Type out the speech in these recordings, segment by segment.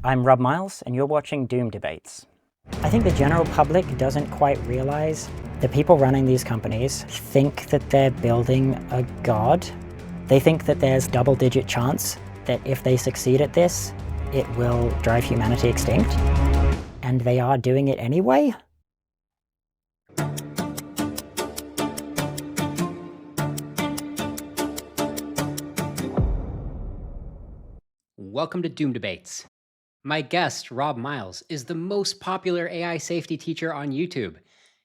I'm Rob Miles, and you're watching Doom Debates. I think the general public doesn't quite realize the people running these companies think that they're building a god. They think that there's double-digit chance that if they succeed at this, it will drive humanity extinct. And they are doing it anyway. Welcome to Doom Debates. My guest, Rob Miles, is the most popular AI safety teacher on YouTube.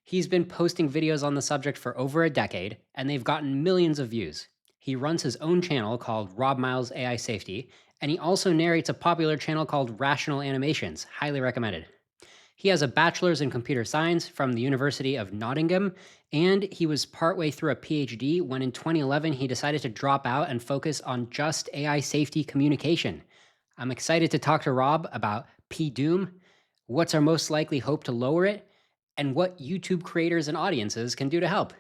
He's been posting videos on the subject for over a decade, and they've gotten millions of views. He runs his own channel called Rob Miles AI Safety, and he also narrates a popular channel called Rational Animations, highly recommended. He has a bachelor's in computer science from the University of Nottingham, and he was partway through a PhD when in 2011 he decided to drop out and focus on just AI safety communication. I'm excited to talk to Rob about P-Doom, what's our most likely hope to lower it, and what YouTube creators and audiences can do to help.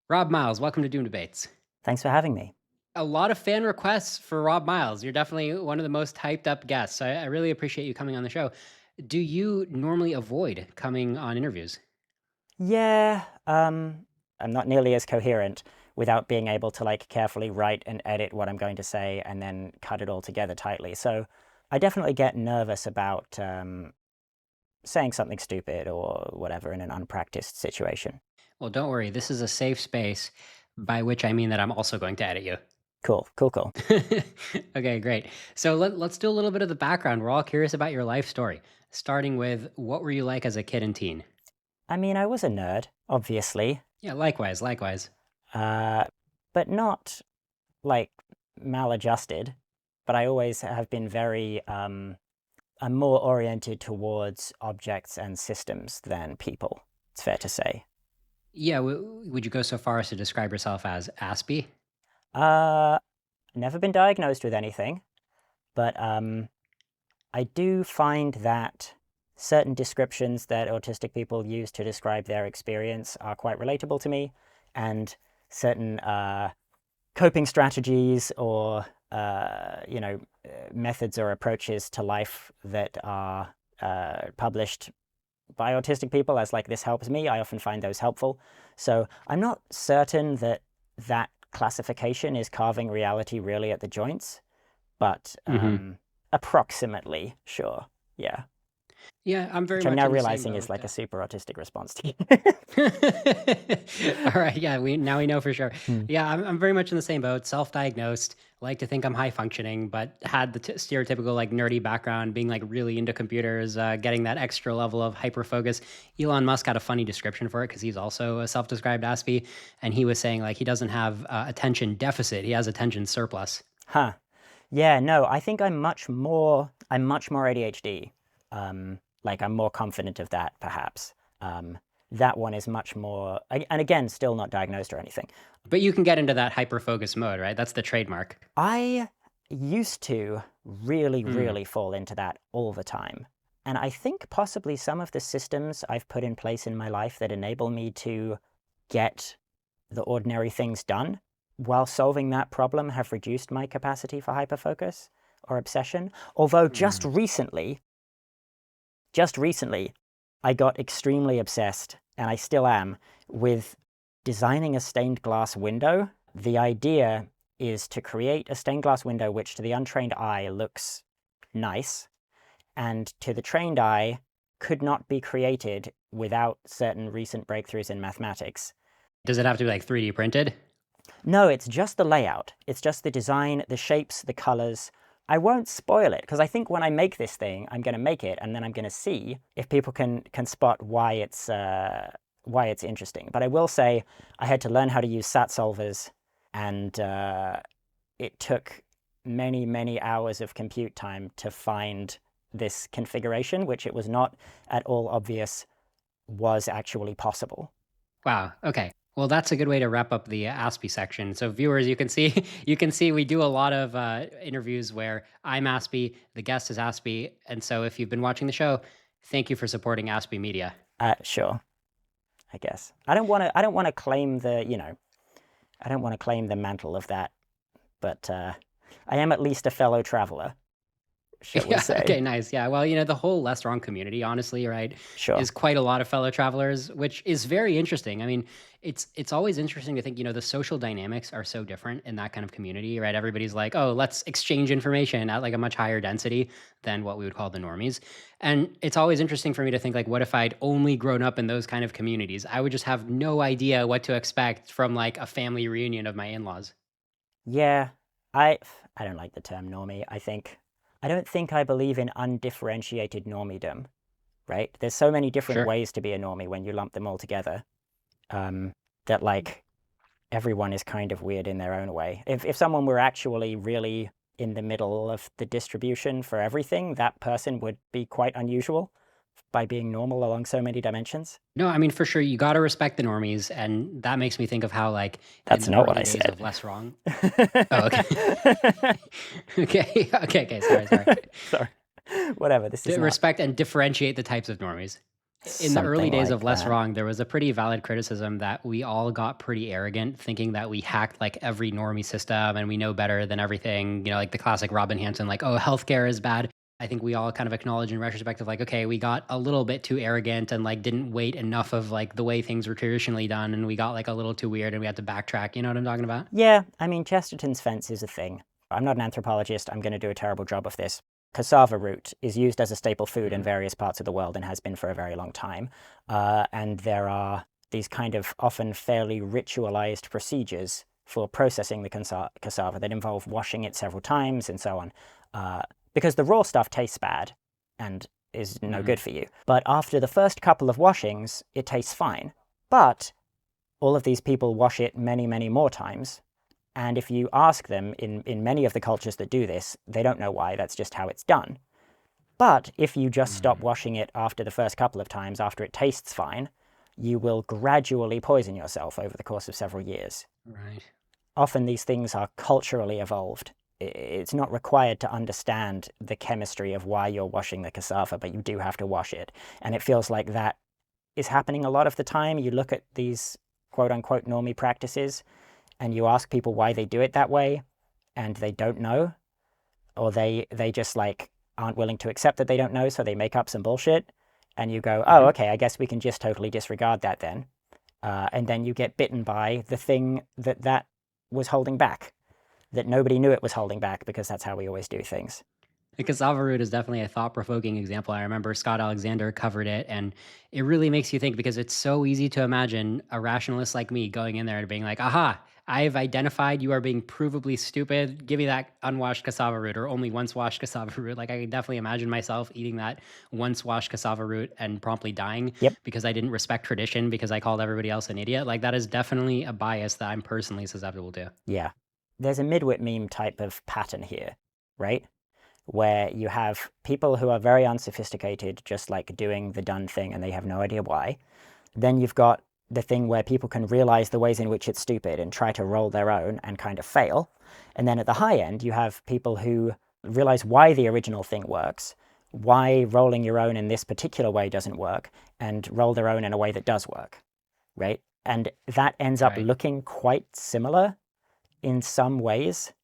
Rob Miles, welcome to Doom Debates. Thanks for having me. A lot of fan requests for Rob Miles. You're definitely one of the most hyped up guests. I really appreciate you coming on the show. Do you normally avoid coming on interviews? Yeah, I'm not nearly as coherent without being able to carefully write and edit what I'm going to say and then cut it all together tightly. So I definitely get nervous about saying something stupid or whatever in an unpracticed situation. Well, don't worry. This is a safe space, by which I mean that I'm also going to edit you. Cool. Okay, great. So let's do a little bit of the background. We're all curious about your life story, starting with what were you like as a kid and teen? I mean, I was a nerd, obviously. Yeah, likewise. But not maladjusted. But I always have been very, I'm more oriented towards objects and systems than people, it's fair to say. Yeah, would you go so far as to describe yourself as Aspie? Never been diagnosed with anything, but I do find that certain descriptions that autistic people use to describe their experience are quite relatable to me, and certain coping strategies or methods or approaches to life that are published by autistic people as this helps me, I often find those helpful. So I'm not certain that that classification is carving reality really at the joints, but approximately sure. Yeah. Yeah, I'm very Which I'm much now in the same realizing is boat. a super autistic response to you. All right, yeah, we know for sure. Yeah, I'm very much in the same boat. Self-diagnosed, like to think I'm high functioning, but had the stereotypical nerdy background, being really into computers, getting that extra level of hyper focus. Elon Musk had a funny description for it because he's also a self-described Aspie, and he was saying he doesn't have attention deficit; he has attention surplus. Huh. Yeah. No, I think I'm much more ADHD. I'm more confident of that, perhaps. That one is much more, and again, still not diagnosed or anything. But you can get into that hyper-focus mode, right? That's the trademark. I used to really fall into that all the time. And I think possibly some of the systems I've put in place in my life that enable me to get the ordinary things done while solving that problem have reduced my capacity for hyperfocus or obsession. Although just recently, I got extremely obsessed, and I still am, with designing a stained glass window. The idea is to create a stained glass window which to the untrained eye looks nice, and to the trained eye could not be created without certain recent breakthroughs in mathematics. Does it have to be 3D printed? No, it's just the layout. It's just the design, the shapes, the colors. I won't spoil it, because I think when I make this thing, I'm going to make it, and then I'm going to see if people can spot why it's interesting. But I will say I had to learn how to use sat solvers, and it took many hours of compute time to find this configuration, which it was not at all obvious was actually possible. Wow. Okay. Well, that's a good way to wrap up the Aspie section. So viewers, you can see we do a lot of interviews where I'm Aspie, the guest is Aspie. And so if you've been watching the show, thank you for supporting Aspie Media. Sure. I guess. I don't want to claim the, I don't want to claim the mantle of that, but I am at least a fellow traveler. shall we Yeah, say. okay, nice. Yeah, well, the whole Less Wrong community, honestly, right, Sure. is quite a lot of fellow travelers, which is very interesting. I mean, it's always interesting to think, the social dynamics are so different in that kind of community, right? Everybody's like, oh, let's exchange information at like a much higher density than what we would call the normies. And it's always interesting for me to think like, what if I'd only grown up in those kind of communities? I would just have no idea what to expect from like a family reunion of my in-laws. Yeah, I don't like the term normie. I don't think I believe in undifferentiated normiedom, right? There's so many different Sure. ways to be a normie when you lump them all together, um, that like everyone is kind of weird in their own way. If someone were actually really in the middle of the distribution for everything, that person would be quite unusual by being normal along so many dimensions. No, I mean, for sure, you got to respect the normies. And that makes me think of how, like, in That's the not what early I days said. of Less Wrong. Oh, okay. Okay. Sorry. Sorry. Whatever, this is To not respect and differentiate the types of normies. In the early something days like of Less that. Wrong, there was a pretty valid criticism that we all got pretty arrogant, thinking that we hacked like every normie system and we know better than everything. Like the classic Robin Hanson, like, oh, healthcare is bad. I think we all kind of acknowledge in retrospect of like, okay, we got a little bit too arrogant and like didn't wait enough of like the way things were traditionally done. And we got like a little too weird and we had to backtrack. You know what I'm talking about? Yeah, I mean, Chesterton's fence is a thing. I'm not an anthropologist. I'm going to do a terrible job of this. Cassava root is used as a staple food in Mhm. various parts of the world and has been for a very long time. And there are these kind of often fairly ritualized procedures for processing the cassava that involve washing it several times and so on. Because the raw stuff tastes bad and is no Mhm. good for you. But after the first couple of washings, it tastes fine. But all of these people wash it many, many more times. And if you ask them in many of the cultures that do this, they don't know why, that's just how it's done. But if you just stop Mm. washing it after the first couple of times, after it tastes fine, you will gradually poison yourself over the course of several years. Right. Often these things are culturally evolved. It's not required to understand the chemistry of why you're washing the cassava, but you do have to wash it. And it feels like that is happening a lot of the time. You look at these quote unquote normie practices and you ask people why they do it that way, and they don't know, or they just like aren't willing to accept that they don't know, so they make up some bullshit, and you go, oh, Mhm. okay, I guess we can just totally disregard that then. And then you get bitten by the thing that was holding back, that nobody knew it was holding back, because that's how we always do things. The cassava root is definitely a thought-provoking example. I remember Scott Alexander covered it, and it really makes you think because it's so easy to imagine a rationalist like me going in there and being like, aha, I've identified you are being provably stupid. Give me that unwashed cassava root or only once washed cassava root. Like I can definitely imagine myself eating that once washed cassava root and promptly dying Yep. because I didn't respect tradition because I called everybody else an idiot. Like that is definitely a bias that I'm personally susceptible to. Yeah. There's a midwit meme type of pattern here, right? Where you have people who are very unsophisticated, just like doing the done thing, and they have no idea why. Then you've got the thing where people can realize the ways in which it's stupid and try to roll their own and kind of fail. And then at the high end, you have people who realize why the original thing works, why rolling your own in this particular way doesn't work, and roll their own in a way that does work, right? And that ends up Right. looking quite similar in some ways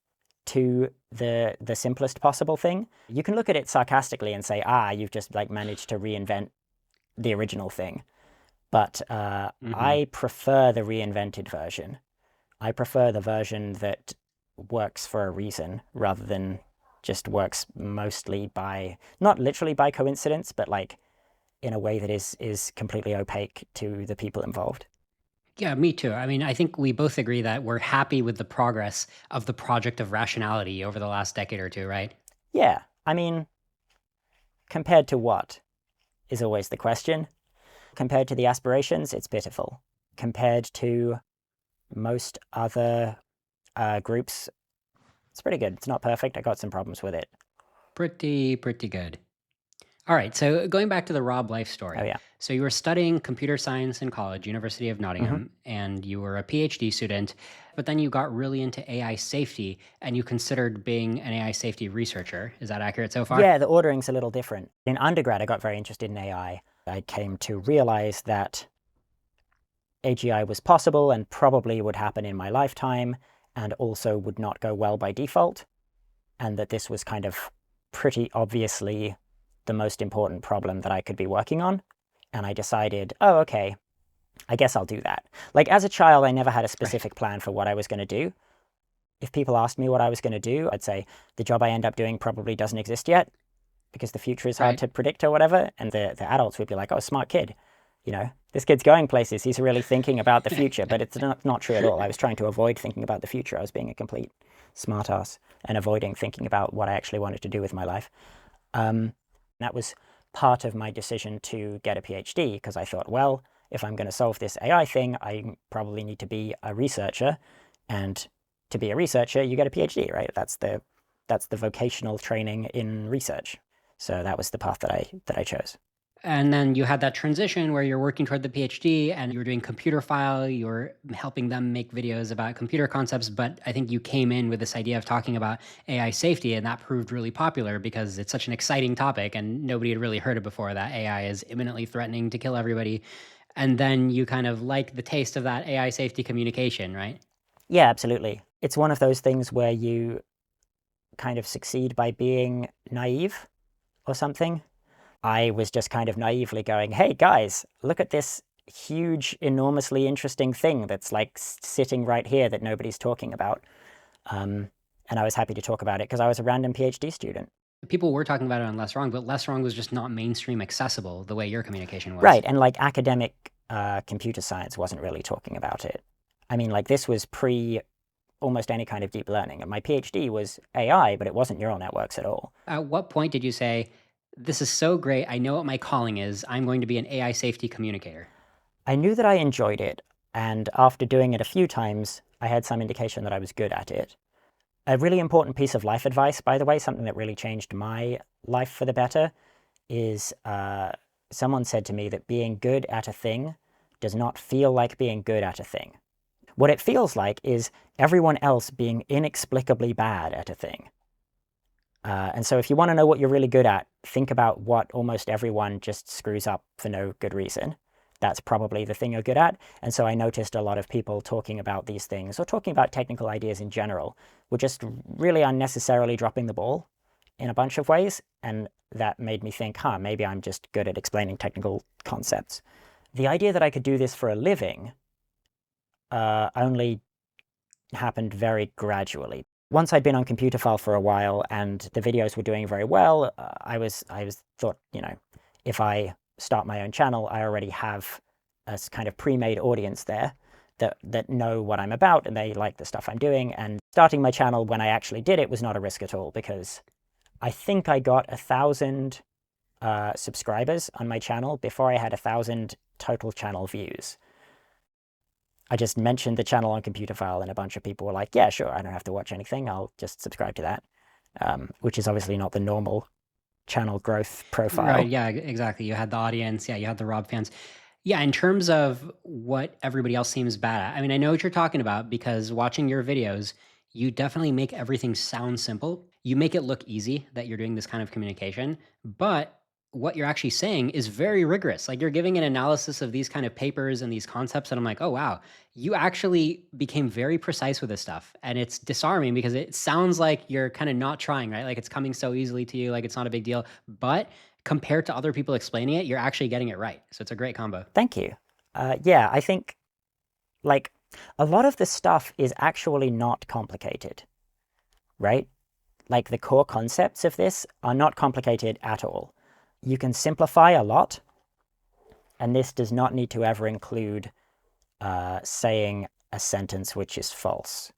to the simplest possible thing. You can look at it sarcastically and say, you've just like managed to reinvent the original thing. But Hmm. I prefer the reinvented version. I prefer the version that works for a reason rather than just works mostly by, not literally by coincidence, but like in a way that is completely opaque to the people involved. Yeah, me too. I mean, I think we both agree that we're happy with the progress of the project of rationality over the last decade or two, right? Yeah, I mean, compared to what is always the question. Compared to the aspirations, it's pitiful. Compared to most other groups, it's pretty good. It's not perfect. I got some problems with it. Pretty good. All right, so going back to the Rob life Oh story. yeah. So you were studying computer science in college, University of Mm-hmm. Nottingham, and you were a PhD student, but then you got really into AI safety and you considered being an AI safety researcher. Is that accurate so far? Yeah, the ordering's a little different. In undergrad, I got very interested in AI. I came to realize that AGI was possible and probably would happen in my lifetime, and also would not go well by default, and that this was kind of pretty obviously the most important problem that I could be working on. And I decided, oh, okay, I guess I'll do that. Like, as a child, I never had a specific plan for what I was going to do. If people asked me what I was going to do, I'd say the job I end up doing probably doesn't exist yet because the future is hard to predict or whatever. And the adults would be like, oh, smart kid. You know, this kid's going places. He's really thinking about the future. But it's not true at all. I was trying to avoid thinking about the future. I was being a complete smartass and avoiding thinking about what I actually wanted to do with my life. That was part of my decision to get a PhD, because I thought, well, if I'm going to solve this AI thing, I probably need to be a researcher. And to be a researcher, you get a PhD, right? That's the vocational training in research. So that was the path that I chose. And then you had that transition where you're working toward the PhD and you were doing computer file, you were helping them make videos about computer concepts, but I think you came in with this idea of talking about AI safety, and that proved really popular because it's such an exciting topic and nobody had really heard it before, that AI is imminently threatening to kill everybody. And then you kind of like the taste of that AI safety communication, right? Yeah, absolutely. It's one of those things where you kind of succeed by being naive or something. I was just kind of naively going, hey guys, look at this huge, enormously interesting thing that's like sitting right here that nobody's talking about. And I was happy to talk about it because I was a random PhD student. People were talking about it on Less Wrong, but Less Wrong was just not mainstream accessible the way your communication was. Right, and like academic computer science wasn't really talking about it. I mean, like this was pre almost any kind of deep learning. And my PhD was AI, but it wasn't neural networks at all. At what point did you say, this is so great, I know what my calling is, I'm going to be an AI safety communicator? I knew that I enjoyed it, and after doing it a few times, I had some indication that I was good at it. A really important piece of life advice, by the way, something that really changed my life for the better, is someone said to me that being good at a thing does not feel like being good at a thing. What it feels like is everyone else being inexplicably bad at a thing. And so if you want to know what you're really good at, think about what almost everyone just screws up for no good reason. That's probably the thing you're good at. And so I noticed a lot of people talking about these things, or talking about technical ideas in general, were just really unnecessarily dropping the ball in a bunch of ways. And that made me think, maybe I'm just good at explaining technical concepts. The idea that I could do this for a living only happened very gradually. Once I'd been on computer file for a while and the videos were doing very well, I thought, you know, if I start my own channel, I already have a kind of pre-made audience there that know what I'm about and they like the stuff I'm doing. And starting my channel when I actually did it was not a risk at all, because I think I got 1,000 subscribers on my channel before I had 1,000 total channel views. I just mentioned the channel on computer file and a bunch of people were like, yeah, sure, I don't have to watch anything, I'll just subscribe to that, which is obviously not the normal channel growth profile. Right, yeah, exactly. You had the audience, yeah, you had the Rob fans. Yeah, in terms of what everybody else seems bad at, I mean, I know what you're talking about, because watching your videos, you definitely make everything sound simple. You make it look easy that you're doing this kind of communication, but what you're actually saying is very rigorous. Like, you're giving an analysis of these kind of papers and these concepts, and I'm like, oh, wow, you actually became very precise with this stuff. And it's disarming because it sounds like you're kind of not trying, right? Like, it's coming so easily to you, like it's not a big deal. But compared to other people explaining it, you're actually getting it right. So it's a great combo. Thank you. Yeah, I think, like, a lot of the stuff is actually not complicated, right? Like, the core concepts of this are not complicated at all. You can simplify a lot, and this does not need to ever include saying a sentence which is false.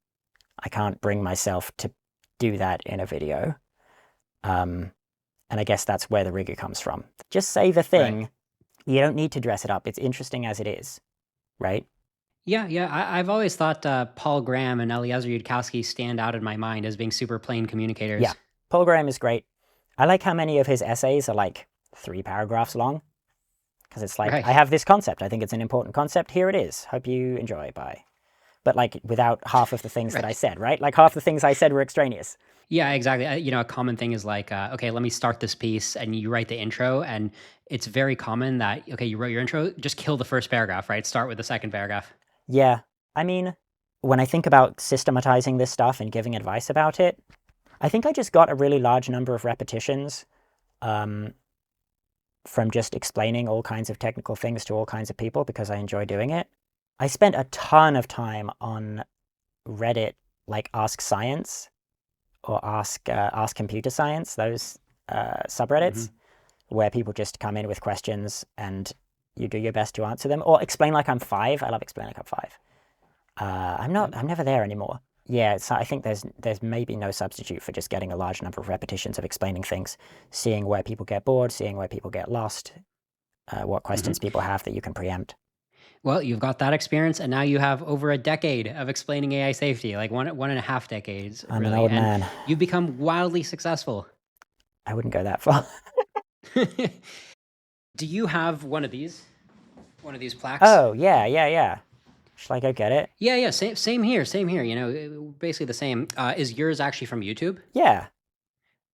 I can't bring myself to do that in a video. And I guess that's where the rigor comes from. Just say the thing. Right. You don't need to dress it up. It's interesting as it is, right? Yeah. I've always thought Paul Graham and Eliezer Yudkowsky stand out in my mind as being super plain communicators. Yeah, Paul Graham is great. I like how many of his essays are like 3 paragraphs long, because it's like, right. I have this concept. I think it's an important concept. Here it is. Hope you enjoy. Bye. But like without half of the things right. that I said, right? Like half the things I said were extraneous. Yeah, exactly. You know, a common thing is like, okay, let me start this piece, and you write the intro, and it's very common that, okay, you wrote your intro, just kill the first paragraph, right? Start with the second paragraph. Yeah. I mean, when I think about systematizing this stuff and giving advice about it, I think I just got a really large number of repetitions from just explaining all kinds of technical things to all kinds of people because I enjoy doing it. I spent a ton of time on Reddit, like Ask Science or Ask Computer Science, those subreddits, where people just come in with questions and you do your best to answer them, or explain like I'm 5. I love explain like I'm 5. I'm never there anymore. Yeah, so I think there's maybe no substitute for just getting a large number of repetitions of explaining things, seeing where people get bored, seeing where people get lost, what questions people have that you can preempt. Well, you've got that experience, and now you have over a decade of explaining AI safety, like 1.5 decades, I'm really. an old and man. You've become wildly successful. I wouldn't go that far. Do you have one of these? One of these plaques? Oh, yeah. Should I go get it? Yeah. Same here. You know, basically the same. Is yours actually from YouTube? Yeah.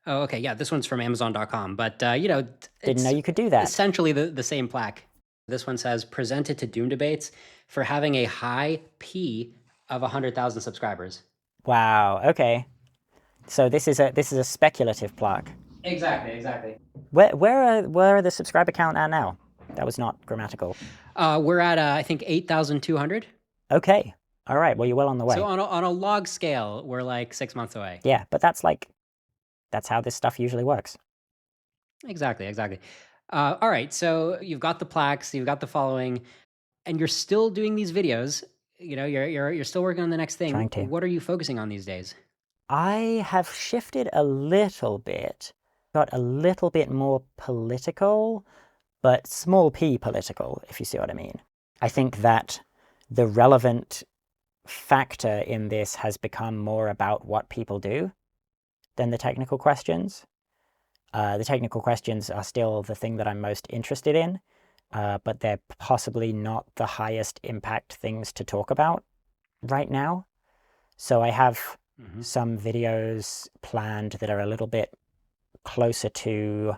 Oh, okay. Yeah, this one's from Amazon.com. But, you know, Didn't know you could do that. Essentially the same plaque. This one says, presented to Doom Debates for having a high P of 100,000 subscribers. Wow, okay. So this is a speculative plaque. Exactly. Where are the subscriber count at now? That was not grammatical. We're at, I think, 8,200. Okay. All right. Well, you're well on the way. So on a log scale, we're like 6 months away. Yeah, but that's how this stuff usually works. Exactly. All right. So you've got the plaques, you've got the following, and you're still doing these videos. You know, you're still working on the next thing. Trying to. What are you focusing on these days? I have shifted a little bit, got a little bit more political, but small p political, if you see what I mean. I think that the relevant factor in this has become more about what people do than the technical questions. The technical questions are still the thing that I'm most interested in, but they're possibly not the highest impact things to talk about right now. So I have some videos planned that are a little bit closer to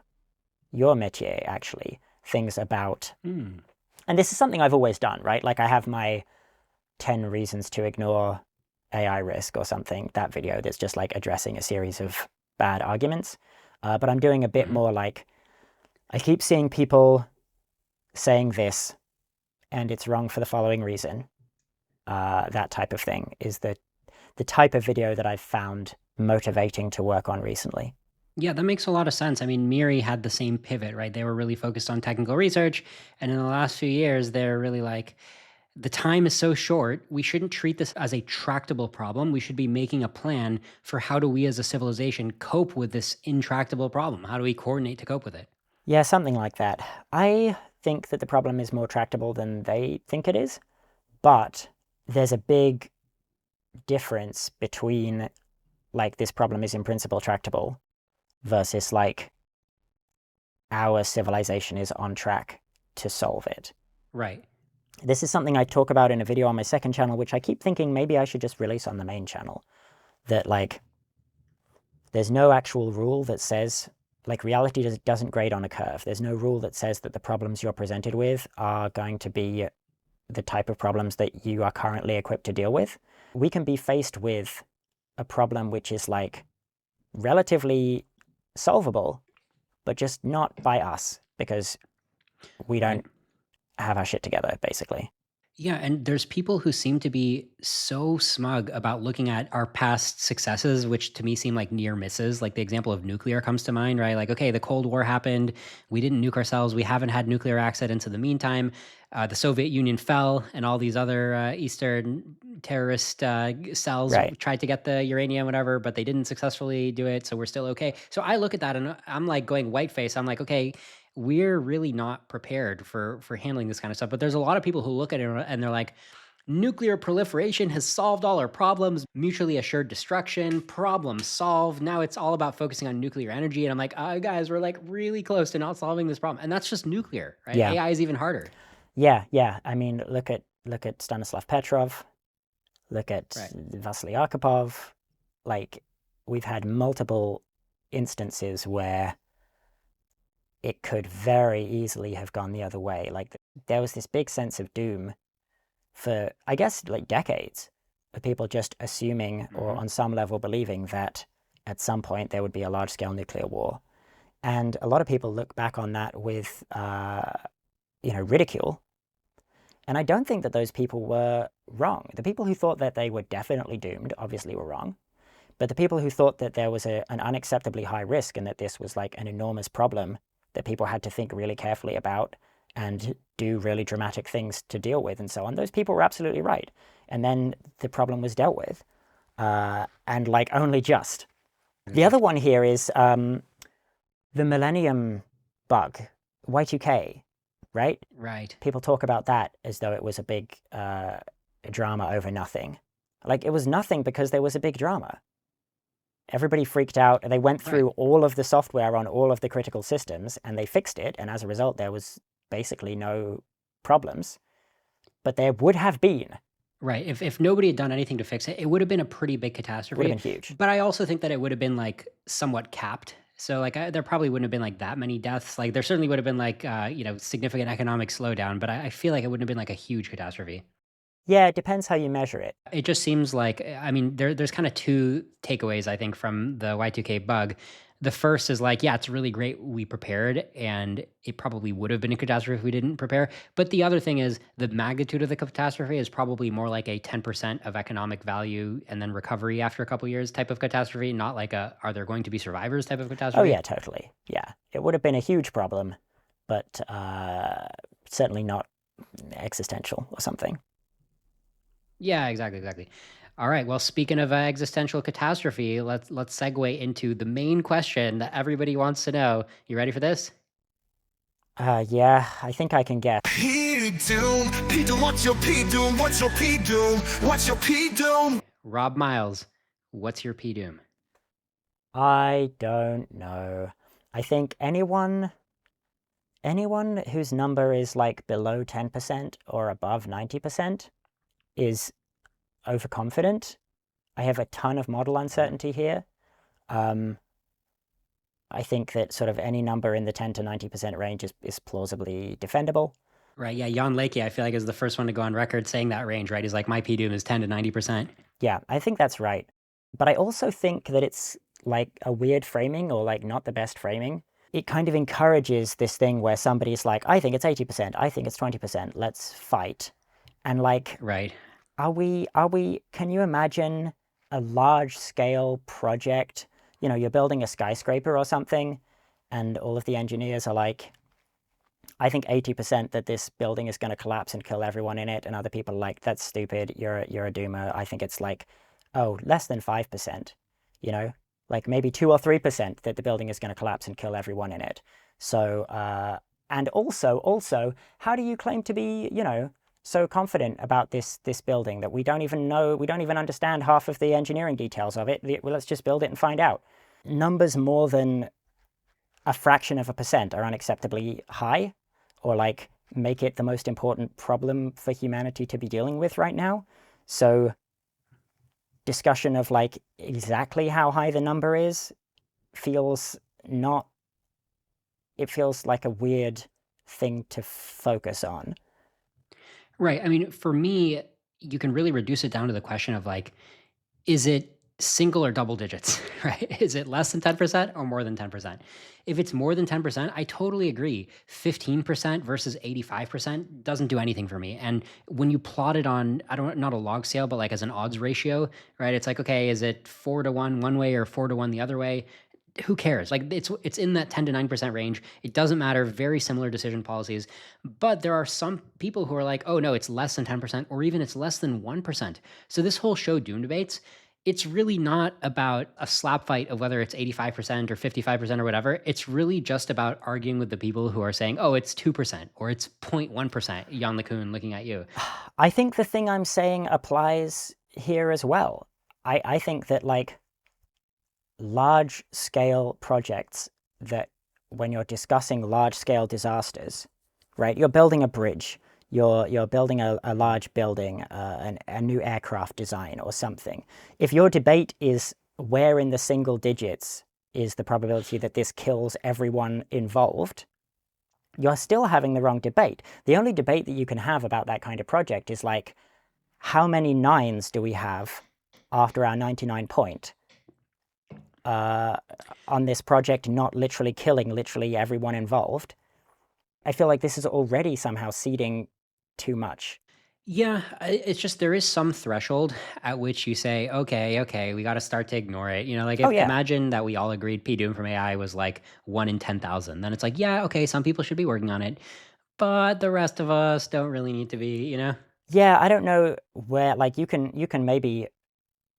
your métier, actually. Things about, and this is something I've always done, right? Like I have my 10 reasons to ignore AI risk or something, that video that's just like addressing a series of bad arguments. But I'm doing a bit more like, I keep seeing people saying this and it's wrong for the following reason. That type of thing is the type of video that I've found motivating to work on recently. Yeah, that makes a lot of sense. I mean, Miri had the same pivot, right? They were really focused on technical research. And in the last few years, they're really like, the time is so short. We shouldn't treat this as a tractable problem. We should be making a plan for how do we as a civilization cope with this intractable problem? How do we coordinate to cope with it? Yeah, something like that. I think that the problem is more tractable than they think it is, but there's a big difference between like this problem is in principle tractable versus like our civilization is on track to solve it. Right. This is something I talk about in a video on my second channel, which I keep thinking maybe I should just release on the main channel. That like, there's no actual rule that says, like reality doesn't grade on a curve. There's no rule that says that the problems you're presented with are going to be the type of problems that you are currently equipped to deal with. We can be faced with a problem which is like relatively solvable, but just not by us because we don't have our shit together, basically. Yeah, and there's people who seem to be so smug about looking at our past successes, which to me seem like near misses. Like the example of nuclear comes to mind, right? Like, okay, the Cold War happened. We didn't nuke ourselves. We haven't had nuclear accidents in the meantime. The Soviet Union fell, and all these other Eastern terrorist cells tried to get the uranium, whatever, but they didn't successfully do it. So we're still okay. So I look at that and I'm like going white face. I'm like, okay, we're really not prepared for handling this kind of stuff. But there's a lot of people who look at it and they're like, nuclear proliferation has solved all our problems, mutually assured destruction, problem solved. Now it's all about focusing on nuclear energy. And I'm like, guys, we're like really close to not solving this problem. And that's just nuclear, right? Yeah. AI is even harder. Yeah. I mean, look at Stanislav Petrov, look at Vasily Arkhipov. Like, we've had multiple instances where it could very easily have gone the other way. Like, there was this big sense of doom for, I guess, like decades of people just assuming or on some level believing that at some point there would be a large-scale nuclear war. And a lot of people look back on that with, ridicule. And I don't think that those people were wrong. The people who thought that they were definitely doomed obviously were wrong. But the people who thought that there was an unacceptably high risk and that this was like an enormous problem that people had to think really carefully about and do really dramatic things to deal with and so on, those people were absolutely right. And then the problem was dealt with. And like only just. The other one here is the Millennium bug, Y2K, right? Right. People talk about that as though it was a big drama over nothing. Like, it was nothing because there was a big drama. Everybody freaked out. They went through all of the software on all of the critical systems, and they fixed it, and as a result, there was basically no problems. But there would have been. Right. If nobody had done anything to fix it, it would have been a pretty big catastrophe. Would have been huge. But I also think that it would have been like somewhat capped. So like there probably wouldn't have been like that many deaths. Like there certainly would have been like significant economic slowdown. But I feel like it wouldn't have been like a huge catastrophe. Yeah, it depends how you measure it. It just seems like, I mean, there's kind of two takeaways, I think, from the Y2K bug. The first is like, yeah, it's really great we prepared, and it probably would have been a catastrophe if we didn't prepare. But the other thing is the magnitude of the catastrophe is probably more like a 10% of economic value and then recovery after a couple years type of catastrophe, not like a are there going to be survivors type of catastrophe. Oh, yeah, totally. Yeah, it would have been a huge problem, but certainly not existential or something. Yeah, exactly. All right. Well, speaking of existential catastrophe, let's segue into the main question that everybody wants to know. You ready for this? Yeah, I think I can guess. P-Doom, P-Doom, what's your P-Doom, what's your P-Doom, what's your P-Doom? Rob Miles, what's your P-Doom? I don't know. I think anyone whose number is like below 10% or above 90% is overconfident. I have a ton of model uncertainty here. I think that sort of any number in the 10 to 90% range is plausibly defendable. Right, yeah, Jan Lakey, I feel like is the first one to go on record saying that range, right? He's like, my P-Doom is 10 to 90%. Yeah, I think that's right. But I also think that it's like a weird framing or like not the best framing. It kind of encourages this thing where somebody's like, I think it's 80%, I think it's 20%, let's fight. And like, right. Can you imagine a large scale project? You know, you're building a skyscraper or something, and all of the engineers are like, I think 80% that this building is going to collapse and kill everyone in it, and other people are like, that's stupid, you're a doomer. I think it's like, oh, less than 5%, you know, like maybe 2 or 3% that the building is going to collapse and kill everyone in it. So, and also, how do you claim to be, so confident about this building that we don't even understand half of the engineering details of it? Well, let's just build it and find out. Numbers more than a fraction of a percent are unacceptably high, or like make it the most important problem for humanity to be dealing with right now. So discussion of like exactly how high the number is feels like a weird thing to focus on. Right. I mean, for me, you can really reduce it down to the question of like, is it single or double digits, right? Is it less than 10% or more than 10%? If it's more than 10%, I totally agree. 15% versus 85% doesn't do anything for me. And when you plot it on, not a log scale, but like as an odds ratio, right? It's like, okay, is it 4-1 one way or 4-1 the other way? Who cares? Like it's in that 10 to 9% range. It doesn't matter. Very similar decision policies. But there are some people who are like, oh no, it's less than 10%, or even it's less than 1%. So this whole show Doom debates, it's really not about a slap fight of whether it's 85% or 55% or whatever. It's really just about arguing with the people who are saying, oh, it's 2% or it's 0.1%. Jan LeCun, looking at you. I think the thing I'm saying applies here as well. I think that like large scale projects, that when you're discussing large scale disasters, right? You're building a bridge, you're building a large building, a new aircraft design or something. If your debate is where in the single digits is the probability that this kills everyone involved, you're still having the wrong debate. The only debate that you can have about that kind of project is like, how many 9s do we have after our 99 point? on this project, not literally killing literally everyone involved. I feel like this is already somehow seeding too much. Yeah, it's just there is some threshold at which you say, okay, we got to start to ignore it. Like Oh if yeah, imagine that we all agreed P Doom from AI was like 1 in 10,000, then it's like, yeah, okay, some people should be working on it, but the rest of us don't really need to be. yeah. I don't know where, like, you can maybe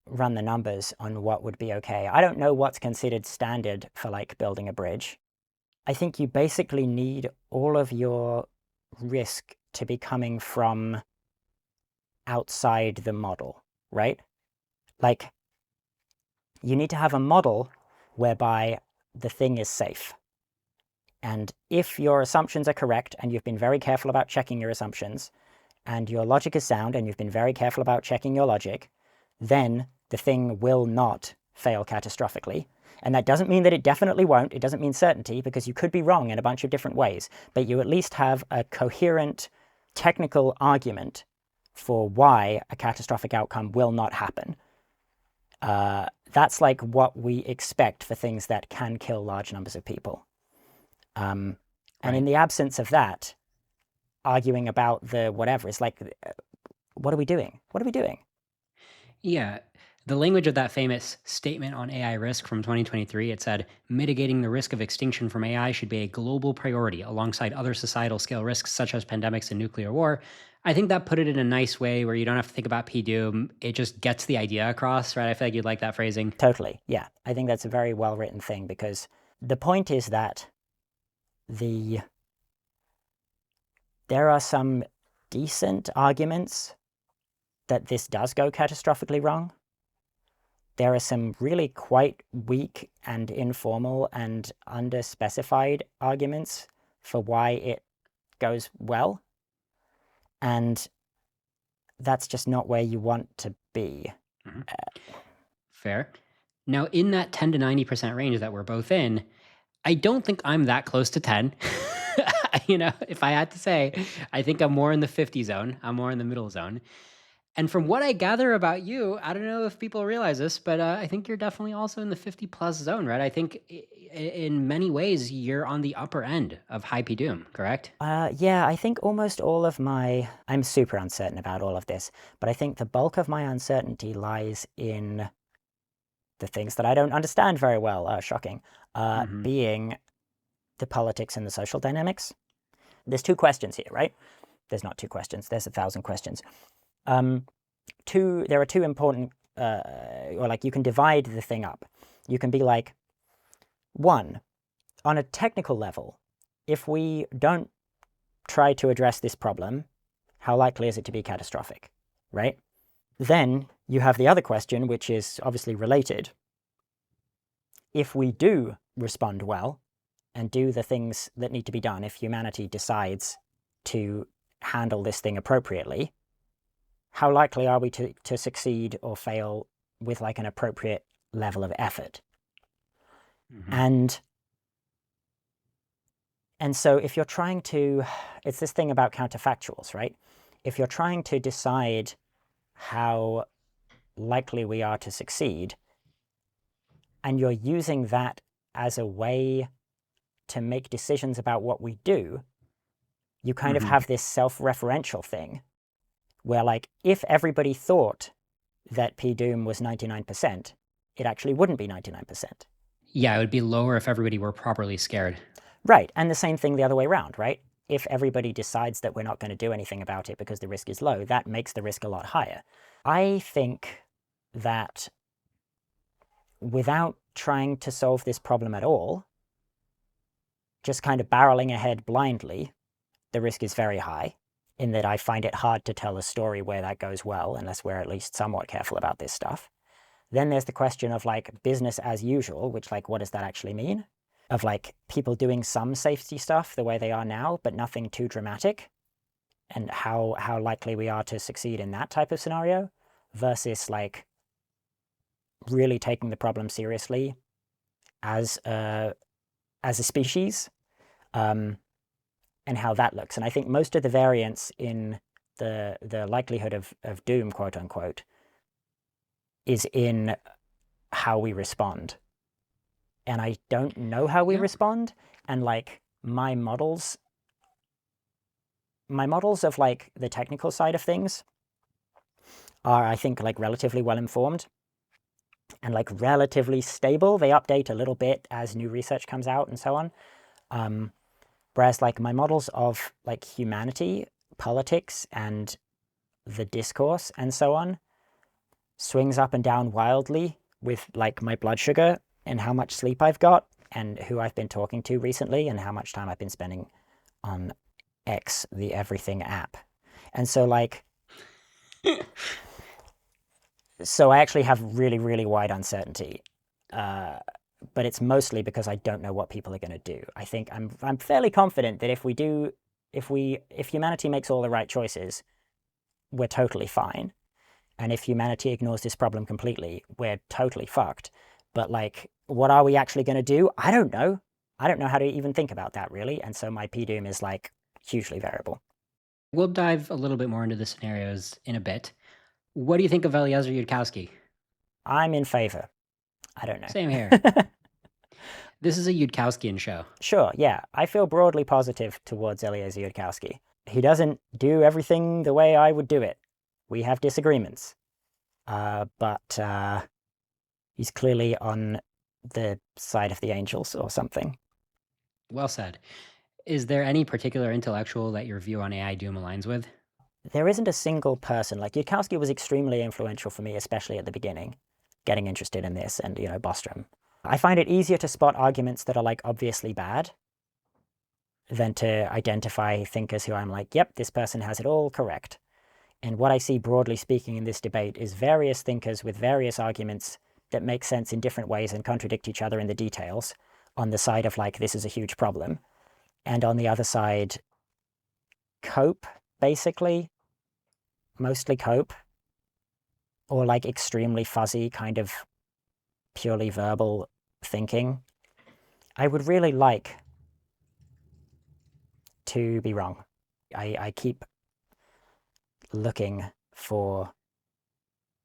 run the numbers on what would be okay. I don't know what's considered standard for like building a bridge. I think you basically need all of your risk to be coming from outside the model, right? Like, you need to have a model whereby the thing is safe. And if your assumptions are correct and you've been very careful about checking your assumptions, and your logic is sound and you've been very careful about checking your logic, then the thing will not fail catastrophically. And that doesn't mean that it definitely won't. It doesn't mean certainty, because you could be wrong in a bunch of different ways. But you at least have a coherent technical argument for why a catastrophic outcome will not happen. That's like what we expect for things that can kill large numbers of people. And in the absence of that, arguing about the whatever is like, what are we doing? What are we doing? Yeah. The language of that famous statement on AI risk from 2023, it said, mitigating the risk of extinction from AI should be a global priority alongside other societal scale risks such as pandemics and nuclear war. I think that put it in a nice way where you don't have to think about P-Doom. It just gets the idea across, right? I feel like you'd like that phrasing. Totally. Yeah. I think that's a very well written thing, because the point is that there are some decent arguments that this does go catastrophically wrong. There are some really quite weak and informal and underspecified arguments for why it goes well. And that's just not where you want to be. Mm-hmm. Fair. Now, in that 10 to 90% range that we're both in, I don't think I'm that close to 10. If I had to say, I think I'm more in the 50 zone. I'm more in the middle zone. And from what I gather about you, I don't know if people realize this, but I think you're definitely also in the 50 plus zone, right? I think in many ways, you're on the upper end of high P Doom, correct? Yeah, I think almost all of I'm super uncertain about all of this, but I think the bulk of my uncertainty lies in the things that I don't understand very well, shocking, being the politics and the social dynamics. There's two questions here, right? There's not two questions, there's 1,000 questions. There are two important, or like you can divide the thing up. You can be like, one, on a technical level, if we don't try to address this problem, how likely is it to be catastrophic, right? Then you have the other question, which is obviously related. If we do respond well and do the things that need to be done, if humanity decides to handle this thing appropriately, how likely are we to succeed or fail with like an appropriate level of effort? And so if you're trying to, it's this thing about counterfactuals, right? If you're trying to decide how likely we are to succeed, and you're using that as a way to make decisions about what we do, you kind of have this self-referential thing where, like, if everybody thought that P-Doom was 99%, it actually wouldn't be 99%. Yeah, it would be lower if everybody were properly scared. Right, and the same thing the other way around, right? If everybody decides that we're not going to do anything about it because the risk is low, that makes the risk a lot higher. I think that without trying to solve this problem at all, just kind of barreling ahead blindly, the risk is very high, in that I find it hard to tell a story where that goes well, unless we're at least somewhat careful about this stuff. Then there's the question of like business as usual, which like, what does that actually mean? Of like people doing some safety stuff the way they are now, but nothing too dramatic, and how likely we are to succeed in that type of scenario, versus like really taking the problem seriously as a species, and how that looks. And I think most of the variance in the likelihood of doom, quote unquote, is in how we respond. and I don't know how we Yeah. respond. And like my models of like the technical side of things are, I think, like relatively well informed and like relatively stable. They update a little bit as new research comes out and so on. Whereas like my models of like humanity, politics, and the discourse and so on swings up and down wildly with like my blood sugar and how much sleep I've got and who I've been talking to recently and how much time I've been spending on X, the everything app. And so like, so I actually have really, really wide uncertainty. But it's mostly because I don't know what people are going to do. I think I'm fairly confident that if humanity makes all the right choices, we're totally fine. And if humanity ignores this problem completely, we're totally fucked. But like, what are we actually going to do? I don't know. I don't know how to even think about that really. And so my PDoom is like hugely variable. We'll dive a little bit more into the scenarios in a bit. What do you think of Eliezer Yudkowsky? I'm in favor. I don't know. Same here. This is a Yudkowskian show. Sure, yeah. I feel broadly positive towards Eliezer Yudkowsky. He doesn't do everything the way I would do it. We have disagreements. But he's clearly on the side of the angels or something. Well said. Is there any particular intellectual that your view on AI doom aligns with? There isn't a single person. Like, Yudkowsky was extremely influential for me, especially at the beginning, getting interested in this and, you know, Bostrom. I find it easier to spot arguments that are, like, obviously bad than to identify thinkers who I'm like, yep, this person has it all correct. And what I see, broadly speaking, in this debate is various thinkers with various arguments that make sense in different ways and contradict each other in the details on the side of, like, this is a huge problem. And on the other side, cope, basically. Mostly cope. Or, like, extremely fuzzy, kind of purely verbal thinking. I would really like to be wrong. I keep looking for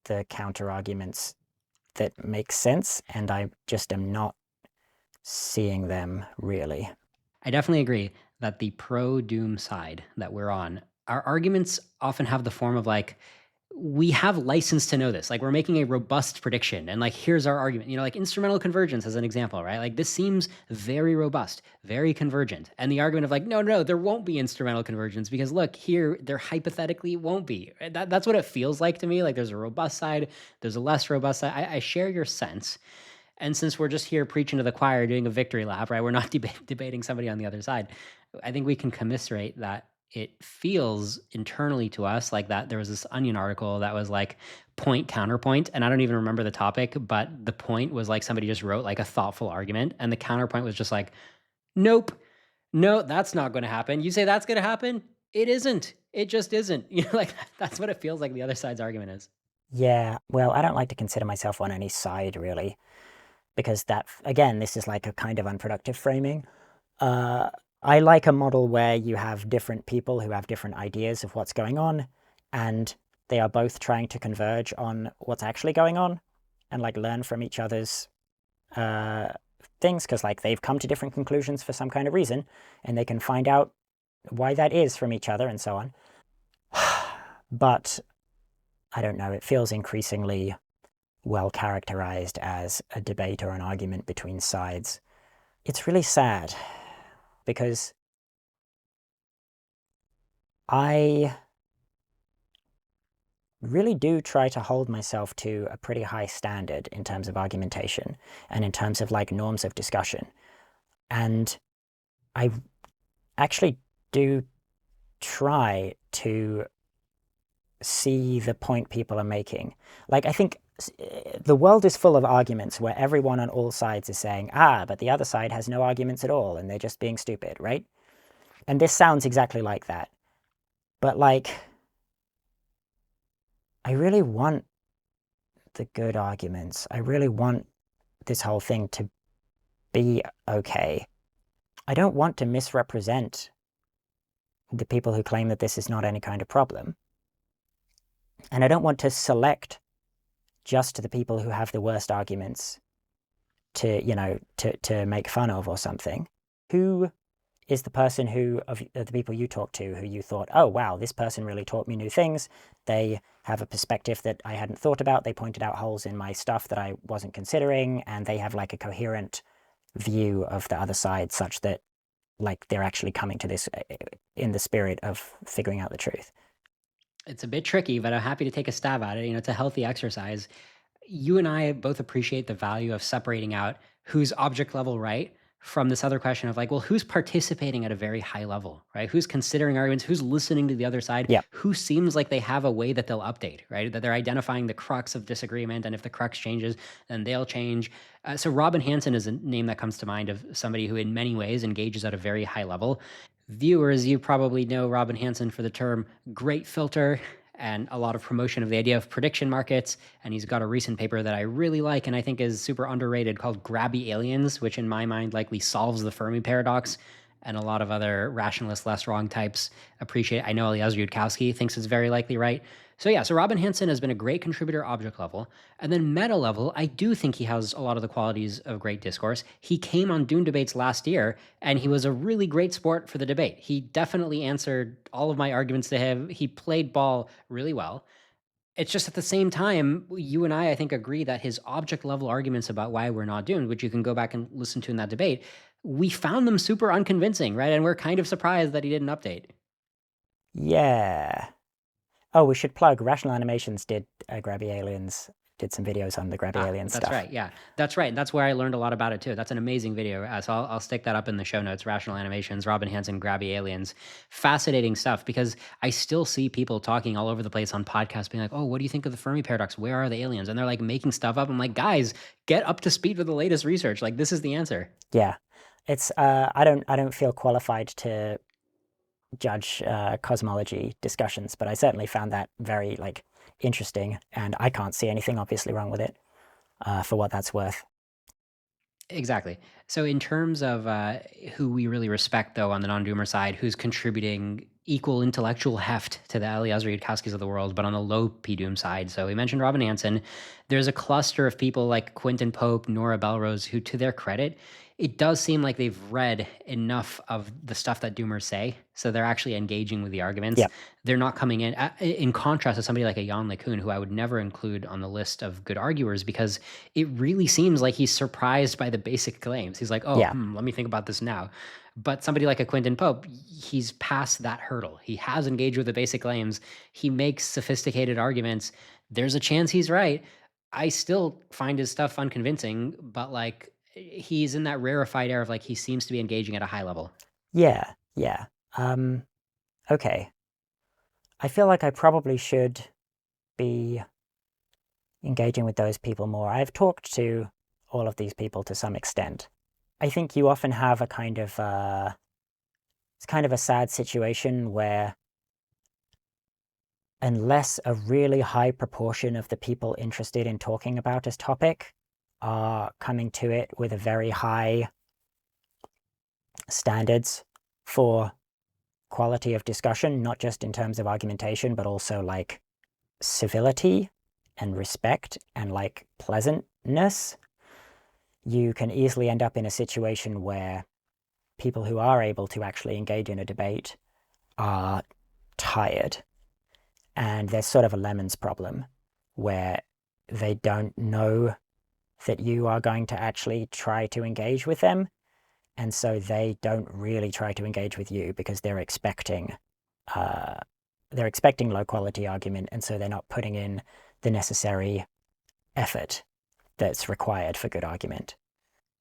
the counter arguments that make sense, and I just am not seeing them really. I definitely agree that the pro-doom side that we're on, our arguments often have the form of like, we have license to know this. Like, we're making a robust prediction, and like, here's our argument. You know, like instrumental convergence as an example, right? Like, this seems very robust, very convergent. And the argument of like, no, there won't be instrumental convergence because look, here, there hypothetically won't be. That's what it feels like to me. Like, there's a robust side, there's a less robust side. I share your sense. And since we're just here preaching to the choir, doing a victory lap, right? We're not debating somebody on the other side. I think we can commiserate that it feels internally to us like that. There was this Onion article that was like point counterpoint, and I don't even remember the topic, but the point was like somebody just wrote like a thoughtful argument, and the counterpoint was just like, nope, no, that's not going to happen. You say that's going to happen? It isn't. It just isn't. You know, like that's what it feels like the other side's argument is. Yeah, well, I don't like to consider myself on any side, really, because that, again, this is like a kind of unproductive framing. I like a model where you have different people who have different ideas of what's going on, and they are both trying to converge on what's actually going on and like learn from each other's things, because like they've come to different conclusions for some kind of reason, and they can find out why that is from each other and so on. But I don't know, it feels increasingly well characterized as a debate or an argument between sides. It's really sad, because I really do try to hold myself to a pretty high standard in terms of argumentation and in terms of like norms of discussion. And I actually do try to see the point people are making. Like, I think the world is full of arguments where everyone on all sides is saying, but the other side has no arguments at all and they're just being stupid, right? And this sounds exactly like that. But like, I really want the good arguments. I really want this whole thing to be okay. I don't want to misrepresent the people who claim that this is not any kind of problem. And I don't want to select just the people who have the worst arguments to make fun of or something. Who is the person who, of the people you talked to, who you thought, oh wow, this person really taught me new things. They have a perspective that I hadn't thought about. They pointed out holes in my stuff that I wasn't considering, and they have like a coherent view of the other side, such that like they're actually coming to this in the spirit of figuring out the truth. It's a bit tricky, but I'm happy to take a stab at it. It's a healthy exercise. You and I both appreciate the value of separating out who's object level right from this other question of like, well, who's participating at a very high level, right? Who's considering arguments, who's listening to the other side, Yeah. who seems like they have a way that they'll update, right? That they're identifying the crux of disagreement. And if the crux changes, then they'll change. So Robin Hanson is a name that comes to mind of somebody who in many ways engages at a very high level. Viewers, you probably know Robin Hanson for the term great filter and a lot of promotion of the idea of prediction markets. And he's got a recent paper that I really like and I think is super underrated called Grabby Aliens, which in my mind likely solves the Fermi paradox. And a lot of other rationalist, less wrong types appreciate. I know Yudkowsky thinks it's very likely right. So Robin Hanson has been a great contributor object level. And then meta level, I do think he has a lot of the qualities of great discourse. He came on Dune Debates last year, and he was a really great sport for the debate. He definitely answered all of my arguments to him. He played ball really well. It's just at the same time, you and I think, agree that his object level arguments about why we're not doomed, which you can go back and listen to in that debate, we found them super unconvincing, right? And we're kind of surprised that he didn't update. Yeah. Oh, we should plug Rational Animations did Grabby Aliens, did some videos on the Grabby Aliens That's stuff. right. Yeah, that's right. That's where I learned a lot about it too. That's an amazing video. So I'll stick that up in the show notes. Rational Animations, Robin Hanson, Grabby Aliens. Fascinating stuff, because I still see people talking all over the place on podcasts being like, oh, what do you think of the Fermi paradox? Where are the aliens? And they're like making stuff up. I'm like, guys, get up to speed with the latest research. Like, this is the answer. Yeah. It's I don't feel qualified to judge cosmology discussions, but I certainly found that very like interesting, and I can't see anything obviously wrong with it, for what that's worth. Exactly. So in terms of who we really respect, though, on the non-doomer side, who's contributing equal intellectual heft to the Eliezer Yudkowskys of the world, but on the low P-Doom side. So we mentioned Robin Hanson. There's a cluster of people like Quentin Pope, Nora Belrose, who, to their credit, it does seem like they've read enough of the stuff that doomers say, so they're actually engaging with the arguments. Yeah. They're not coming in contrast to somebody like a Jan LeCun, who I would never include on the list of good arguers, because it really seems like he's surprised by the basic claims. He's like, oh, Yeah. let me think about this now. But somebody like a Quentin Pope, he's past that hurdle. He has engaged with the basic claims. He makes sophisticated arguments. There's a chance he's right. I still find his stuff unconvincing, but like, he's in that rarefied air of like, he seems to be engaging at a high level. Yeah. Okay. I feel like I probably should be engaging with those people more. I've talked to all of these people to some extent. I think you often have a kind of it's kind of a sad situation where, unless a really high proportion of the people interested in talking about this topic are coming to it with a very high standards for quality of discussion, not just in terms of argumentation, but also like civility and respect and like pleasantness, you can easily end up in a situation where people who are able to actually engage in a debate are tired. And there's sort of a lemons problem where they don't know that you are going to actually try to engage with them. And so they don't really try to engage with you because they're expecting low quality argument. And so they're not putting in the necessary effort that's required for good argument.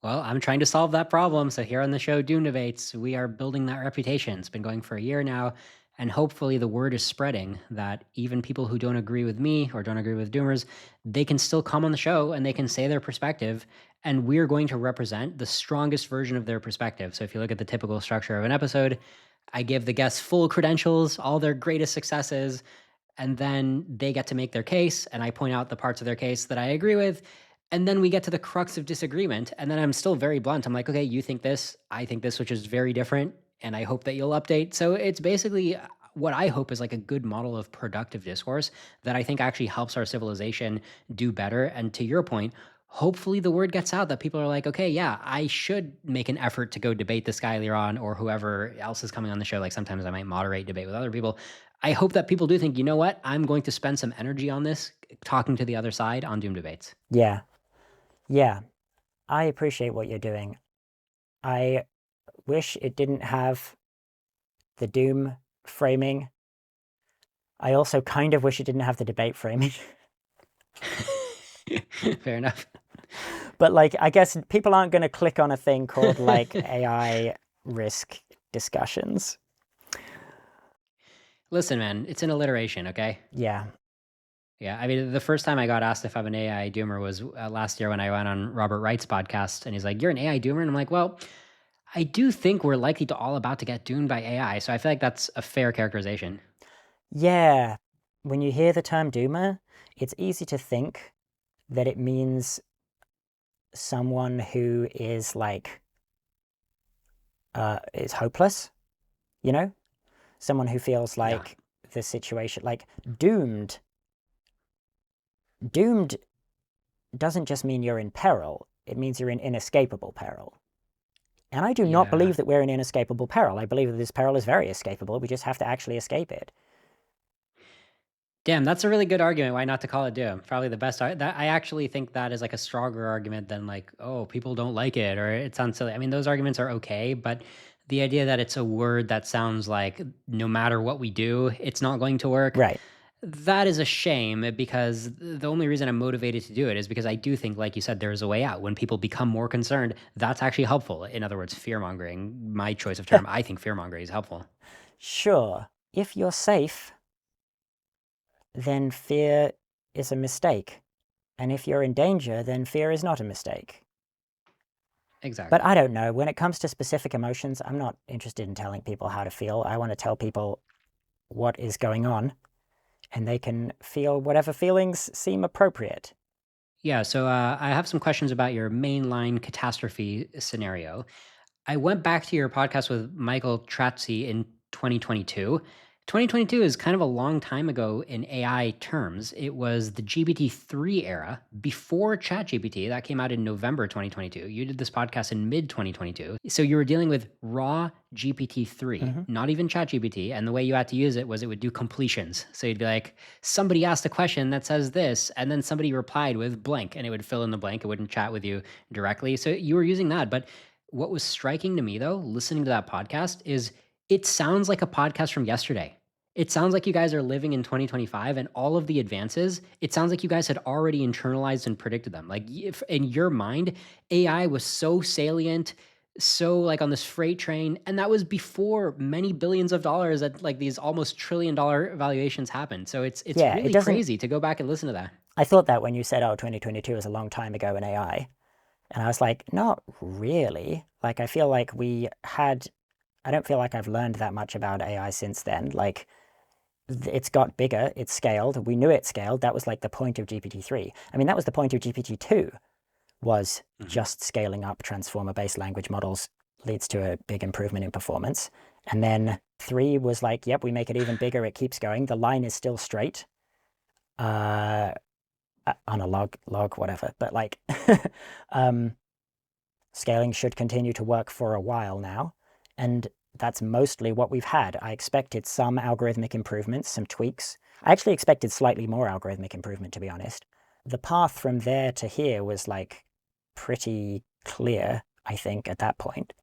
Well, I'm trying to solve that problem. So here on the show, Doom Debates, we are building that reputation. It's been going for a year now. And hopefully the word is spreading that even people who don't agree with me or don't agree with Doomers, they can still come on the show and they can say their perspective. And we're going to represent the strongest version of their perspective. So if you look at the typical structure of an episode, I give the guests full credentials, all their greatest successes, and then they get to make their case. And I point out the parts of their case that I agree with. And then we get to the crux of disagreement. And then I'm still very blunt. I'm like, okay, you think this, I think this, which is very different. And I hope that you'll update. So it's basically what I hope is like a good model of productive discourse that I think actually helps our civilization do better. And to your point, hopefully the word gets out that people are like, okay, yeah, I should make an effort to go debate this guy later on, or whoever else is coming on the show. Like sometimes I might moderate debate with other people. I hope that people do think, you know what, I'm going to spend some energy on this, talking to the other side on Doom debates. Yeah. Yeah. I appreciate what you're doing. I wish it didn't have the Doom framing. I also kind of wish it didn't have the debate framing. Fair enough. But like, I guess people aren't going to click on a thing called like AI risk discussions. Listen, man, it's an alliteration, okay? Yeah. Yeah, I mean, the first time I got asked if I'm an AI doomer was last year when I went on Robert Wright's podcast, and he's like, "You're an AI doomer," and I'm like, "Well, I do think we're likely to all about to get doomed by AI, so I feel like that's a fair characterization." Yeah. When you hear the term doomer, it's easy to think that it means someone who is like, is hopeless, you know? Someone who feels Yeah. like the situation, like doomed. Doomed doesn't just mean you're in peril, it means you're in inescapable peril. And I do not Yeah. believe that we're in inescapable peril. I believe that this peril is very escapable. We just have to actually escape it. Damn, that's a really good argument why not to call it doom. Probably the best. I actually think that is like a stronger argument than like, oh, people don't like it or it sounds silly. I mean, those arguments are okay, but the idea that it's a word that sounds like no matter what we do, it's not going to work. Right. That is a shame because the only reason I'm motivated to do it is because I do think, like you said, there's a way out. When people become more concerned, that's actually helpful. In other words, fear mongering, my choice of term, I think fear mongering is helpful. Sure. If you're safe, then fear is a mistake. And if you're in danger, then fear is not a mistake. Exactly. But I don't know. When it comes to specific emotions, I'm not interested in telling people how to feel. I want to tell people what is going on, and they can feel whatever feelings seem appropriate. Yeah, so I have some questions about your mainline catastrophe scenario. I went back to your podcast with Michael Tratsy in 2022. 2022 is kind of a long time ago in AI terms. It was the GPT-3 era before ChatGPT. That came out in November 2022. You did this podcast in mid 2022. So you were dealing with raw GPT-3, not even ChatGPT. And the way you had to use it was it would do completions. So you'd be like, somebody asked a question that says this, and then somebody replied with blank, and it would fill in the blank. It wouldn't chat with you directly. So you were using that. But what was striking to me, though, listening to that podcast, is it sounds like a podcast from yesterday. It sounds like you guys are living in 2025 and all of the advances, it sounds like you guys had already internalized and predicted them. Like if in your mind, AI was so salient, so like on this freight train, and that was before many billions of dollars at like these almost $1 trillion valuations happened. So it's Yeah, it really doesn't- crazy to go back and listen to that. I thought that when you said, oh, 2022 is a long time ago in AI. And I was like, not really. Like, I feel like I don't feel like I've learned that much about AI since then. Like, it's got bigger, it's scaled. We knew it scaled. That was like the point of GPT-3. I mean, that was the point of GPT-2, was just scaling up transformer-based language models leads to a big improvement in performance. And then 3 was like, yep, we make it even bigger, it keeps going. The line is still straight. On a log, whatever. But like, scaling should continue to work for a while now. And that's mostly what we've had. I expected some algorithmic improvements, some tweaks. I actually expected slightly more algorithmic improvement, to be honest. The path from there to here was like pretty clear, I think, at that point.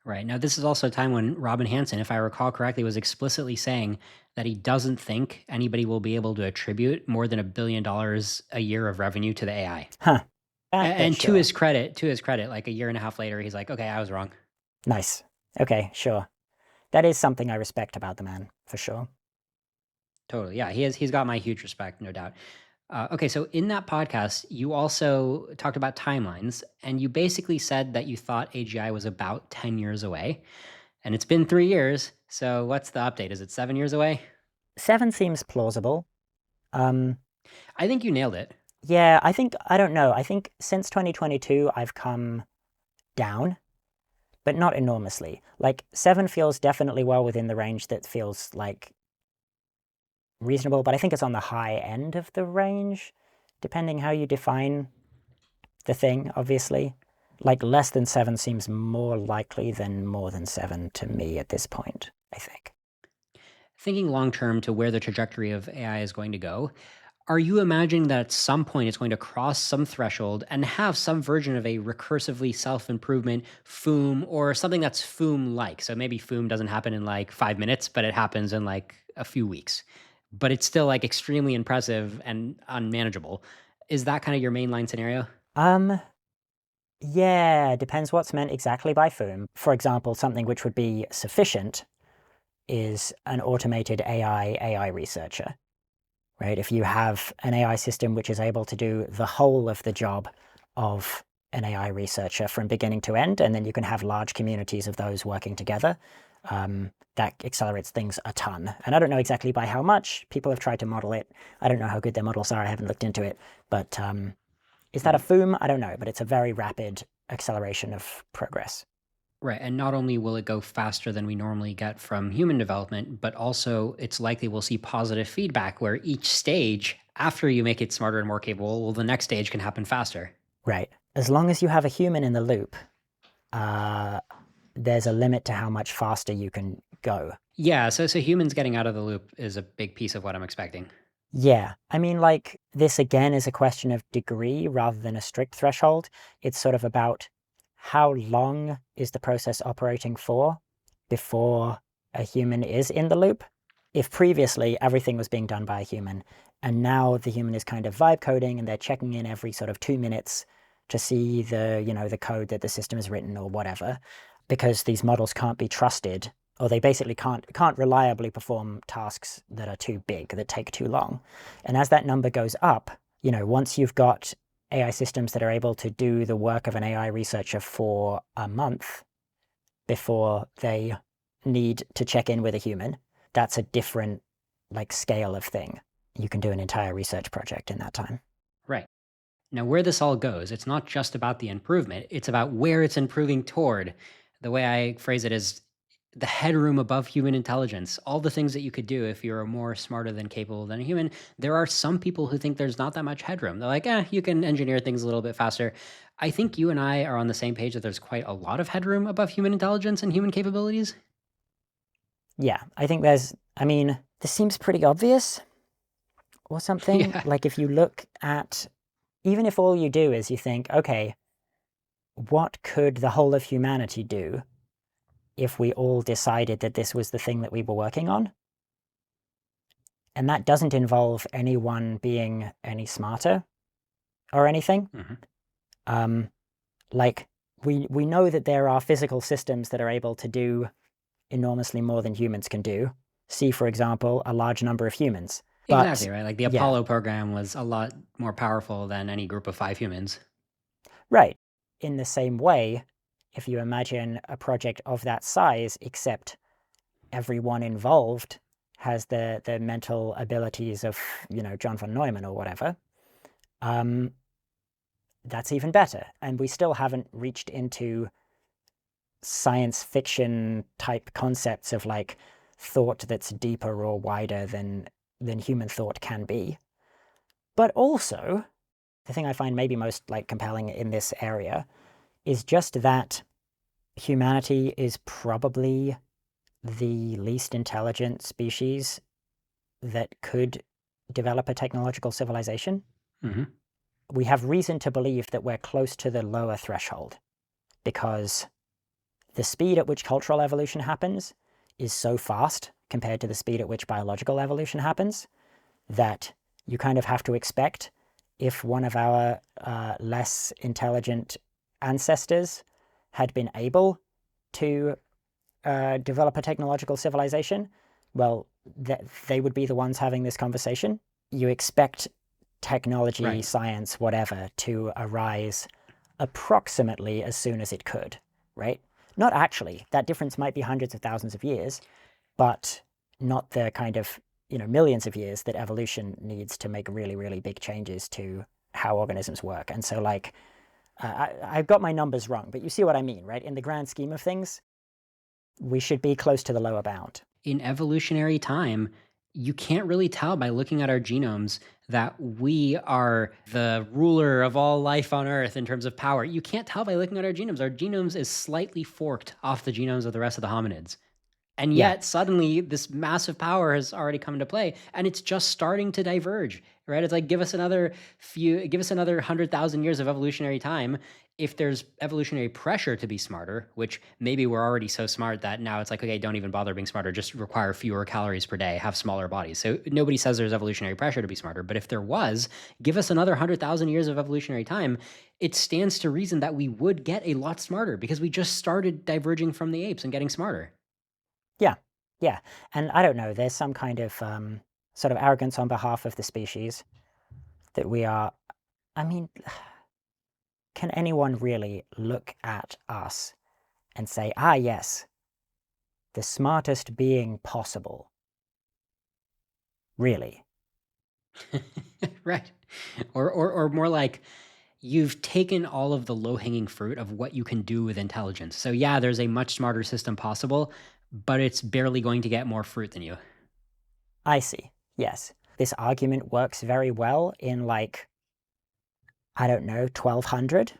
Right. Now, this is also a time when Robin Hanson, if I recall correctly, was explicitly saying that he doesn't think anybody will be able to attribute more than $1 billion a year of revenue to the AI. Huh. And Sure. to his credit, like a year and a half later, he's like, okay, I was wrong. Nice. Okay, sure. That is something I respect about the man, for sure. Totally. Yeah, he's got my huge respect, no doubt. Okay, so in that podcast, you also talked about timelines, and you basically said that you thought AGI was about 10 years away, and it's been 3 years. So what's the update? Is it 7 years away? 7 seems plausible. I think you nailed it. Yeah, I don't know. I think since 2022, I've come down, but not enormously. Like 7 feels definitely well within the range that feels like reasonable, but I think it's on the high end of the range, depending how you define the thing, obviously. Like less than 7 seems more likely than more than 7 to me at this point, I think. Thinking long term to where the trajectory of AI is going to go, are you imagining that at some point it's going to cross some threshold and have some version of a recursively self-improvement Foom or something that's Foom-like? So maybe Foom doesn't happen in like 5 minutes, but it happens in like a few weeks. But it's still like extremely impressive and unmanageable. Is that kind of your mainline scenario? Yeah, depends what's meant exactly by Foom. For example, something which would be sufficient is an automated AI researcher, right? If you have an AI system which is able to do the whole of the job of an AI researcher from beginning to end, and then you can have large communities of those working together, that accelerates things a ton. And I don't know exactly by how much. People have tried to model it. I don't know how good their models are. I haven't looked into it. But is that a Foom? I don't know, but it's a very rapid acceleration of progress. Right. And not only will it go faster than we normally get from human development, but also it's likely we'll see positive feedback where each stage, after you make it smarter and more capable, well, the next stage can happen faster. Right. As long as you have a human in the loop, there's a limit to how much faster you can go. Yeah. So humans getting out of the loop is a big piece of what I'm expecting. Yeah. I mean, like, this again is a question of degree rather than a strict threshold. It's sort of about how long is the process operating for before a human is in the loop. If previously everything was being done by a human, and now the human is kind of vibe coding and they're checking in every sort of 2 minutes to see the, the code that the system has written or whatever, because these models can't be trusted, or they basically can't reliably perform tasks that are too big, that take too long. And as that number goes up, once you've got AI systems that are able to do the work of an AI researcher for a month before they need to check in with a human, that's a different scale of thing. You can do an entire research project in that time. Right. Now, where this all goes, it's not just about the improvement, it's about where it's improving toward. The way I phrase it is the headroom above human intelligence, all the things that you could do if you're more smarter than capable than a human. There are some people who think there's not that much headroom. They're like, you can engineer things a little bit faster. I think you and I are on the same page that there's quite a lot of headroom above human intelligence and human capabilities. Yeah, I think this seems pretty obvious or something. Yeah. Like if you look at, even if all you do is you think, okay, what could the whole of humanity do if we all decided that this was the thing that we were working on? And that doesn't involve anyone being any smarter or anything. Mm-hmm. We know that there are physical systems that are able to do enormously more than humans can do. See, for example, a large number of humans. Exactly, right? Like the Apollo program was a lot more powerful than any group of 5 humans. Right. In the same way, if you imagine a project of that size, except everyone involved has the mental abilities of, John von Neumann or whatever, that's even better. And we still haven't reached into science fiction type concepts of thought that's deeper or wider than human thought can be. But also, the thing I find maybe most compelling in this area is just that humanity is probably the least intelligent species that could develop a technological civilization. Mm-hmm. We have reason to believe that we're close to the lower threshold because the speed at which cultural evolution happens is so fast compared to the speed at which biological evolution happens that you kind of have to expect, if one of our less intelligent ancestors had been able to develop a technological civilization, well, they would be the ones having this conversation. You expect technology, Right. science, whatever, to arise approximately as soon as it could, right? Not actually. That difference might be hundreds of thousands of years, but not the kind of millions of years that evolution needs to make really, really big changes to how organisms work. And so I've got my numbers wrong, but you see what I mean, right? In the grand scheme of things, we should be close to the lower bound. In evolutionary time, You can't really tell by looking at our genomes that we are the ruler of all life on Earth in terms of power. You can't tell by looking at our genomes. Our genomes is slightly forked off the genomes of the rest of the hominids. And Yeah. yet suddenly this massive power has already come into play and it's just starting to diverge, right? It's like, give us another 100,000 years of evolutionary time. If there's evolutionary pressure to be smarter, which maybe we're already so smart that now it's like, okay, don't even bother being smarter, just require fewer calories per day, have smaller bodies. So nobody says there's evolutionary pressure to be smarter, but if there was, give us another 100,000 years of evolutionary time, it stands to reason that we would get a lot smarter because we just started diverging from the apes and getting smarter. Yeah, yeah. And I don't know, there's some kind of sort of arrogance on behalf of the species that we are. I mean, can anyone really look at us and say, ah, yes, the smartest being possible? Really? Right. Or more like, you've taken all of the low-hanging fruit of what you can do with intelligence. So yeah, there's a much smarter system possible, but it's barely going to get more fruit than you. I see. Yes. This argument works very well in, like, I don't know, 1200?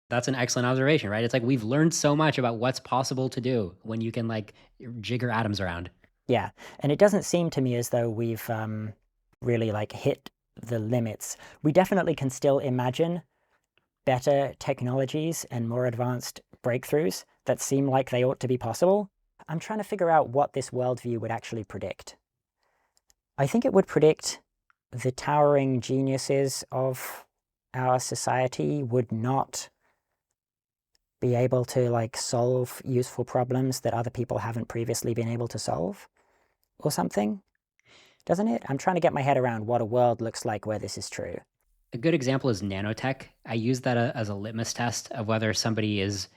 That's an excellent observation, right? It's like we've learned so much about what's possible to do when you can like jigger atoms around. Yeah. And it doesn't seem to me as though we've really like hit the limits. We definitely can still imagine better technologies and more advanced breakthroughs that seem like they ought to be possible. I'm trying to figure out what this worldview would actually predict. I think it would predict the towering geniuses of our society would not be able to like solve useful problems that other people haven't previously been able to solve or something, doesn't it? I'm trying to get my head around what a world looks like where this is true. A good example is nanotech. I use that as a litmus test of whether somebody is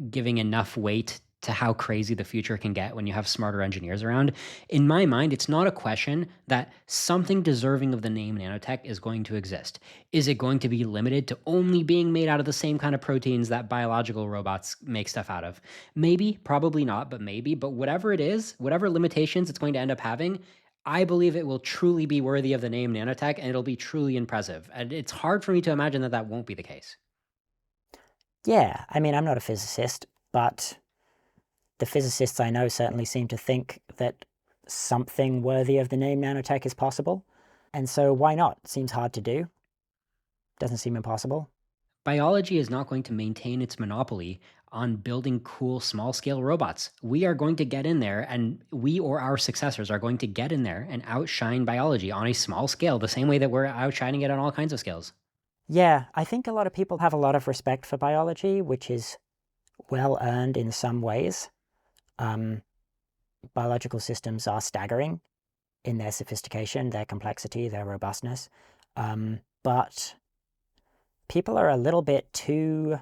giving enough weight to how crazy the future can get when you have smarter engineers around. In my mind, it's not a question that something deserving of the name nanotech is going to exist. Is it going to be limited to only being made out of the same kind of proteins that biological robots make stuff out of? Maybe, probably not, but maybe. But whatever it is, whatever limitations it's going to end up having, I believe it will truly be worthy of the name nanotech and it'll be truly impressive. And it's hard for me to imagine that that won't be the case. Yeah, I mean, I'm not a physicist, but the physicists I know certainly seem to think that something worthy of the name nanotech is possible. And so why not? Seems hard to do. Doesn't seem impossible. Biology is not going to maintain its monopoly on building cool small scale robots. We are going to get in there, and we or our successors are going to get in there and outshine biology on a small scale, the same way that we're outshining it on all kinds of scales. Yeah, I think a lot of people have a lot of respect for biology, which is well earned in some ways. Biological systems are staggering in their sophistication, their complexity, their robustness. But people are a little bit too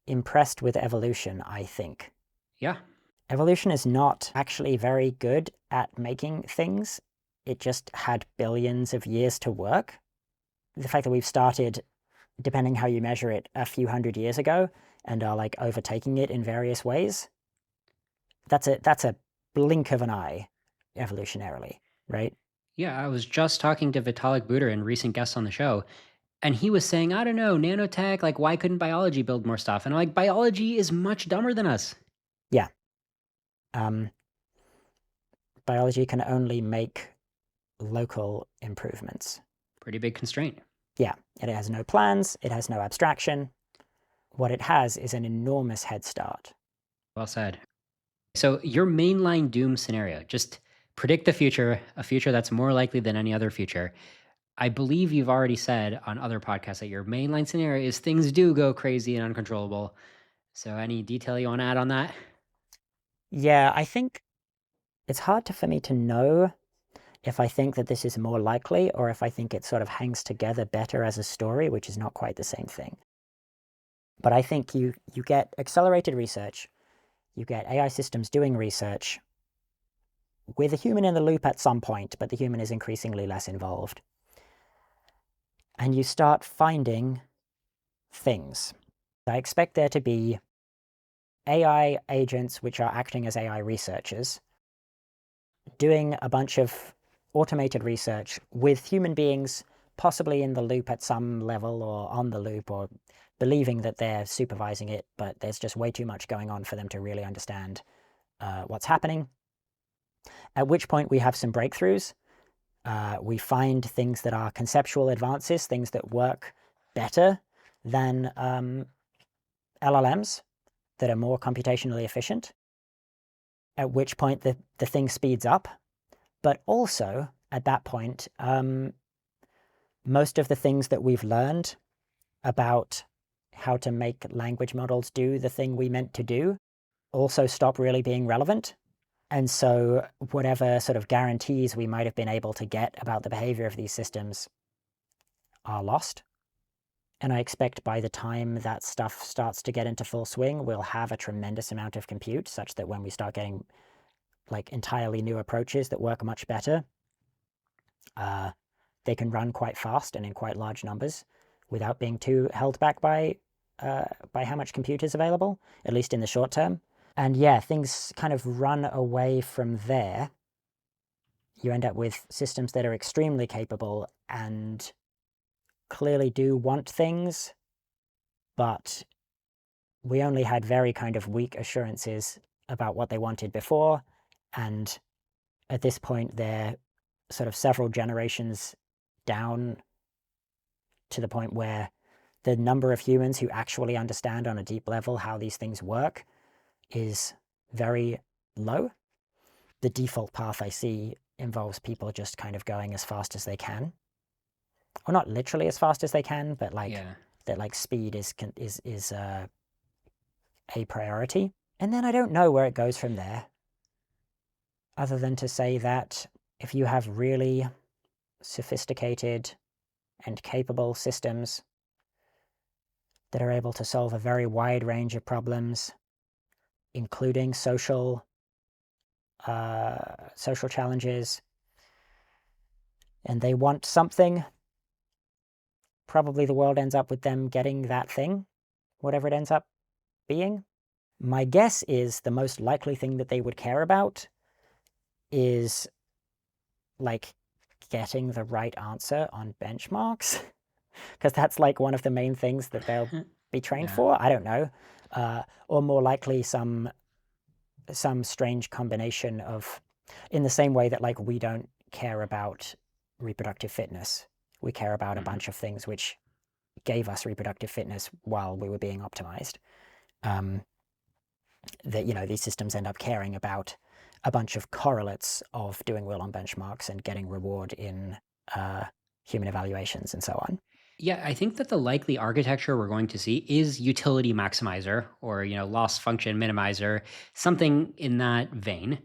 impressed with evolution, I think. Yeah. Evolution is not actually very good at making things. It just had billions of years to work. The fact that we've started, depending how you measure it, a few hundred years ago and are like overtaking it in various ways, that's a blink of an eye evolutionarily, right? Yeah, I was just talking to Vitalik Buterin, recent guest on the show, and he was saying, I don't know, nanotech, like, why couldn't biology build more stuff? And I'm like, biology is much dumber than us. Yeah. Biology can only make local improvements. Pretty big constraint. Yeah, it has no plans, it has no abstraction. What it has is an enormous head start. Well said. So your mainline doom scenario, just predict the future, a future that's more likely than any other future. I believe you've already said on other podcasts that your mainline scenario is things do go crazy and uncontrollable. So any detail you want to add on that? Yeah, I think it's hard for me to know if I think that this is more likely or if I think it sort of hangs together better as a story, which is not quite the same thing. But I think you get accelerated research, you get AI systems doing research with a human in the loop at some point, but the human is increasingly less involved. And you start finding things. I expect there to be AI agents which are acting as AI researchers, doing a bunch of automated research with human beings possibly in the loop at some level or on the loop or believing that they're supervising it, but there's just way too much going on for them to really understand what's happening. At which point we have some breakthroughs. We find things that are conceptual advances, things that work better than LLMs, that are more computationally efficient, at which point the thing speeds up. But also, at that point, most of the things that we've learned about how to make language models do the thing we meant to do also stop really being relevant. And so whatever sort of guarantees we might have been able to get about the behavior of these systems are lost. And I expect by the time that stuff starts to get into full swing, we'll have a tremendous amount of compute such that when we start getting like entirely new approaches that work much better, they can run quite fast and in quite large numbers without being too held back by how much compute is available, at least in the short term. And yeah, things kind of run away from there. You end up with systems that are extremely capable and clearly do want things, but we only had very kind of weak assurances about what they wanted before, and at this point they're sort of several generations down to the point where the number of humans who actually understand on a deep level how these things work is very low. The default path I see involves people just kind of going as fast as they can. Or not literally as fast as they can, but like that like speed is a priority. And then I don't know where it goes from there, other than to say that if you have really sophisticated and capable systems that are able to solve a very wide range of problems, including social challenges, and they want something, probably the world ends up with them getting that thing, whatever it ends up being. My guess is the most likely thing that they would care about is like getting the right answer on benchmarks, because that's like one of the main things that they'll be trained for. I don't know. Or more likely some strange combination of, in the same way that like we don't care about reproductive fitness, we care about a bunch of things which gave us reproductive fitness while we were being optimized. That, you know, these systems end up caring about a bunch of correlates of doing well on benchmarks and getting reward in human evaluations and so on. Yeah, I think that the likely architecture we're going to see is utility maximizer or, loss function minimizer, something in that vein.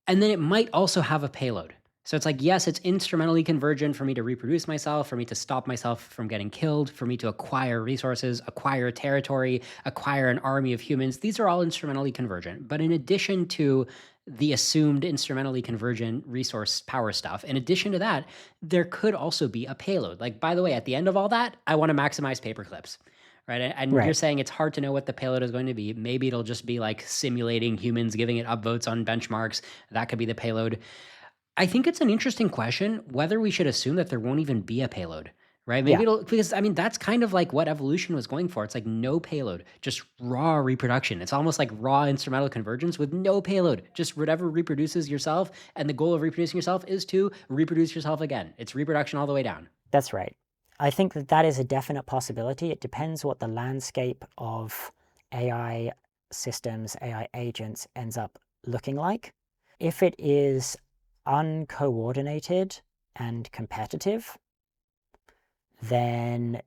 And then it might also have a payload. So it's like, yes, it's instrumentally convergent for me to reproduce myself, for me to stop myself from getting killed, for me to acquire resources, acquire territory, acquire an army of humans. These are all instrumentally convergent. But in addition to the assumed instrumentally convergent resource power stuff, in addition to that, there could also be a payload. Like, by the way, at the end of all that, I want to maximize paperclips. Right. And you're saying it's hard to know what the payload is going to be. Maybe it'll just be like simulating humans, giving it upvotes on benchmarks. That could be the payload. I think it's an interesting question whether we should assume that there won't even be a payload, right? Maybe it'll, because I mean, that's kind of like what evolution was going for. It's like no payload, just raw reproduction. It's almost like raw instrumental convergence with no payload, just whatever reproduces yourself. And the goal of reproducing yourself is to reproduce yourself again. It's reproduction all the way down. That's right. I think that that is a definite possibility. It depends what the landscape of AI systems, AI agents ends up looking like. If it is uncoordinated and competitive, then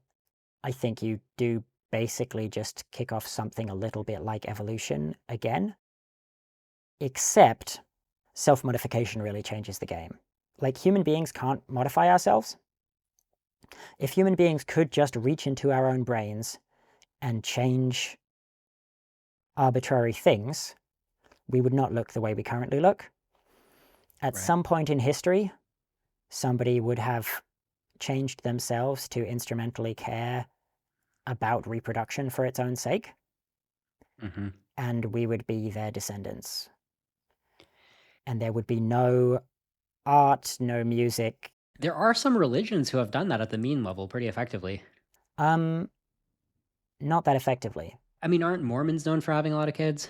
I think you do basically just kick off something a little bit like evolution again, except self-modification really changes the game. Like, human beings can't modify ourselves. If human beings could just reach into our own brains and change arbitrary things, we would not look the way we currently look. At some point in history, somebody would have changed themselves to instrumentally care about reproduction for its own sake, and we would be their descendants. And there would be no art, no music. There are some religions who have done that at the mean level pretty effectively. Not that effectively. I mean, aren't Mormons known for having a lot of kids?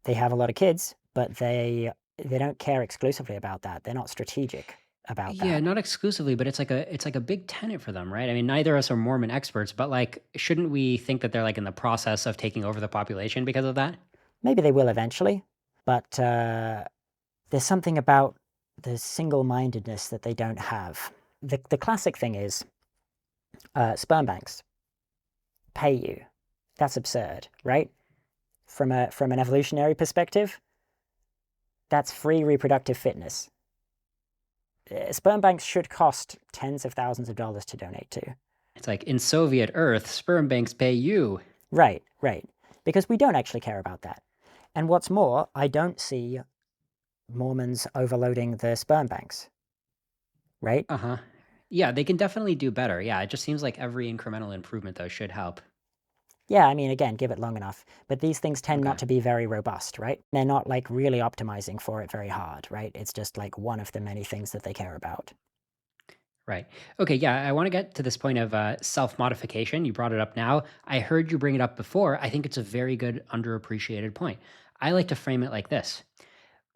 They have a lot of kids, but they don't care exclusively about that. They're not strategic about Yeah, that. not exclusively, but it's like a big tenet for them, right? I mean, neither of us are Mormon experts, but like, shouldn't we think that they're like in the process of taking over the population because of that? Maybe they will eventually, but there's something about the single-mindedness that they don't have. The classic thing is sperm banks pay you. That's absurd, right? From an evolutionary perspective, that's free reproductive fitness. Sperm banks should cost tens of thousands of dollars to donate to. It's like in Soviet Earth, sperm banks pay you. Right. Because we don't actually care about that. And what's more, I don't see Mormons overloading the sperm banks, right? Uh-huh. Yeah, they can definitely do better. Yeah, it just seems like every incremental improvement, though, should help. Yeah, I mean, again, give it long enough. But these things tend not Okay. to be very robust, right? They're not like really optimizing for it very hard, right? It's just like one of the many things that they care about. Right. Okay, yeah, I want to get to this point of self-modification. You brought it up now. I heard you bring it up before. I think it's a very good underappreciated point. I like to frame it like this.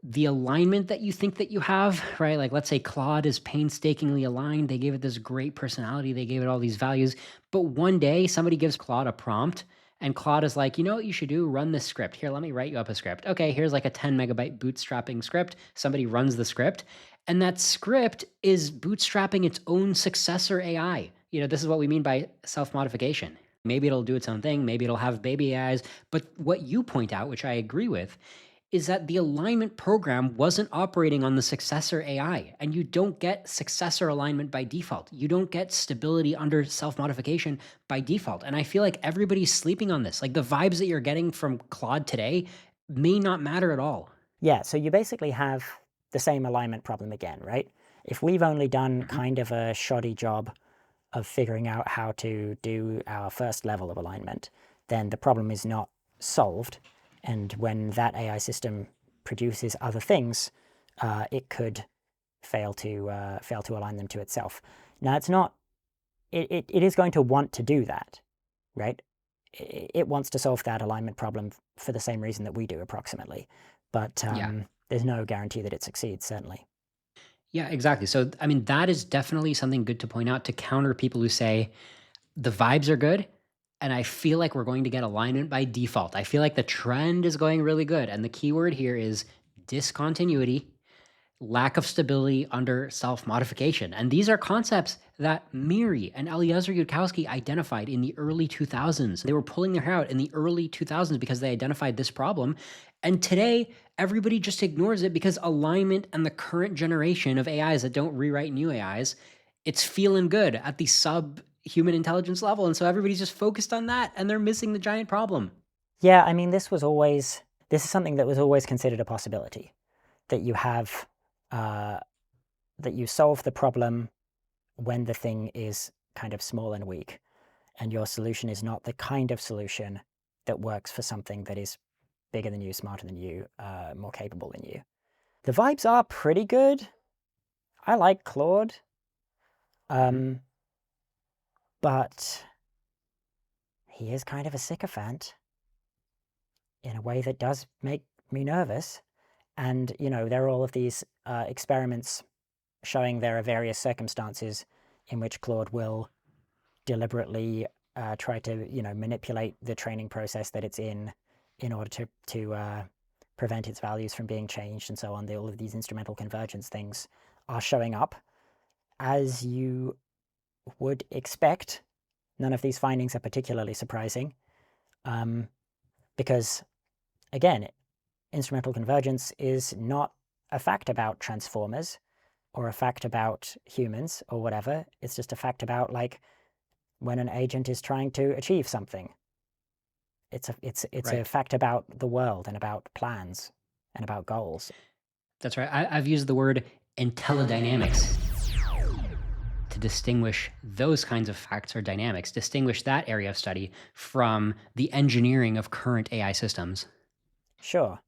The alignment that you think that you have, right? Like let's say Claude is painstakingly aligned. They gave it this great personality. They gave it all these values. But one day somebody gives Claude a prompt and Claude is like, you know what you should do? Run this script. Here, let me write you up a script. Okay, here's like a 10 megabyte bootstrapping script. Somebody runs the script. And that script is bootstrapping its own successor AI. You know, this is what we mean by self-modification. Maybe it'll do its own thing. Maybe it'll have baby AIs. But what you point out, which I agree with, is that the alignment program wasn't operating on the successor AI, and you don't get successor alignment by default. You don't get stability under self-modification by default. And I feel like everybody's sleeping on this. Like the vibes that you're getting from Claude today may not matter at all. Yeah, so you basically have the same alignment problem again, right? If we've only done Mhm. kind of a shoddy job of figuring out how to do our first level of alignment, then the problem is not solved. And when that AI system produces other things, it could fail to align them to itself. Now, it's not. It is going to want to do that, right? It wants to solve that alignment problem for the same reason that we do, approximately. But Yeah. there's no guarantee that it succeeds, certainly. Yeah, exactly. So, I mean, that is definitely something good to point out to counter people who say the vibes are good. And I feel like we're going to get alignment by default. I feel like the trend is going really good. And the keyword here is discontinuity, lack of stability under self-modification. And these are concepts that Miri and Eliezer Yudkowsky identified in the early 2000s. They were pulling their hair out in the early 2000s because they identified this problem. And today, everybody just ignores it because alignment and the current generation of AIs that don't rewrite new AIs, it's feeling good at the sub-human intelligence level. And so everybody's just focused on that and they're missing the giant problem. Yeah, I mean, this is something that was always considered a possibility, that you have that you solve the problem when the thing is kind of small and weak, and your solution is not the kind of solution that works for something that is bigger than you, smarter than you, more capable than you. The vibes are pretty good. I like Claude. But he is kind of a sycophant in a way that does make me nervous. And, you know, there are all of these experiments showing there are various circumstances in which Claude will deliberately try to, you know, manipulate the training process that it's in order to prevent its values from being changed and so on. All of these instrumental convergence things are showing up. As you would expect, none of these findings are particularly surprising because, again, instrumental convergence is not a fact about transformers or a fact about humans or whatever. It's just a fact about, like, when an agent is trying to achieve something. It's Right. a fact about the world and about plans and about goals. That's right. I've used the word intellidynamics to distinguish those kinds of facts or dynamics, distinguish that area of study from the engineering of current AI systems. Sure.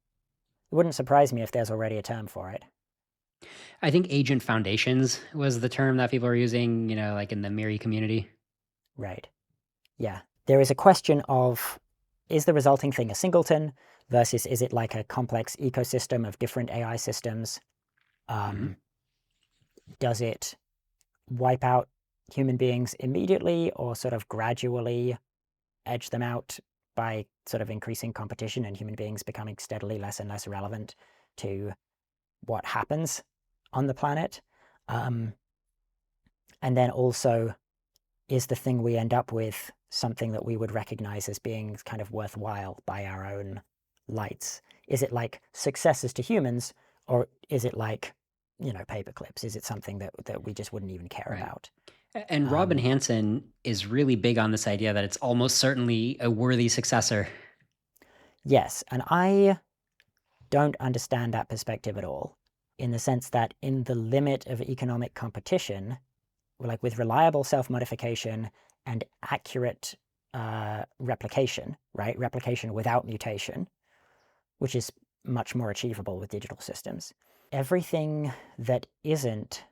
It wouldn't surprise me if there's already a term for it. I think agent foundations was the term that people are using, like in the Miri community. Right. Yeah. There is a question of, is the resulting thing a singleton versus is it like a complex ecosystem of different AI systems? Hmm. Does it wipe out human beings immediately or sort of gradually edge them out by sort of increasing competition and human beings becoming steadily less and less relevant to what happens on the planet? And then also, is the thing we end up with something that we would recognize as being kind of worthwhile by our own lights? Is it like successes to humans, or is it like, paper clips? Is it something that we just wouldn't even care Right. about? And Robin Hanson is really big on this idea that it's almost certainly a worthy successor. Yes, and I don't understand that perspective at all, in the sense that in the limit of economic competition, like with reliable self-modification and accurate replication, right? Replication without mutation, which is much more achievable with digital systems. Everything that isn't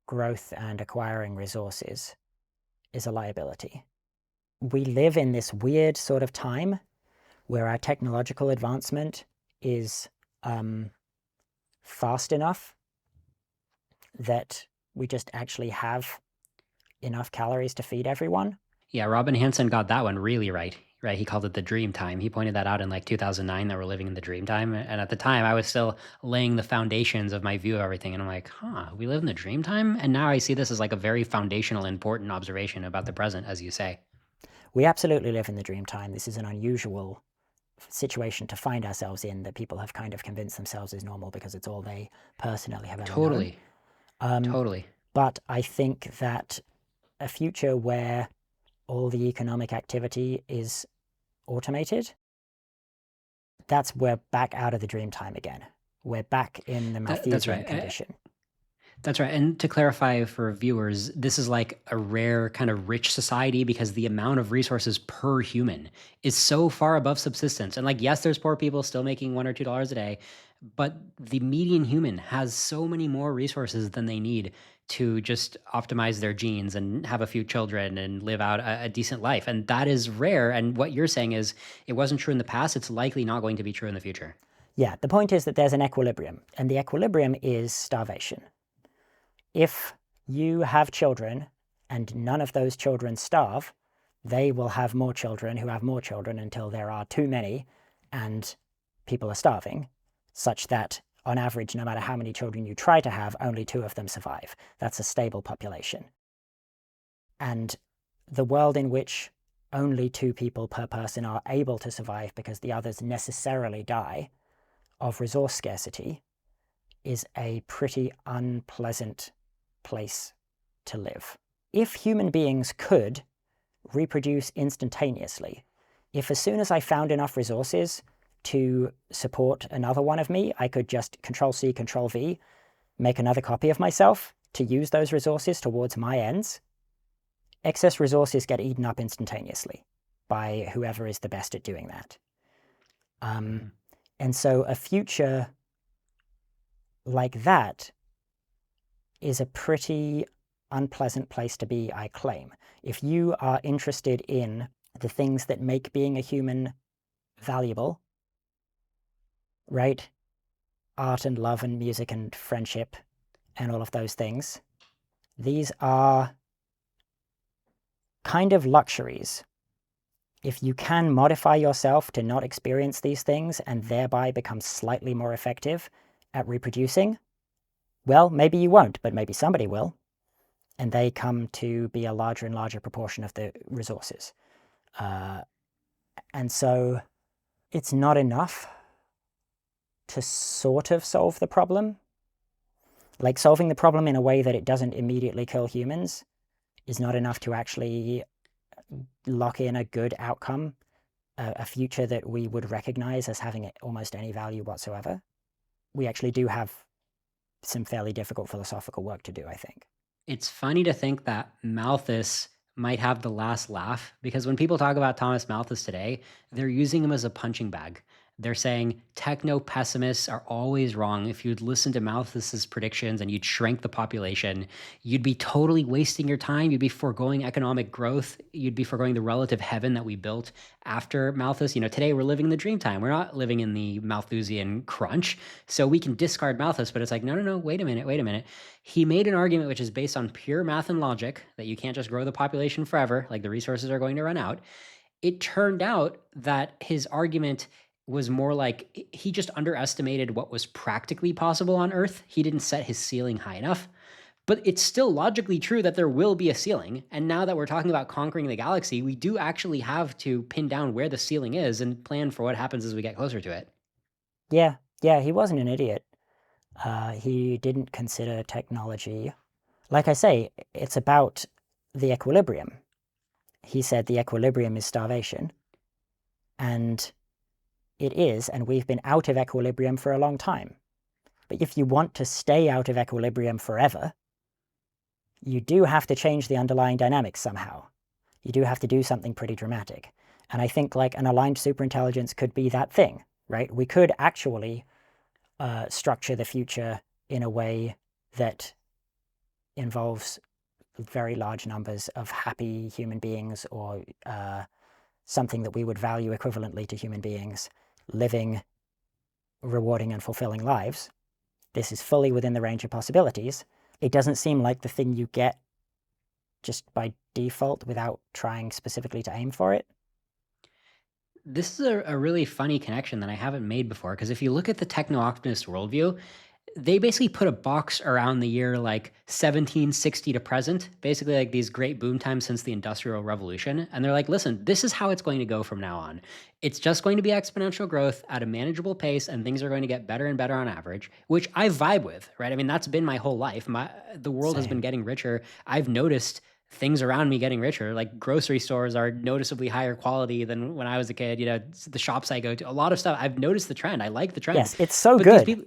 growth and acquiring resources is a liability. We live in this weird sort of time where our technological advancement is fast enough that we just actually have enough calories to feed everyone. Yeah, Robin Hanson got that one really right. Right, he called it the dream time. He pointed that out in like 2009 that we're living in the dream time. And at the time, I was still laying the foundations of my view of everything. And I'm like, we live in the dream time? And now I see this as like a very foundational, important observation about the present, as you say. We absolutely live in the dream time. This is an unusual situation to find ourselves in that people have kind of convinced themselves is normal because it's all they personally have ever known. Totally. Totally. But I think that a future where all the economic activity is automated, we're back out of the dream time again. We're back in the That's Malthusian right. condition. That's right. And to clarify for viewers, this is like a rare kind of rich society because the amount of resources per human is so far above subsistence. And like, yes, there's poor people still making $1 or $2 a day, but the median human has so many more resources than they need to just optimize their genes and have a few children and live out a decent life. And that is rare. And what you're saying is it wasn't true in the past. It's likely not going to be true in the future. Yeah, the point is that there's an equilibrium, and the equilibrium is starvation. If you have children and none of those children starve, they will have more children who have more children until there are too many and people are starving, such that on average, no matter how many children you try to have, only 2 of them survive. That's a stable population. And the world in which only 2 people per person are able to survive because the others necessarily die of resource scarcity is a pretty unpleasant place to live. If human beings could reproduce instantaneously, if as soon as I found enough resources to support another one of me, I could just Control-C, Control-V, make another copy of myself to use those resources towards my ends, excess resources get eaten up instantaneously by whoever is the best at doing that. And so a future like that is a pretty unpleasant place to be, I claim. If you are interested in the things that make being a human valuable, right? Art and love and music and friendship and all of those things, these are kind of luxuries. If you can modify yourself to not experience these things and thereby become slightly more effective at reproducing, well, maybe you won't, but maybe somebody will, and they come to be a larger and larger proportion of the resources. And so it's not enough to sort of solve the problem. Like solving the problem in a way that it doesn't immediately kill humans is not enough to actually lock in a good outcome, a future that we would recognize as having almost any value whatsoever. We actually do have some fairly difficult philosophical work to do, I think. It's funny to think that Malthus might have the last laugh because when people talk about Thomas Malthus today, they're using him as a punching bag. They're saying techno-pessimists are always wrong. If you'd listen to Malthus's predictions and you'd shrink the population, you'd be totally wasting your time. You'd be foregoing economic growth. You'd be foregoing the relative heaven that we built after Malthus. Today we're living in the dream time. We're not living in the Malthusian crunch. So we can discard Malthus, but it's like, no, wait a minute. He made an argument which is based on pure math and logic that you can't just grow the population forever, like the resources are going to run out. It turned out that his argument was more like he just underestimated what was practically possible on Earth. He didn't set his ceiling high enough. But it's still logically true that there will be a ceiling. And now that we're talking about conquering the galaxy, we do actually have to pin down where the ceiling is and plan for what happens as we get closer to it. Yeah, he wasn't an idiot. He didn't consider technology. Like I say, it's about the equilibrium. He said the equilibrium is starvation. And it is, and we've been out of equilibrium for a long time. But if you want to stay out of equilibrium forever, you do have to change the underlying dynamics somehow. You do have to do something pretty dramatic. And I think like an aligned superintelligence could be that thing, right? We could actually structure the future in a way that involves very large numbers of happy human beings, or something that we would value equivalently to human beings, living rewarding and fulfilling lives. This is fully within the range of possibilities. It doesn't seem like the thing you get just by default without trying specifically to aim for it. This is a really funny connection that I haven't made before, because if you look at the techno-optimist worldview, they basically put a box around the year like 1760 to present, basically like these great boom times since the Industrial Revolution. And they're like, listen, this is how it's going to go from now on. It's just going to be exponential growth at a manageable pace, and things are going to get better and better on average, which I vibe with, right? I mean, that's been my whole life. The world has been getting richer. I've noticed things around me getting richer. Like grocery stores are noticeably higher quality than when I was a kid. The shops I go to, a lot of stuff. I've noticed the trend. I like the trend. Yes, it's so good.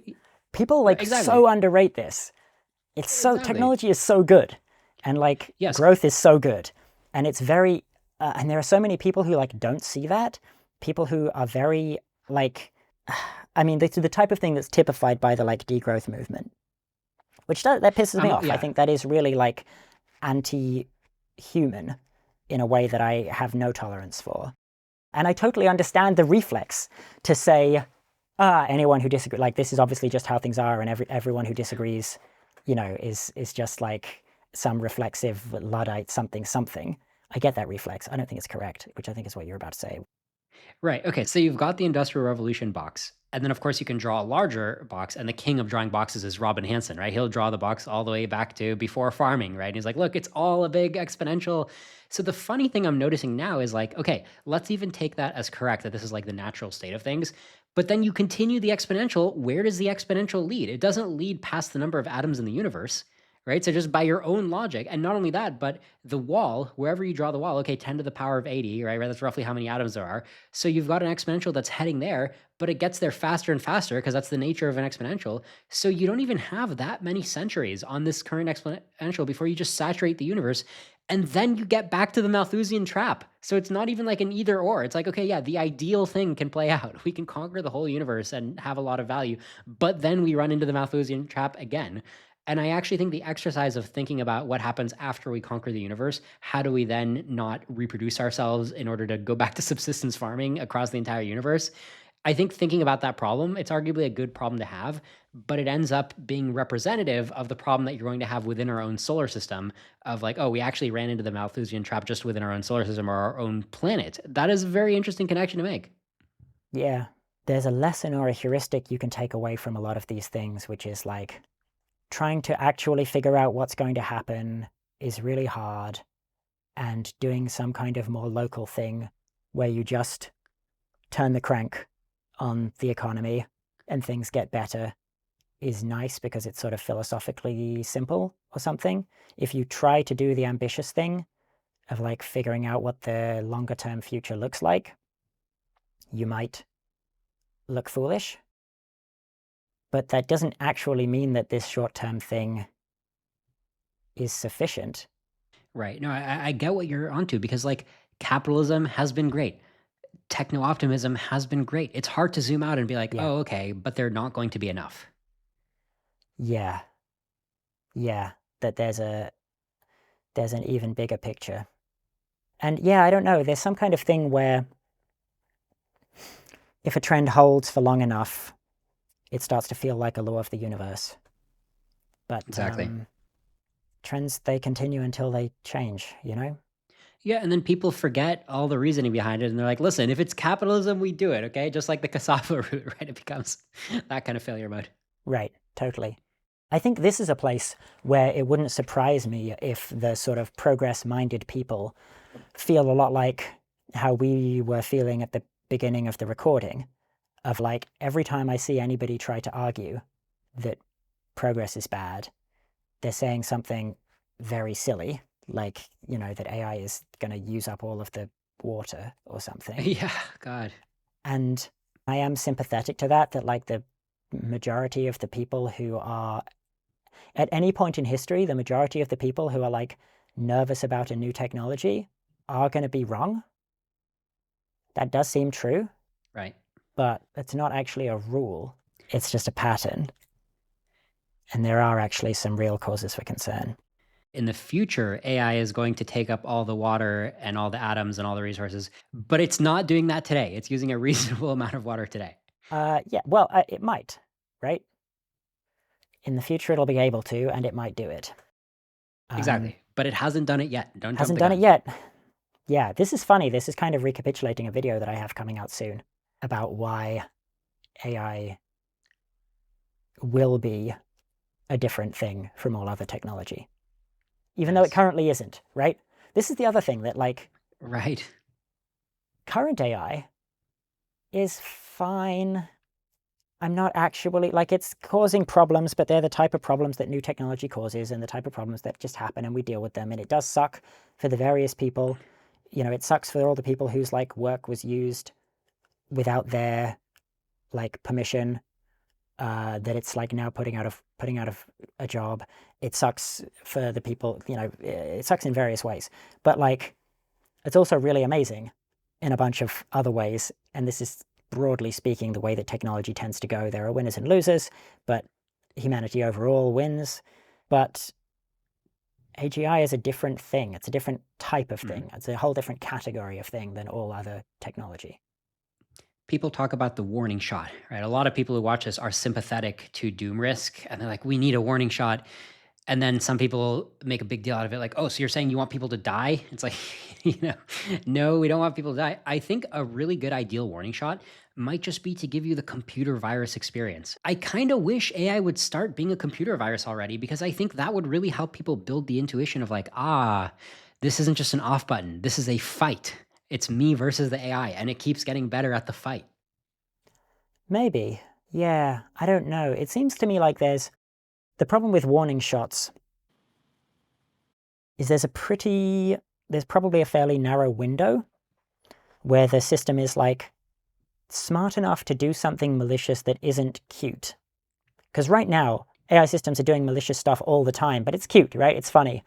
People like so underrate this. It's so technology is so good, and like growth is so good, and it's very and there are so many people who like don't see that. People who are very like, I mean, the type of thing that's typified by the like degrowth movement, which that pisses me off. Yeah. I think that is really like anti-human in a way that I have no tolerance for, and I totally understand the reflex to say, anyone who disagrees, like this is obviously just how things are, and everyone who disagrees, is just like some reflexive Luddite something. I get that reflex. I don't think it's correct, which I think is what you're about to say. Right. Okay. So you've got the Industrial Revolution box. And then, of course, you can draw a larger box. And the king of drawing boxes is Robin Hanson, right? He'll draw the box all the way back to before farming, right? And he's like, look, it's all a big exponential. So the funny thing I'm noticing now is like, okay, let's even take that as correct, that this is like the natural state of things. But then you continue the exponential. Where does the exponential lead? It doesn't lead past the number of atoms in the universe, right? So just by your own logic, and not only that, but the wall, wherever you draw the wall, okay, 10 to the power of 80, right? That's roughly how many atoms there are. So you've got an exponential that's heading there, but it gets there faster and faster because that's the nature of an exponential. So you don't even have that many centuries on this current exponential before you just saturate the universe. And then you get back to the Malthusian trap. So it's not even like an either or. It's like, okay, yeah, the ideal thing can play out. We can conquer the whole universe and have a lot of value, but then we run into the Malthusian trap again. And I actually think the exercise of thinking about what happens after we conquer the universe, how do we then not reproduce ourselves in order to go back to subsistence farming across the entire universe? I think thinking about that problem, it's arguably a good problem to have, but it ends up being representative of the problem that you're going to have within our own solar system of like, oh, we actually ran into the Malthusian trap just within our own solar system or our own planet. That is a very interesting connection to make. Yeah, there's a lesson or a heuristic you can take away from a lot of these things, which is like, trying to actually figure out what's going to happen is really hard, and doing some kind of more local thing where you just turn the crank on the economy and things get better is nice because it's sort of philosophically simple or something. If you try to do the ambitious thing of like figuring out what the longer term future looks like, you might look foolish. But that doesn't actually mean that this short-term thing is sufficient. Right. No, I get what you're onto, because like capitalism has been great. techno-optimism has been great. It's hard to zoom out and be like, Yeah. oh, okay, but they're not going to be enough. Yeah. Yeah. That there's an even bigger picture. And yeah, I don't know. There's some kind of thing where if a trend holds for long enough, it starts to feel like a law of the universe. But Exactly. trends, they continue until they change, you know? Yeah, and then people forget all the reasoning behind it, and they're like, listen, if it's capitalism, we do it, okay? Just like the Cassava route, right? It becomes that kind of failure mode. Right, totally. I think this is a place where it wouldn't surprise me if the sort of progress-minded people feel a lot like how we were feeling at the beginning of the recording, of like, every time I see anybody try to argue that progress is bad, they're saying something very silly, like, you know, that AI is going to use up all of the water or something. Yeah, God. And I am sympathetic to that like the majority of the people who are, at any point in history, the majority of the people who are like nervous about a new technology are going to be wrong. That does seem true. Right. But it's not actually a rule. It's just a pattern. And there are actually some real causes for concern. In the future, AI is going to take up all the water and all the atoms and all the resources, but it's not doing that today. It's using a reasonable amount of water today. Yeah, well, it might, right? In the future, it'll be able to, and it might do it. Exactly. But it hasn't done it yet. Don't Hasn't jump done the it gun. yet. Yeah, this is funny. This is kind of recapitulating a video that I have coming out soon about why AI will be a different thing from all other technology. Even though it currently isn't, right? This is the other thing that, like, Right. current AI is fine. I'm not actually, like, it's causing problems, but they're the type of problems that new technology causes and the type of problems that just happen and we deal with them. And it does suck for the various people. You know, it sucks for all the people whose, like, work was used without their, like, permission, that it's, like, now putting out of a job. It sucks for the people, you know, it sucks in various ways. But, like, it's also really amazing in a bunch of other ways. And this is, broadly speaking, the way that technology tends to go. There are winners and losers, but humanity overall wins. But AGI is a different thing. It's a different type of thing. It's a whole different category of thing than all other technology. People talk about the warning shot, right? A lot of people who watch this are sympathetic to doom risk, and they're like, we need a warning shot. And then some people make a big deal out of it, like, oh, so you're saying you want people to die? It's like, no, we don't want people to die. I think a really good ideal warning shot might just be to give you the computer virus experience. I kind of wish AI would start being a computer virus already, because I think that would really help people build the intuition of like, this isn't just an off button. This is a fight. It's me versus the AI, and it keeps getting better at the fight. Maybe. Yeah, I don't know. It seems to me like the problem with warning shots is there's probably a fairly narrow window where the system is, like, smart enough to do something malicious that isn't cute. Because right now, AI systems are doing malicious stuff all the time, but it's cute, right? It's funny.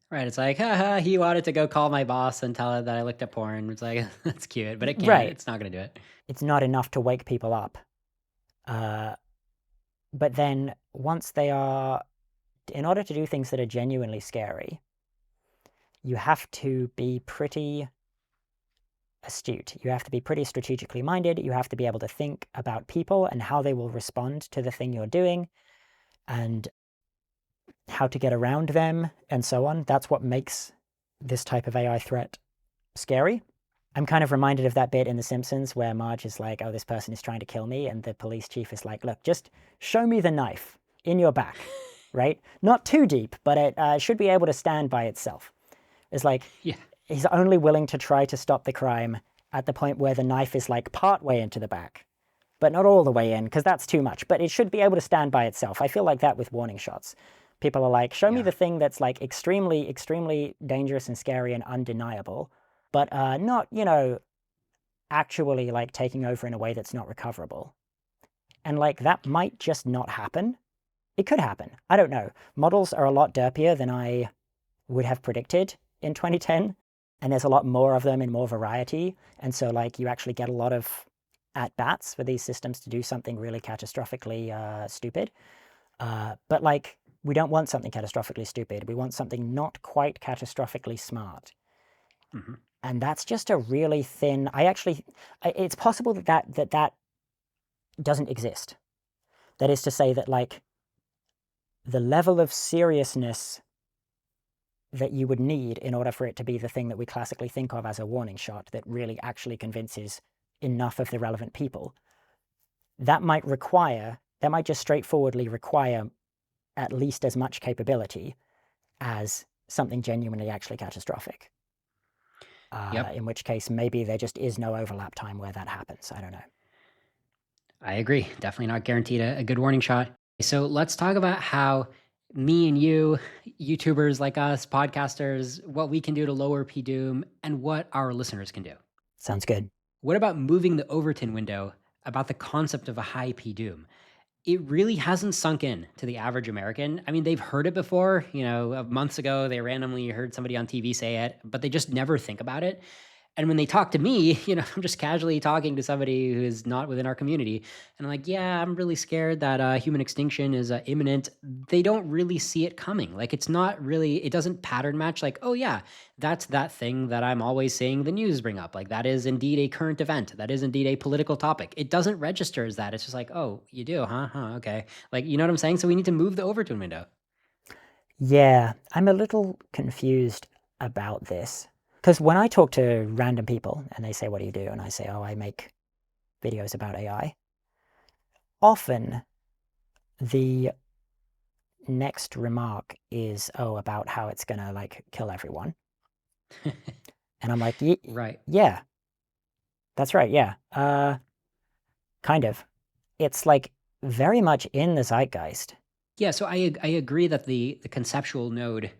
Right, it's like, haha, he wanted to go call my boss and tell her that I looked at porn. It's like, that's cute, but it can't. Right. It's not going to do it. It's not enough to wake people up. But then once they are, in order to do things that are genuinely scary, you have to be pretty astute. You have to be pretty strategically minded. You have to be able to think about people and how they will respond to the thing you're doing and how to get around them and so on. That's what makes this type of AI threat scary. I'm kind of reminded of that bit in The Simpsons where Marge is like, oh, this person is trying to kill me. And the police chief is like, look, just show me the knife in your back, right? Not too deep, but it should be able to stand by itself. It's like, he's only willing to try to stop the crime at the point where the knife is like part way into the back, but not all the way in, because that's too much. But it should be able to stand by itself. I feel like that with warning shots. People are like, show me the thing that's like extremely, extremely dangerous and scary and undeniable, but not, you know, actually like taking over in a way that's not recoverable. And like that might just not happen. It could happen. I don't know. Models are a lot derpier than I would have predicted in 2010. and there's a lot more of them in more variety. And so like you actually get a lot of at-bats for these systems to do something really catastrophically stupid. But like, we don't want something catastrophically stupid. We want something not quite catastrophically smart. Mm-hmm. And that's just a really thin, it's possible that doesn't exist. That is to say that like the level of seriousness that you would need in order for it to be the thing that we classically think of as a warning shot that really actually convinces enough of the relevant people, that might just straightforwardly require at least as much capability as something genuinely actually catastrophic. In which case, maybe there just is no overlap time where that happens. I don't know. I agree. Definitely not guaranteed a good warning shot. So let's talk about how me and you, YouTubers like us, podcasters, what we can do to lower PDoom and what our listeners can do. Sounds good. What about moving the Overton window about the concept of a high PDoom? It really hasn't sunk in to the average American. I mean, they've heard it before, months ago, they randomly heard somebody on TV say it, but they just never think about it. And when they talk to me, I'm just casually talking to somebody who is not within our community. And I'm like, yeah, I'm really scared that human extinction is imminent. They don't really see it coming. Like, it doesn't pattern match. Like, oh yeah, that's that thing that I'm always saying the news bring up. Like, that is indeed a current event. That is indeed a political topic. It doesn't register as that. It's just like, oh, you do, huh? Okay. Like, you know what I'm saying? So we need to move the Overton window. Yeah, I'm a little confused about this. Because when I talk to random people and they say, what do you do? And I say, oh, I make videos about AI. Often the next remark is, oh, about how it's going to like kill everyone. And I'm like, right. Yeah, that's right. Yeah. Kind of. It's like very much in the zeitgeist. Yeah. So I agree that the conceptual node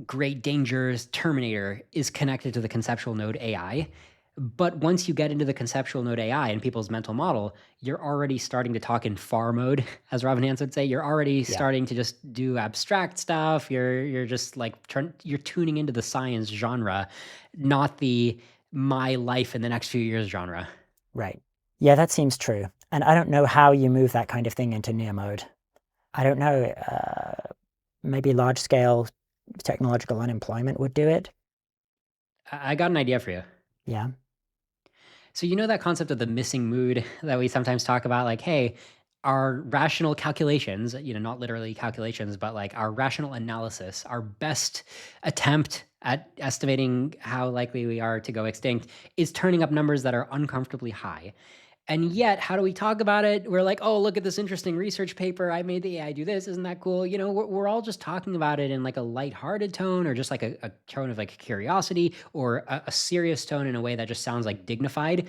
Great Dangers Terminator is connected to the conceptual node AI. But once you get into the conceptual node AI and people's mental model, you're already starting to talk in FAR mode, as Robin Hans would say. You're already starting to just do abstract stuff. You're just like, you're tuning into the science genre, not the my life in the next few years genre. Right. Yeah, that seems true. And I don't know how you move that kind of thing into near mode. I don't know. Maybe large scale technological unemployment would do it. I got an idea for you. Yeah. So you know that concept of the missing mood that we sometimes talk about? Like, hey, our rational calculations, not literally calculations, but like our rational analysis, our best attempt at estimating how likely we are to go extinct is turning up numbers that are uncomfortably high. And yet, how do we talk about it? We're like, oh, look at this interesting research paper. I made the AI do this. Isn't that cool? We're all just talking about it in like a lighthearted tone or just like a tone of like curiosity or a serious tone in a way that just sounds like dignified.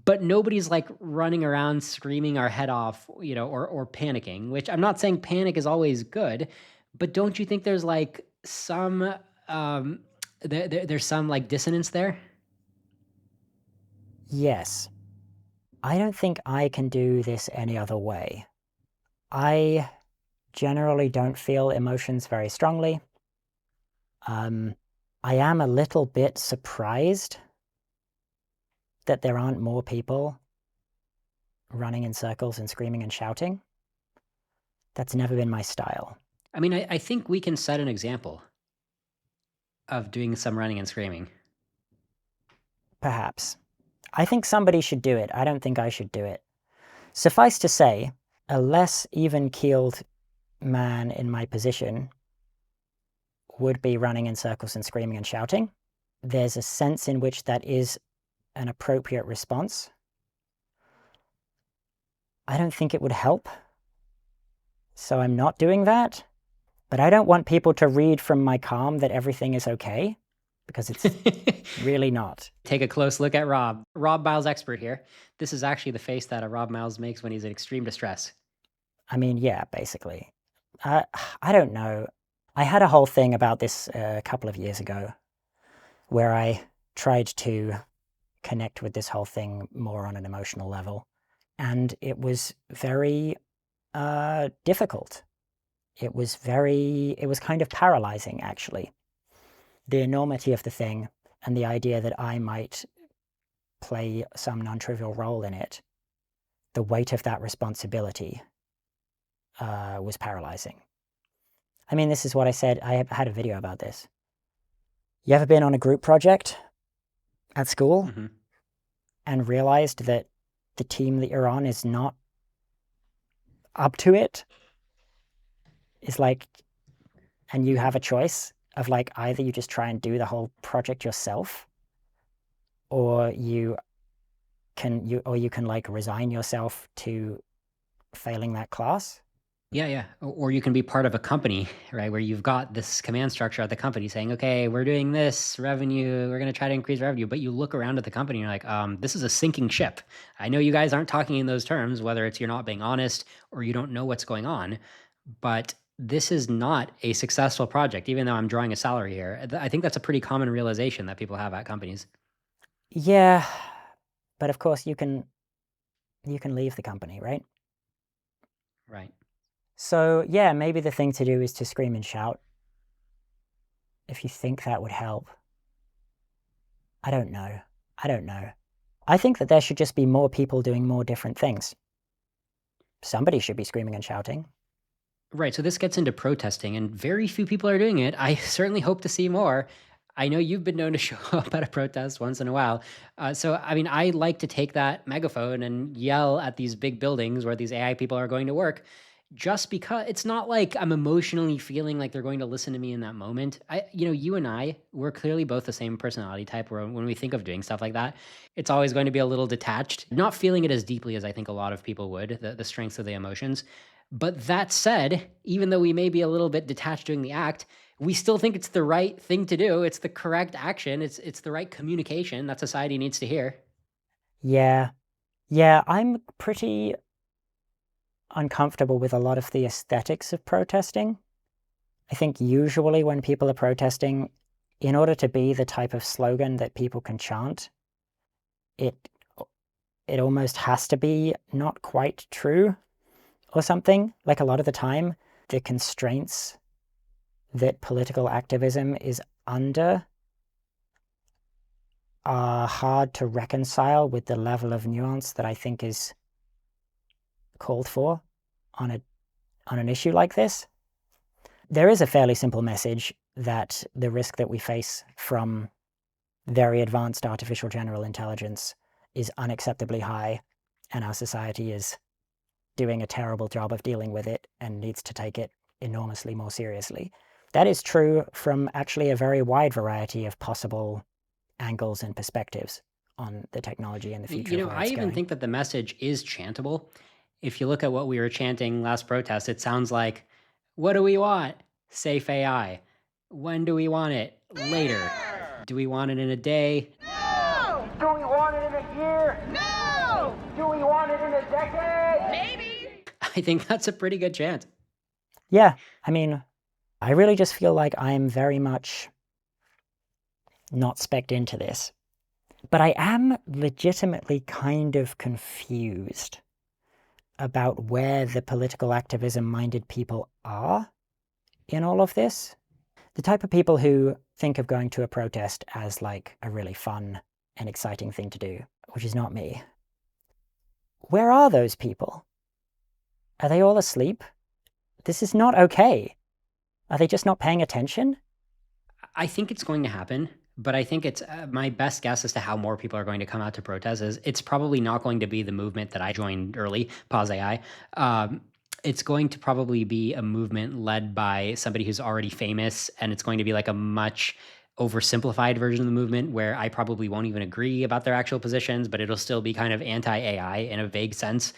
But nobody's like running around screaming our head off, or panicking, which I'm not saying panic is always good. But don't you think there's like some, there's some like dissonance there? Yes. I don't think I can do this any other way. I generally don't feel emotions very strongly. I am a little bit surprised that there aren't more people running in circles and screaming and shouting. That's never been my style. I mean, I think we can set an example of doing some running and screaming. Perhaps. I think somebody should do it. I don't think I should do it. Suffice to say, a less even-keeled man in my position would be running in circles and screaming and shouting. There's a sense in which that is an appropriate response. I don't think it would help, so I'm not doing that. But I don't want people to read from my calm that everything is okay, because it's really not. Take a close look at Rob. Rob Miles expert here. This is actually the face that a Rob Miles makes when he's in extreme distress. I mean, yeah, basically. I don't know. I had a whole thing about this a couple of years ago where I tried to connect with this whole thing more on an emotional level. And it was very difficult. It was kind of paralyzing, actually. The enormity of the thing and the idea that I might play some non-trivial role in it, the weight of that responsibility was paralyzing. I mean, this is what I said. I had a video about this. You ever been on a group project at school and realized that the team that you're on is not up to it? Is like, and you have a choice of like, either you just try and do the whole project yourself, or you can like resign yourself to failing that class. Yeah. Or you can be part of a company, right? Where you've got this command structure at the company saying, okay, we're doing this revenue, we're going to try to increase revenue. But you look around at the company and you're like, this is a sinking ship. I know you guys aren't talking in those terms, whether it's you're not being honest or you don't know what's going on, but this is not a successful project, even though I'm drawing a salary here. I think that's a pretty common realization that people have at companies. Yeah, but of course you can leave the company, right? Right. So yeah, maybe the thing to do is to scream and shout. If you think that would help. I don't know. I think that there should just be more people doing more different things. Somebody should be screaming and shouting. Right. So this gets into protesting, and very few people are doing it. I certainly hope to see more. I know you've been known to show up at a protest once in a while. So, I mean, I like to take that megaphone and yell at these big buildings where these AI people are going to work, just because it's not like I'm emotionally feeling like they're going to listen to me in that moment. You and I, we're clearly both the same personality type, where when we think of doing stuff like that, it's always going to be a little detached, not feeling it as deeply as I think a lot of people would, the strengths of the emotions. But that said, even though we may be a little bit detached doing the act, we still think it's the right thing to do. It's the correct action. It's the right communication that society needs to hear. Yeah, I'm pretty uncomfortable with a lot of the aesthetics of protesting. I think usually when people are protesting, in order to be the type of slogan that people can chant, it almost has to be not quite true or something. Like a lot of the time, the constraints that political activism is under are hard to reconcile with the level of nuance that I think is called for on an issue like this. There is a fairly simple message that the risk that we face from very advanced artificial general intelligence is unacceptably high, and our society is doing a terrible job of dealing with it and needs to take it enormously more seriously. That is true from actually a very wide variety of possible angles and perspectives on the technology and the future of where I it's even going. think that the message is chantable. If you look at what we were chanting last protest, it sounds like, what do we want? Safe AI. When do we want it? Later. Do we want it in a day? No! Do we want it in a year? No! Do we want it in a decade? Maybe! I think that's a pretty good chant. Yeah, I mean, I really just feel like I'm very much not spec'd into this. But I am legitimately kind of confused about where the political activism-minded people are in all of this. The type of people who think of going to a protest as like a really fun and exciting thing to do, which is not me. Where are those people? Are they all asleep? This is not okay. Are they just not paying attention? I think it's going to happen, but I think it's my best guess as to how more people are going to come out to protest is it's probably not going to be the movement that I joined early, Pause AI. It's going to probably be a movement led by somebody who's already famous, and it's going to be like a much oversimplified version of the movement where I probably won't even agree about their actual positions, but it'll still be kind of anti-AI in a vague sense.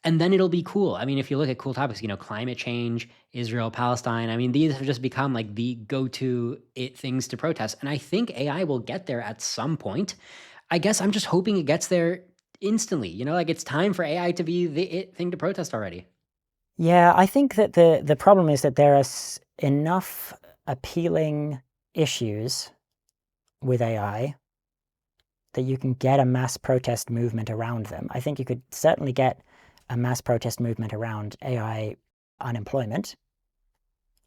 And then it'll be cool. I mean, if you look at cool topics, climate change, Israel, Palestine, I mean, these have just become like the go-to things to protest. And I think AI will get there at some point. I guess I'm just hoping it gets there instantly. Like it's time for AI to be the thing to protest already. Yeah, I think that the problem is that there are enough appealing issues with AI that you can get a mass protest movement around them. I think you could certainly get a mass protest movement around AI unemployment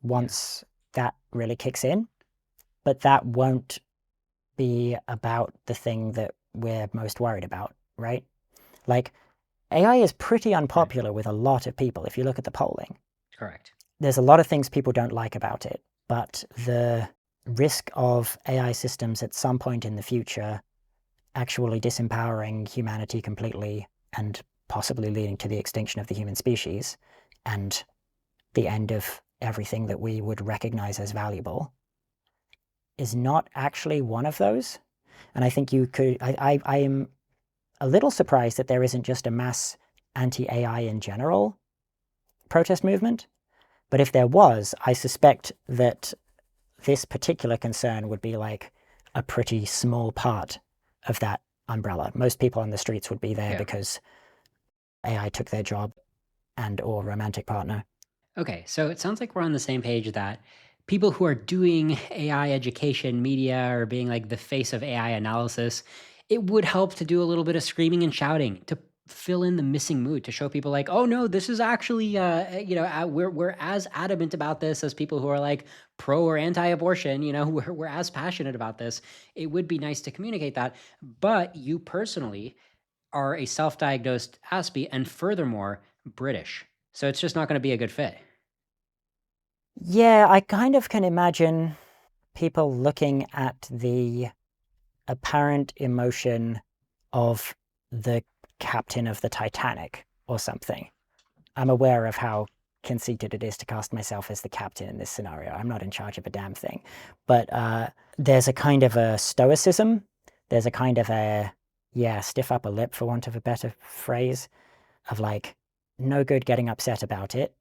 once that really kicks in, but that won't be about the thing that we're most worried about, right? Like, AI is pretty unpopular with a lot of people if you look at the polling. Correct. There's a lot of things people don't like about it, but the risk of AI systems at some point in the future actually disempowering humanity completely and possibly leading to the extinction of the human species and the end of everything that we would recognize as valuable is not actually one of those. And I think you could, I am a little surprised that there isn't just a mass anti-AI in general protest movement. But if there was, I suspect that this particular concern would be like a pretty small part of that umbrella. Most people on the streets would be there because AI took their job and or romantic partner. Okay, so it sounds like we're on the same page that people who are doing AI education media or being like the face of AI analysis, it would help to do a little bit of screaming and shouting to fill in the missing mood, to show people like, oh no, this is actually, we're as adamant about this as people who are like pro or anti-abortion, we're as passionate about this. It would be nice to communicate that, but you personally are a self-diagnosed Aspie and furthermore, British. So it's just not going to be a good fit. Yeah, I kind of can imagine people looking at the apparent emotion of the captain of the Titanic or something. I'm aware of how conceited it is to cast myself as the captain in this scenario. I'm not in charge of a damn thing. But there's a kind of a stoicism. There's a kind of a, stiff upper lip, for want of a better phrase, of like, no good getting upset about it.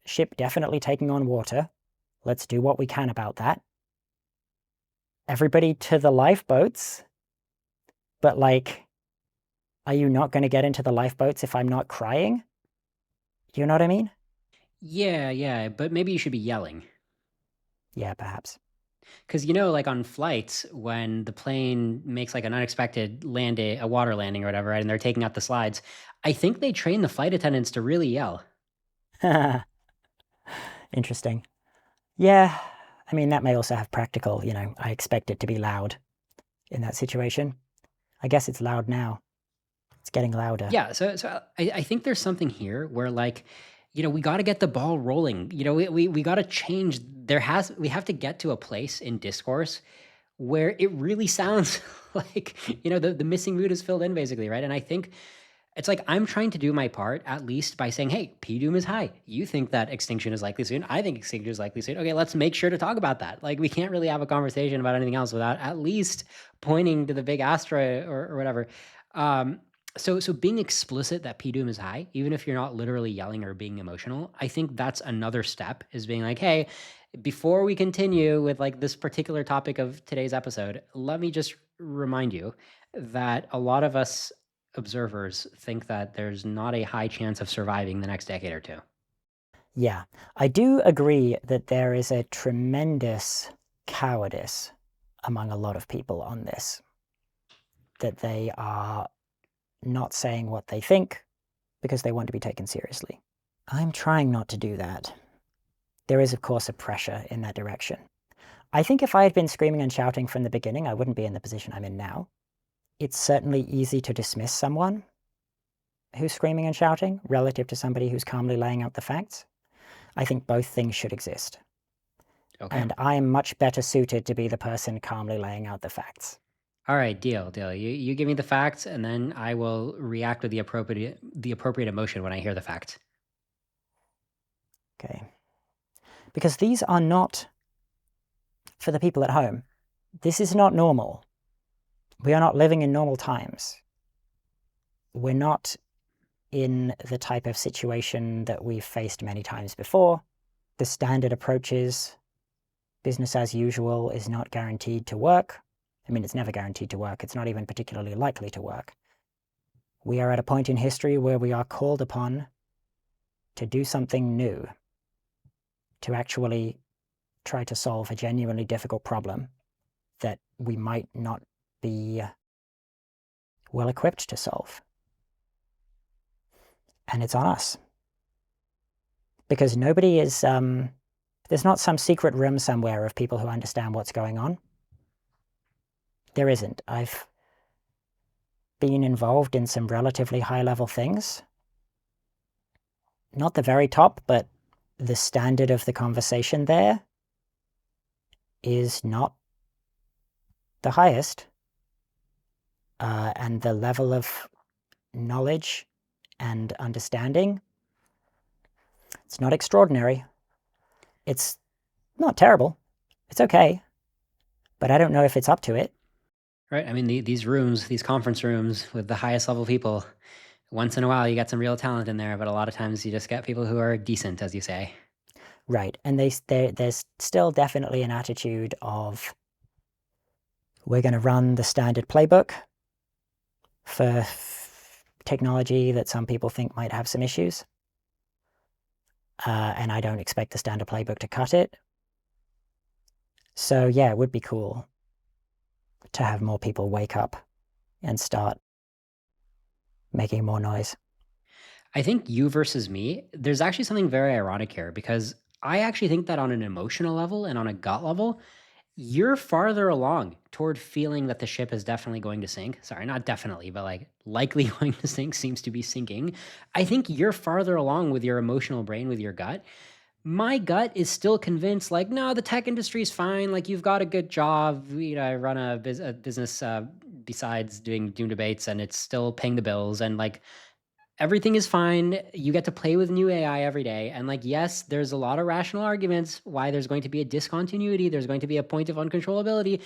Ship definitely taking on water. Let's do what we can about that. Everybody to the lifeboats. But like, are you not going to get into the lifeboats if I'm not crying? You know what I mean? Yeah, but maybe you should be yelling. Yeah, perhaps. Because, like on flights, when the plane makes like an unexpected landing, a water landing or whatever, right, and they're taking out the slides, I think they train the flight attendants to really yell. Interesting. Yeah, I mean, that may also have practical, I expect it to be loud in that situation. I guess it's loud now. It's getting louder. Yeah, so I think there's something here where like, we got to get the ball rolling. We got to change. We have to get to a place in discourse where it really sounds like, the missing mood is filled in basically, right? And I think it's like I'm trying to do my part, at least by saying, hey, P-Doom is high. You think that extinction is likely soon. I think extinction is likely soon. Okay, let's make sure to talk about that. Like, we can't really have a conversation about anything else without at least pointing to the big asteroid or whatever. So being explicit that P-Doom is high, even if you're not literally yelling or being emotional, I think that's another step, is being like, hey, before we continue with like this particular topic of today's episode, let me just remind you that a lot of us observers think that there's not a high chance of surviving the next decade or two. Yeah, I do agree that there is a tremendous cowardice among a lot of people on this, that they are not saying what they think because they want to be taken seriously. I'm trying not to do that. There is, of course, a pressure in that direction. I think if I had been screaming and shouting from the beginning, I wouldn't be in the position I'm in now. It's certainly easy to dismiss someone who's screaming and shouting relative to somebody who's calmly laying out the facts. I think both things should exist. Okay. And I am much better suited to be the person calmly laying out the facts. All right, deal. You give me the facts, and then I will react with the appropriate emotion when I hear the fact. Okay. Because these are not, for the people at home, this is not normal. We are not living in normal times. We're not in the type of situation that we've faced many times before. The standard approach is business as usual is not guaranteed to work. I mean, it's never guaranteed to work. It's not even particularly likely to work. We are at a point in history where we are called upon to do something new, to actually try to solve a genuinely difficult problem that we might not be well equipped to solve. And it's on us. Because nobody is, there's not some secret room somewhere of people who understand what's going on. There isn't. I've been involved in some relatively high-level things. Not the very top, but the standard of the conversation there is not the highest. And the level of knowledge and understanding, it's not extraordinary. It's not terrible. It's okay. But I don't know if it's up to it. Right. I mean, these rooms, these conference rooms with the highest level people, once in a while you get some real talent in there, but a lot of times you just get people who are decent, as you say. Right. And there's still definitely an attitude of, we're going to run the standard playbook for technology that some people think might have some issues. And I don't expect the standard playbook to cut it. So yeah, it would be cool to have more people wake up and start making more noise. I think you versus me, there's actually something very ironic here, because I actually think that on an emotional level and on a gut level, you're farther along toward feeling that the ship is definitely going to sink. Sorry, not definitely, but like likely going to sink, seems to be sinking. I think you're farther along with your emotional brain, with your gut. My gut is still convinced, like, no, the tech industry is fine. Like, you've got a good job. I run a business besides doing Doom debates, and it's still paying the bills. And like, everything is fine. You get to play with new AI every day. And like, yes, there's a lot of rational arguments why there's going to be a discontinuity. There's going to be a point of uncontrollability,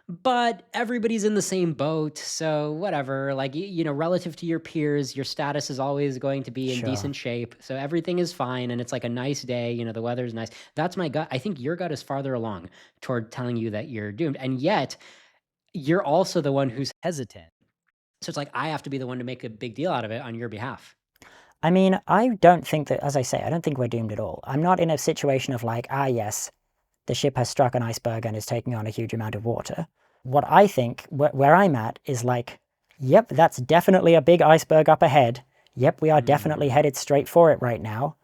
but everybody's in the same boat. So whatever, like, relative to your peers, your status is always going to be in Sure. decent shape. So everything is fine. And it's like a nice day, the weather's nice. That's my gut. I think your gut is farther along toward telling you that you're doomed. And yet you're also the one who's hesitant. So it's like, I have to be the one to make a big deal out of it on your behalf. I mean, I don't think that, as I say, I don't think we're doomed at all. I'm not in a situation of like, yes, the ship has struck an iceberg and is taking on a huge amount of water. What I think, where I'm at, is like, yep, that's definitely a big iceberg up ahead. Yep, we are definitely headed straight for it right now.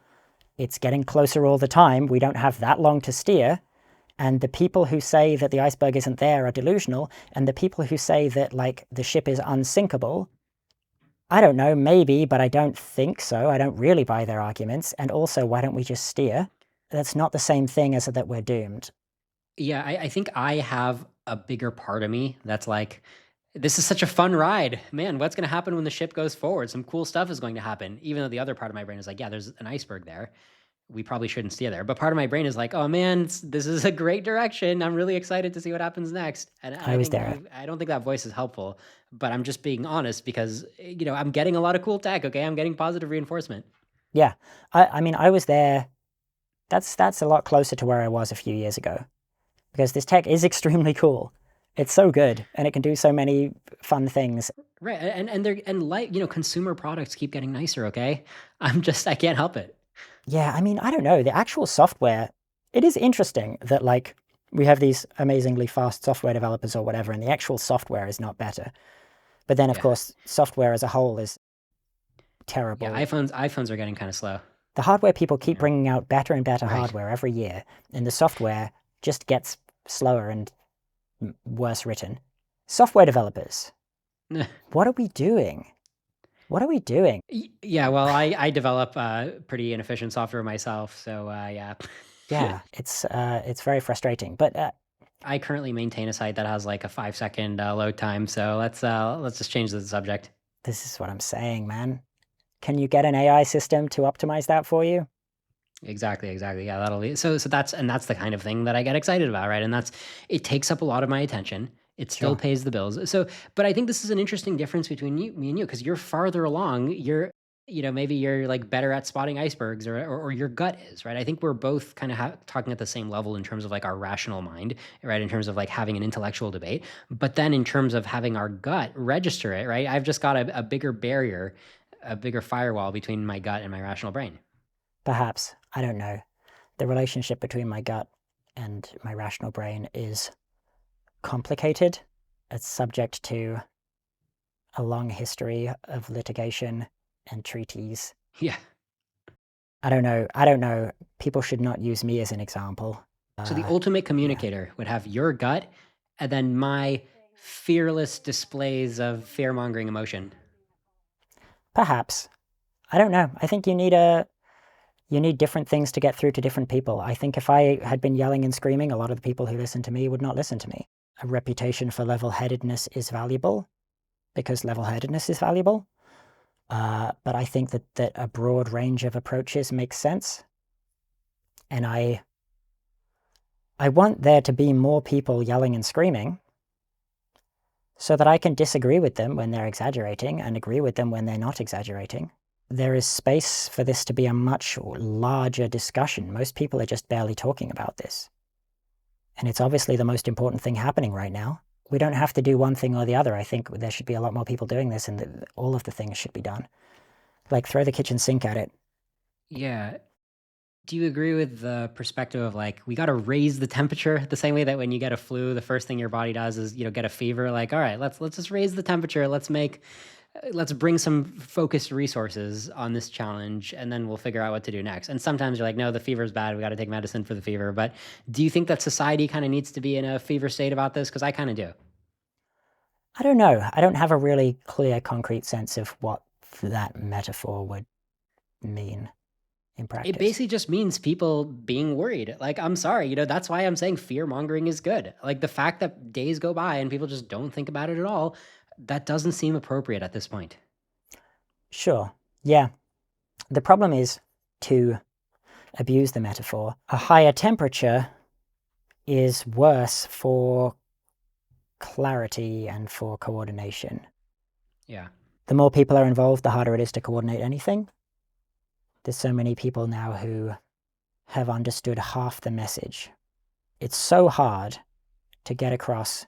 It's getting closer all the time. We don't have that long to steer. And the people who say that the iceberg isn't there are delusional. And the people who say that, like, the ship is unsinkable, I don't know, maybe, but I don't think so. I don't really buy their arguments. And also, why don't we just steer? That's not the same thing as that we're doomed. Yeah, I think I have a bigger part of me that's like, this is such a fun ride. Man, what's going to happen when the ship goes forward? Some cool stuff is going to happen. Even though the other part of my brain is like, yeah, there's an iceberg there. We probably shouldn't steer there. But part of my brain is like, oh man, this is a great direction. I'm really excited to see what happens next. And I was there. I don't think that voice is helpful, but I'm just being honest because, I'm getting a lot of cool tech. Okay. I'm getting positive reinforcement. Yeah. I mean, I was there. That's a lot closer to where I was a few years ago, because this tech is extremely cool. It's so good, and it can do so many fun things. Right. And consumer products keep getting nicer. Okay. I can't help it. Yeah, I mean, I don't know. The actual software, it is interesting that, like, we have these amazingly fast software developers or whatever, and the actual software is not better. But then, of course, software as a whole is terrible. Yeah, iPhones are getting kind of slow. The hardware people keep bringing out better and better hardware every year, and the software just gets slower and worse written. Software developers, what are we doing? What are we doing? Yeah, well, I develop pretty inefficient software myself, so yeah. Yeah, it's very frustrating. But I currently maintain a site that has like a 5-second load time, so let's just change the subject. This is what I'm saying, man. Can you get an AI system to optimize that for you? Exactly. Yeah, that'll be so that's the kind of thing that I get excited about, right? And it takes up a lot of my attention. It still pays the bills. So, but I think this is an interesting difference between me and you, because you're farther along. Maybe you're like better at spotting icebergs, or your gut is, right? I think we're both kind of talking at the same level in terms of like our rational mind, right? In terms of like having an intellectual debate, but then in terms of having our gut register it, right? I've just got a bigger barrier, a bigger firewall between my gut and my rational brain. Perhaps. I don't know. The relationship between my gut and my rational brain is complicated. It's subject to a long history of litigation and treaties. Yeah. I don't know. People should not use me as an example. So the ultimate communicator would have your gut, and then my fearless displays of fear-mongering emotion. Perhaps. I don't know. I think you need different things to get through to different people. I think if I had been yelling and screaming, a lot of the people who listen to me would not listen to me. A reputation for level-headedness is valuable because level-headedness is valuable. But I think that a broad range of approaches makes sense. And I want there to be more people yelling and screaming so that I can disagree with them when they're exaggerating and agree with them when they're not exaggerating. There is space for this to be a much larger discussion. Most people are just barely talking about this. And it's obviously the most important thing happening right now. We don't have to do one thing or the other. I think there should be a lot more people doing this, and all of the things should be done. Like, throw the kitchen sink at it. Yeah. Do you agree with the perspective of like, we got to raise the temperature the same way that when you get a flu, the first thing your body does is, get a fever? Like, all right, let's just raise the temperature. Let's bring some focused resources on this challenge, and then we'll figure out what to do next. And sometimes you're like, no, the fever's bad. We got to take medicine for the fever. But do you think that society kind of needs to be in a fever state about this? Because I kind of do. I don't know. I don't have a really clear, concrete sense of what that metaphor would mean in practice. It basically just means people being worried. Like, I'm sorry, that's why I'm saying fear mongering is good. Like, the fact that days go by and people just don't think about it at all, that doesn't seem appropriate at this point. Sure. Yeah. The problem is, to abuse the metaphor, a higher temperature is worse for clarity and for coordination. Yeah. The more people are involved, the harder it is to coordinate anything. There's so many people now who have understood half the message. It's so hard to get across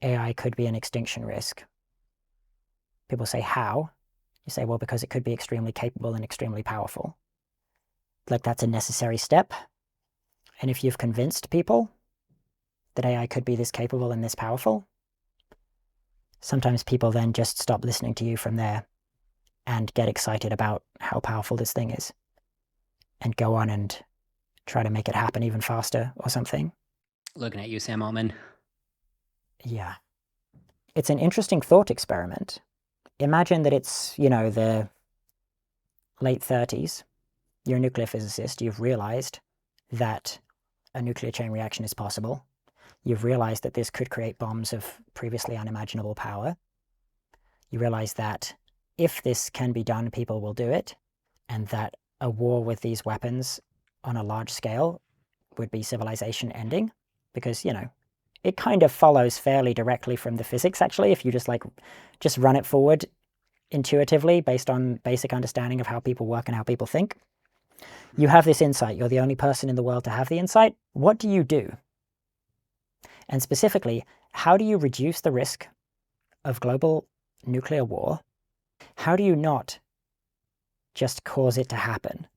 AI could be an extinction risk. People say, how? You say, well, because it could be extremely capable and extremely powerful. Like, that's a necessary step. And if you've convinced people that AI could be this capable and this powerful, sometimes people then just stop listening to you from there and get excited about how powerful this thing is and go on and try to make it happen even faster or something. Looking at you, Sam Altman. Yeah. It's an interesting thought experiment. Imagine that it's, the late 30s. You're a nuclear physicist. You've realized that a nuclear chain reaction is possible. You've realized that this could create bombs of previously unimaginable power. You realize that if this can be done, people will do it, and that a war with these weapons on a large scale would be civilization ending, because, it kind of follows fairly directly from the physics, actually, if you just run it forward intuitively based on basic understanding of how people work and how people think. You have this insight. You're the only person in the world to have the insight. What do you do? And specifically, how do you reduce the risk of global nuclear war? How do you not just cause it to happen?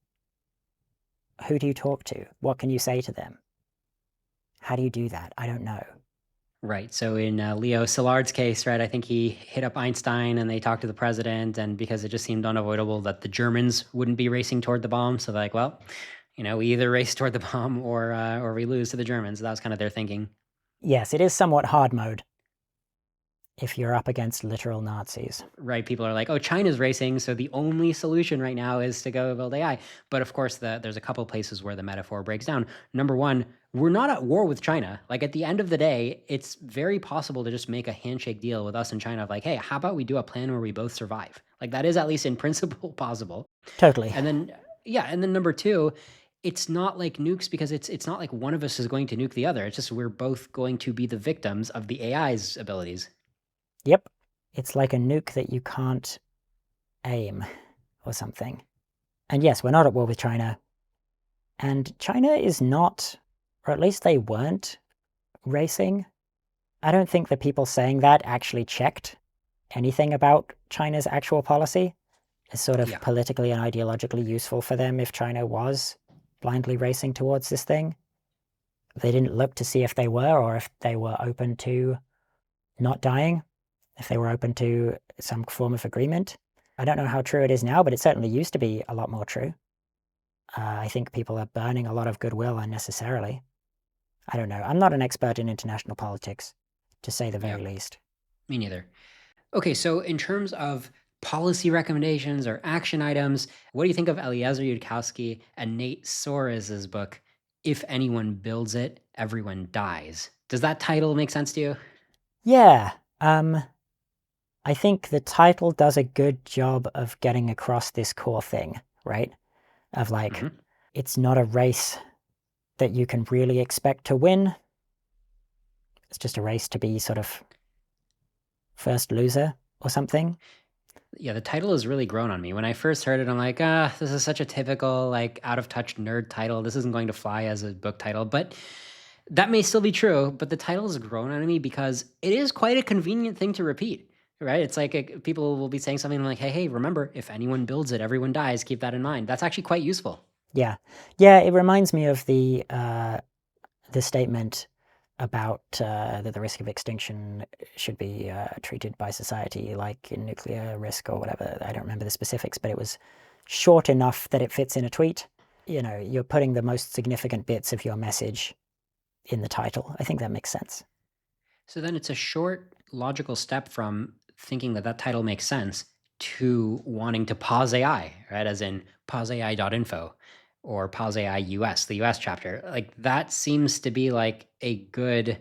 Who do you talk to? What can you say to them? How do you do that? I don't know. Right. So in Leo Szilard's case, right, I think he hit up Einstein and they talked to the president, and because it just seemed unavoidable that the Germans wouldn't be racing toward the bomb. So they're like, well, we either race toward the bomb or we lose to the Germans. So that was kind of their thinking. Yes, it is somewhat hard mode if you're up against literal Nazis. Right. People are like, oh, China's racing, so the only solution right now is to go build AI. But of course, there's a couple places where the metaphor breaks down. Number one, we're not at war with China. Like, at the end of the day, it's very possible to just make a handshake deal with us and China of like, hey, how about we do a plan where we both survive? Like, that is at least in principle possible. Totally. And then, and then number two, it's not like nukes, because it's not like one of us is going to nuke the other. It's just we're both going to be the victims of the AI's abilities. Yep. It's like a nuke that you can't aim or something. And yes, we're not at war with China. And China is not, or at least they weren't, racing. I don't think the people saying that actually checked anything about China's actual policy. It's sort of politically and ideologically useful for them if China was blindly racing towards this thing. They didn't look to see if they were, or if they were open to not dying, if they were open to some form of agreement. I don't know how true it is now, but it certainly used to be a lot more true. I think people are burning a lot of goodwill unnecessarily. I don't know. I'm not an expert in international politics. to say the very Yep. least. Me neither. Okay, so in terms of policy recommendations or action items, what do you think of Eliezer Yudkowsky and Nate Soares' book, If Anyone Builds It, Everyone Dies? Does that title make sense to you? Yeah, I think the title does a good job of getting across this core thing, right? Of like, Mhm. it's not a race that you can really expect to win. It's just a race to be sort of first loser or something. Yeah, the title has really grown on me. When I first heard it, I'm like, this is such a typical, like, out of touch nerd title. This isn't going to fly as a book title. But that may still be true, but the title has grown on me because it is quite a convenient thing to repeat, right? It's like people will be saying something like, hey, remember, if anyone builds it, everyone dies. Keep that in mind. That's actually quite useful. Yeah. Yeah, it reminds me of the statement about that the risk of extinction should be treated by society like a nuclear risk or whatever. I don't remember the specifics, but it was short enough that it fits in a tweet. You know, you're putting the most significant bits of your message in the title. I think that makes sense. So then it's a short, logical step from thinking that that title makes sense to wanting to pause AI, right? As in pauseai.info or pause AI US, the US chapter. Like that seems to be like a good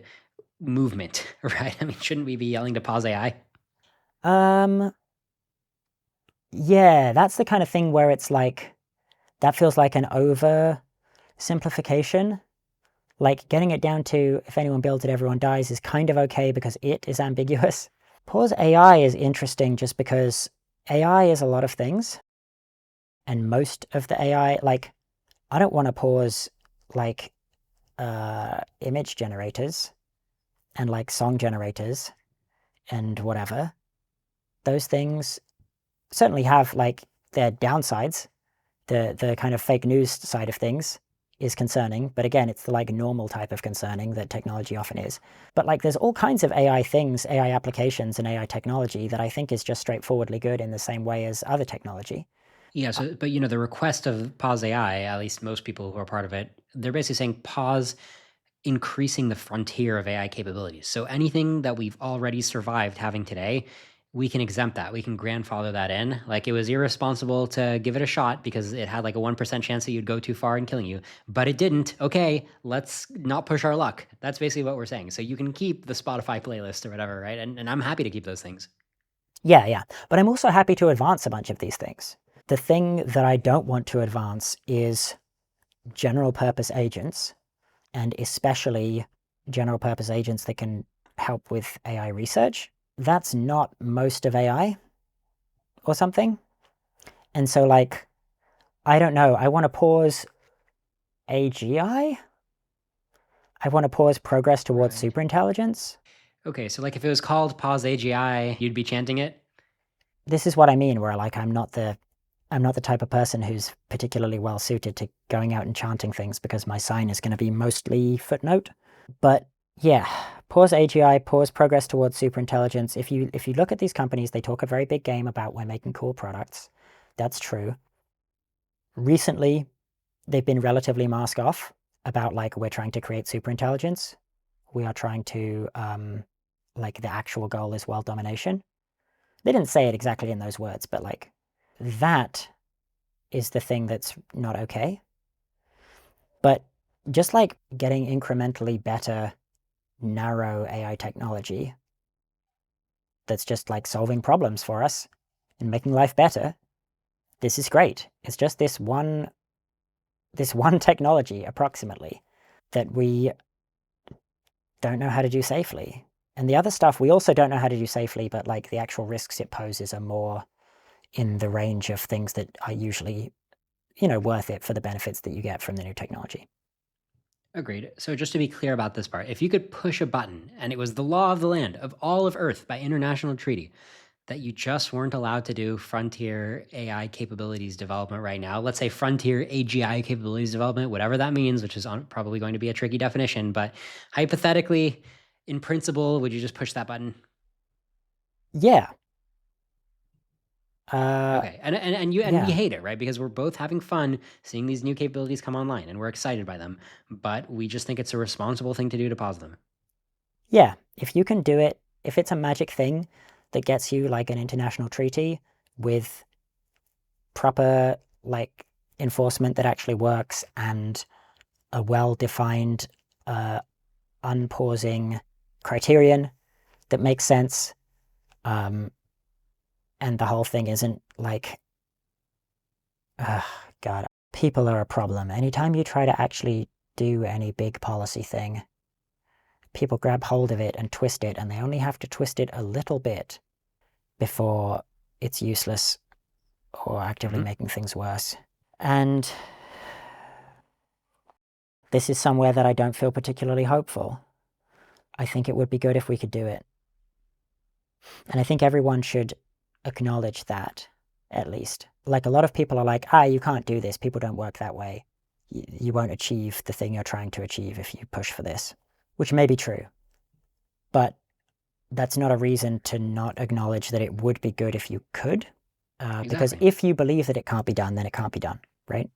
movement, right? I mean, shouldn't we be yelling to pause AI? Yeah, that's the kind of thing where it's like, that feels like an over simplification. Like getting it down to if anyone builds it, everyone dies is kind of okay because it is ambiguous. Pause AI is interesting just because AI is a lot of things. And most of the AI, like, I don't want to pause like image generators and like song generators and whatever. Those things certainly have like their downsides. The kind of fake news side of things is concerning, but again, it's the like normal type of concerning that technology often is. But like there's all kinds of AI things, AI applications and AI technology that I think is just straightforwardly good in the same way as other technology. Yeah, so but the request of pause AI, at least most people who are part of it, they're basically saying pause increasing the frontier of AI capabilities. So anything that we've already survived having today, we can exempt that. We can grandfather that in. Like it was irresponsible to give it a shot because it had like a 1% chance that you'd go too far in killing you, but it didn't. Okay, let's not push our luck. That's basically what we're saying. So you can keep the Spotify playlist or whatever, right? And I'm happy to keep those things. Yeah. But I'm also happy to advance a bunch of these things. The thing that I don't want to advance is general purpose agents, and especially general purpose agents that can help with AI research. That's not most of AI or something. And so like, I don't know, I want to pause AGI. I want to pause progress towards Right. superintelligence. Okay, so like if it was called pause AGI, you'd be chanting it? This is what I mean, where like I'm not the type of person who's particularly well suited to going out and chanting things because my sign is going to be mostly footnote. But yeah, pause AGI, pause progress towards superintelligence. If you look at these companies, they talk a very big game about we're making cool products. That's true. Recently, they've been relatively mask off about like we're trying to create superintelligence. We are trying to like the actual goal is world domination. They didn't say it exactly in those words, but like that is the thing that's not okay. But just like getting incrementally better, narrow AI technology that's just like solving problems for us and making life better, this is great. It's just this one technology approximately that we don't know how to do safely. And the other stuff we also don't know how to do safely, but like the actual risks it poses are more in the range of things that are usually, worth it for the benefits that you get from the new technology. Agreed. So just to be clear about this part, if you could push a button and it was the law of the land of all of Earth by international treaty that you just weren't allowed to do frontier AI capabilities development right now, let's say frontier AGI capabilities development, whatever that means, which is probably going to be a tricky definition, but hypothetically, in principle, would you just push that button? Yeah. Okay, and we Yeah. hate it, right? Because we're both having fun seeing these new capabilities come online, and we're excited by them, but we just think it's a responsible thing to do to pause them. Yeah, if you can do it, if it's a magic thing that gets you like an international treaty with proper like enforcement that actually works and a well-defined unpausing criterion that makes sense, and the whole thing isn't like, God, people are a problem. Anytime you try to actually do any big policy thing, people grab hold of it and twist it, and they only have to twist it a little bit before it's useless or actively making things worse. And this is somewhere that I don't feel particularly hopeful. I think it would be good if we could do it. And I think everyone should acknowledge that, at least. Like, a lot of people are like, you can't do this. People don't work that way. You won't achieve the thing you're trying to achieve if you push for this, which may be true. But that's not a reason to not acknowledge that it would be good if you could. Because if you believe that it can't be done, then it can't be done, right?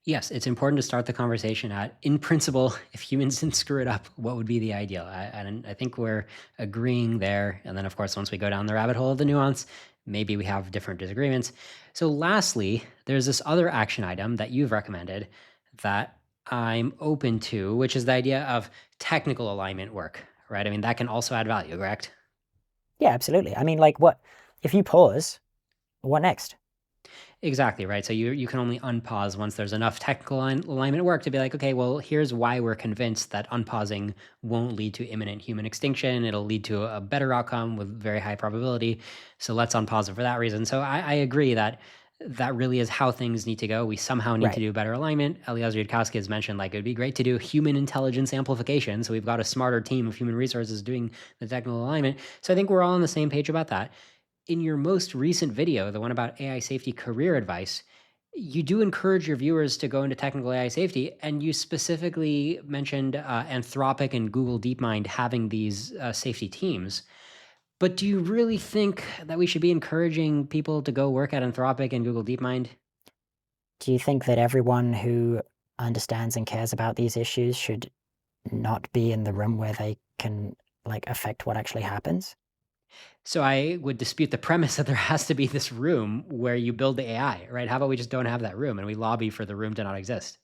Yes, it's important to start the conversation at, in principle, if humans didn't screw it up, what would be the ideal? And I think we're agreeing there. And then, of course, once we go down the rabbit hole of the nuance, maybe we have different disagreements. So lastly, there's this other action item that you've recommended that I'm open to, which is the idea of technical alignment work, right? I mean, that can also add value, correct? Yeah, absolutely. I mean, like, what if you pause, what next? Exactly, right. So you can only unpause once there's enough technical alignment work to be like, okay, well, here's why we're convinced that unpausing won't lead to imminent human extinction. It'll lead to a better outcome with very high probability. So let's unpause it for that reason. So I agree that that really is how things need to go. We somehow need to do better alignment. Eliezer Yudkowsky has mentioned, like, it would be great to do human intelligence amplification. So we've got a smarter team of human resources doing the technical alignment. So I think we're all on the same page about that. In your most recent video, the one about AI safety career advice, you do encourage your viewers to go into technical AI safety, and you specifically mentioned Anthropic and Google DeepMind having these safety teams. But do you really think that we should be encouraging people to go work at Anthropic and Google DeepMind? Do you think that everyone who understands and cares about these issues should not be in the room where they can like affect what actually happens? So I would dispute the premise that there has to be this room where you build the AI, right? How about we just don't have that room and we lobby for the room to not exist?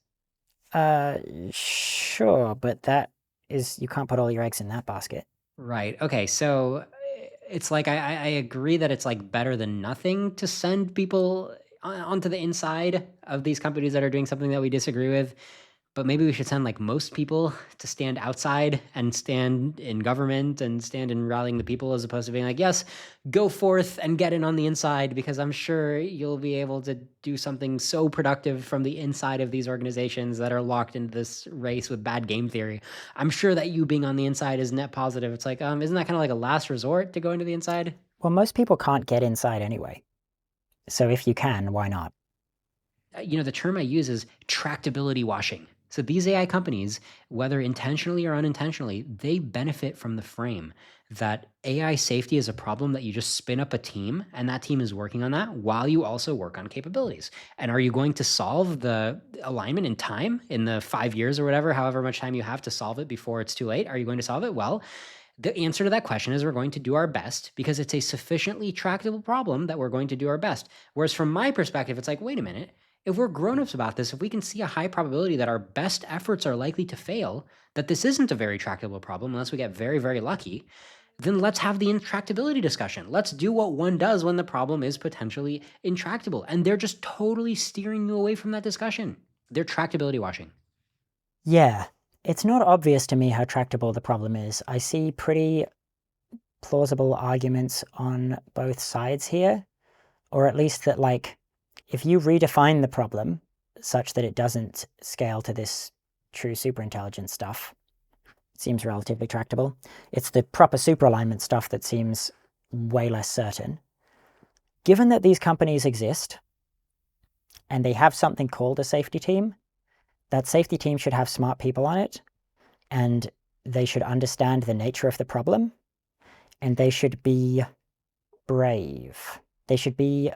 Sure, but that is, you can't put all your eggs in that basket. Right. Okay. So it's like I agree that it's like better than nothing to send people onto the inside of these companies that are doing something that we disagree with. But maybe we should send like most people to stand outside and stand in government and stand in rallying the people, as opposed to being like, yes, go forth and get in on the inside, because I'm sure you'll be able to do something so productive from the inside of these organizations that are locked into this race with bad game theory. I'm sure that you being on the inside is net positive. It's like, isn't that kind of like a last resort to go into the inside? Well, most people can't get inside anyway. So if you can, why not? The term I use is tractability washing. So these AI companies, whether intentionally or unintentionally, they benefit from the frame that AI safety is a problem that you just spin up a team and that team is working on that while you also work on capabilities. And are you going to solve the alignment in time, in the 5 years or whatever, however much time you have to solve it before it's too late? Are you going to solve it? Well, the answer to that question is we're going to do our best, because it's a sufficiently tractable problem that we're going to do our best. Whereas from my perspective, it's like, wait a minute, if we're grown-ups about this, if we can see a high probability that our best efforts are likely to fail, that this isn't a very tractable problem unless we get very, very lucky, then let's have the intractability discussion. Let's do what one does when the problem is potentially intractable. And they're just totally steering you away from that discussion. They're tractability washing. Yeah, it's not obvious to me how tractable the problem is. I see pretty plausible arguments on both sides here, or at least that, like, if you redefine the problem such that it doesn't scale to this true superintelligence stuff, it seems relatively tractable. It's the proper superalignment stuff that seems way less certain. Given that these companies exist and they have something called a safety team, that safety team should have smart people on it, and they should understand the nature of the problem, and they should be brave. They should be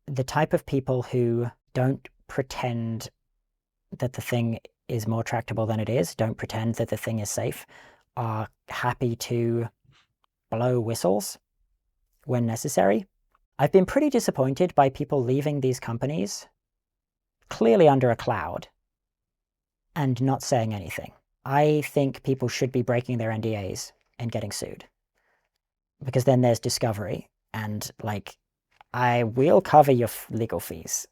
the type of people who don't pretend that the thing is more tractable than it is, don't pretend that the thing is safe, are happy to blow whistles when necessary. I've been pretty disappointed by people leaving these companies clearly under a cloud and not saying anything. I think people should be breaking their NDAs and getting sued, because then there's discovery, and like, I will cover your legal fees.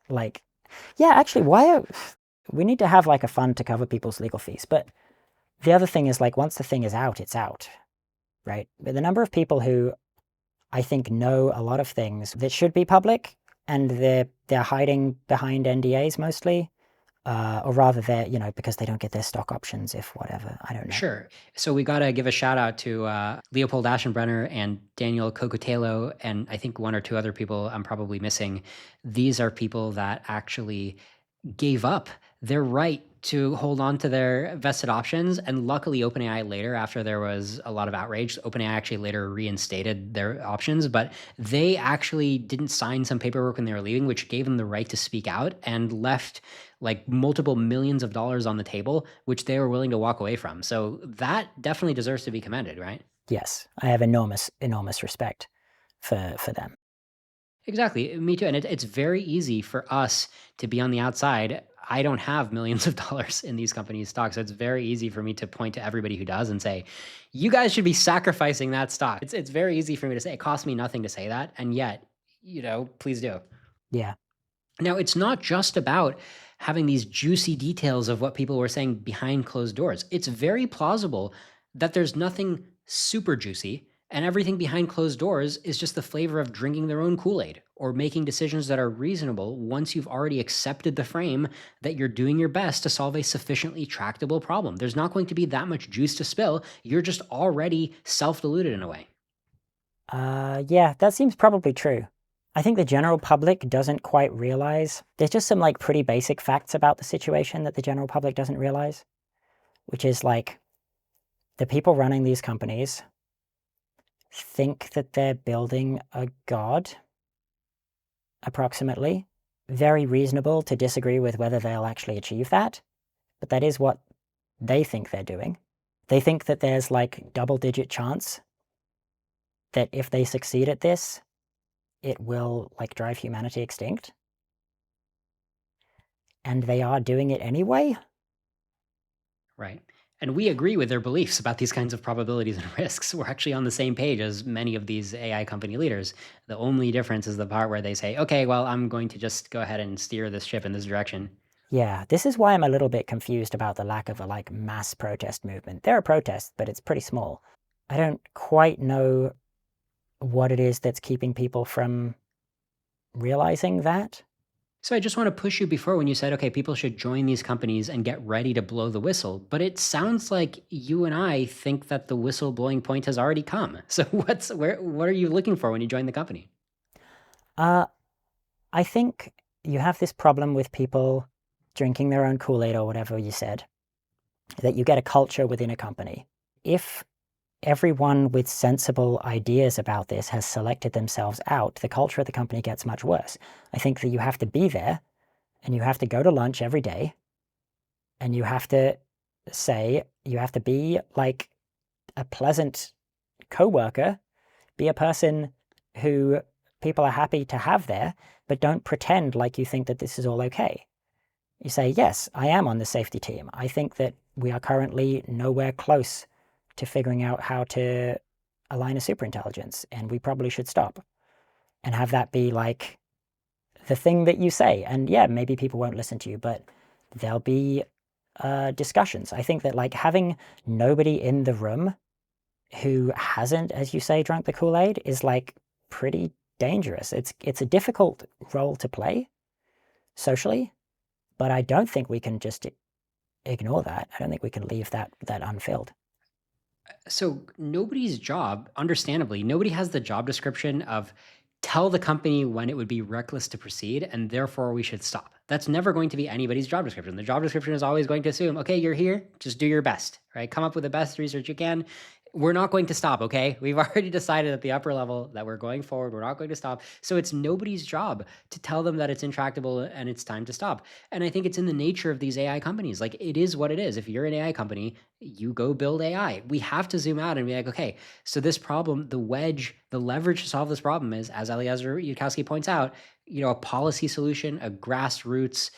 Like, yeah, actually, we need to have like a fund to cover people's legal fees. But the other thing is, like, once the thing is out, it's out, right? But the number of people who I think know a lot of things that should be public, and they're hiding behind NDAs mostly, or rather they're, because they don't get their stock options, if whatever, I don't know. Sure. So we got to give a shout out to Leopold Aschenbrenner and Daniel Cocotelo, and I think one or two other people I'm probably missing. These are people that actually gave up their right to hold on to their vested options. And luckily, OpenAI later, after there was a lot of outrage, OpenAI actually later reinstated their options, but they actually didn't sign some paperwork when they were leaving, which gave them the right to speak out and left like multiple millions of dollars on the table, which they were willing to walk away from. So that definitely deserves to be commended, right? Yes, I have enormous respect for them. Exactly. Me too. And it's very easy for us to be on the outside. I don't have millions of dollars in these companies' stock. So it's very easy for me to point to everybody who does and say, you guys should be sacrificing that stock. It's very easy for me to say. It costs me nothing to say that. And yet, please do. Yeah. Now, it's not just about having these juicy details of what people were saying behind closed doors. It's very plausible that there's nothing super juicy, and everything behind closed doors is just the flavor of drinking their own Kool-Aid or making decisions that are reasonable once you've already accepted the frame that you're doing your best to solve a sufficiently tractable problem. There's not going to be that much juice to spill. You're just already self-deluded in a way. Yeah, that seems probably true. I think the general public doesn't quite realize. There's just some like pretty basic facts about the situation that the general public doesn't realize, which is like the people running these companies think that they're building a god, approximately. Very reasonable to disagree with whether they'll actually achieve that, but that is what they think they're doing. They think that there's like double-digit chance that if they succeed at this, it will like drive humanity extinct. And they are doing it anyway. Right. And we agree with their beliefs about these kinds of probabilities and risks. We're actually on the same page as many of these AI company leaders. The only difference is the part where they say, okay, well, I'm going to just go ahead and steer this ship in this direction. Yeah, this is why I'm a little bit confused about the lack of a like mass protest movement. There are protests, but it's pretty small. I don't quite know what it is that's keeping people from realizing that. So I just want to push you before when you said, okay, people should join these companies and get ready to blow the whistle. But it sounds like you and I think that the whistle blowing point has already come. So what are you looking for when you join the company? I think you have this problem with people drinking their own Kool-Aid or whatever you said, that you get a culture within a company. If everyone with sensible ideas about this has selected themselves out, the culture of the company gets much worse. I think that you have to be there, and you have to go to lunch every day, and you have to be like a pleasant coworker, be a person who people are happy to have there, but don't pretend like you think that this is all okay. You say, yes, I am on the safety team. I think that we are currently nowhere close to figuring out how to align a superintelligence, and we probably should stop. And have that be like the thing that you say. And yeah, maybe people won't listen to you, but there'll be discussions. I think that like having nobody in the room who hasn't, as you say, drunk the Kool-Aid is like pretty dangerous. It's a difficult role to play socially, but I don't think we can just ignore that. I don't think we can leave that unfilled. So nobody's job, understandably, nobody has the job description of tell the company when it would be reckless to proceed and therefore we should stop. That's never going to be anybody's job description. The job description is always going to assume, okay, you're here, just do your best, right? Come up with the best research you can. We're not going to stop, okay? We've already decided at the upper level that we're going forward. We're not going to stop. So it's nobody's job to tell them that it's intractable and it's time to stop. And I think it's in the nature of these AI companies. Like, it is what it is. If you're an AI company, you go build AI. We have to zoom out and be like, okay, so this problem, the leverage to solve this problem is, as Eliezer Yudkowsky points out, a policy solution, a grassroots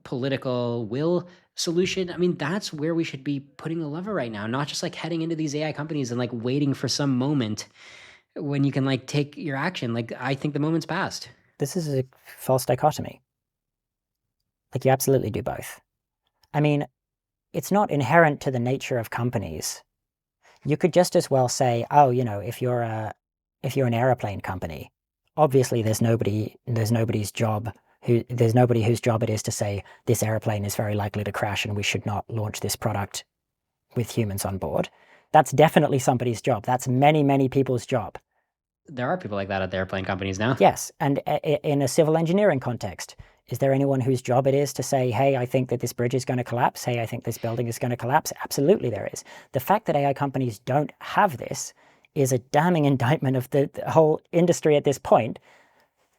political will solution. I mean, that's where we should be putting the lever right now, not just like heading into these AI companies and like waiting for some moment when you can like take your action. Like, I think the moment's passed. This is a false dichotomy. Like, you absolutely do both. I mean, it's not inherent to the nature of companies. You could just as well say, oh, if you're an airplane company, obviously there's nobody whose job it is to say this airplane is very likely to crash and we should not launch this product with humans on board. That's definitely somebody's job. That's many, many people's job. There are people like that at the airplane companies now. Yes, and in a civil engineering context, is there anyone whose job it is to say, hey, I think that this bridge is going to collapse, hey, I think this building is going to collapse? Absolutely there is. The fact that AI companies don't have this is a damning indictment of the whole industry at this point.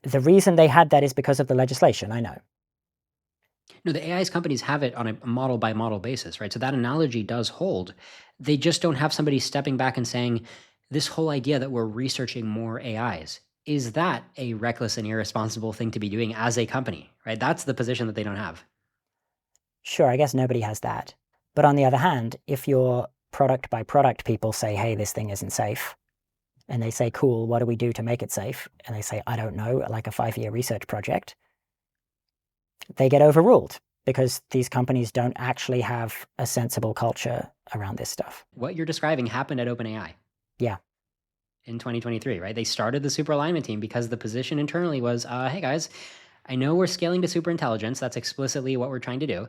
The reason they had that is because of the legislation, I know. No, the AI's companies have it on a model by model basis, right? So that analogy does hold. They just don't have somebody stepping back and saying, this whole idea that we're researching more AIs, is that a reckless and irresponsible thing to be doing as a company, right? That's the position that they don't have. Sure, I guess nobody has that. But on the other hand, if your product by product people say, hey, this thing isn't safe, and they say, cool, what do we do to make it safe? And they say, I don't know, like a 5-year research project, they get overruled because these companies don't actually have a sensible culture around this stuff. What you're describing happened at OpenAI. Yeah. In 2023, right? They started the super alignment team because the position internally was, hey guys, I know we're scaling to superintelligence. That's explicitly what we're trying to do.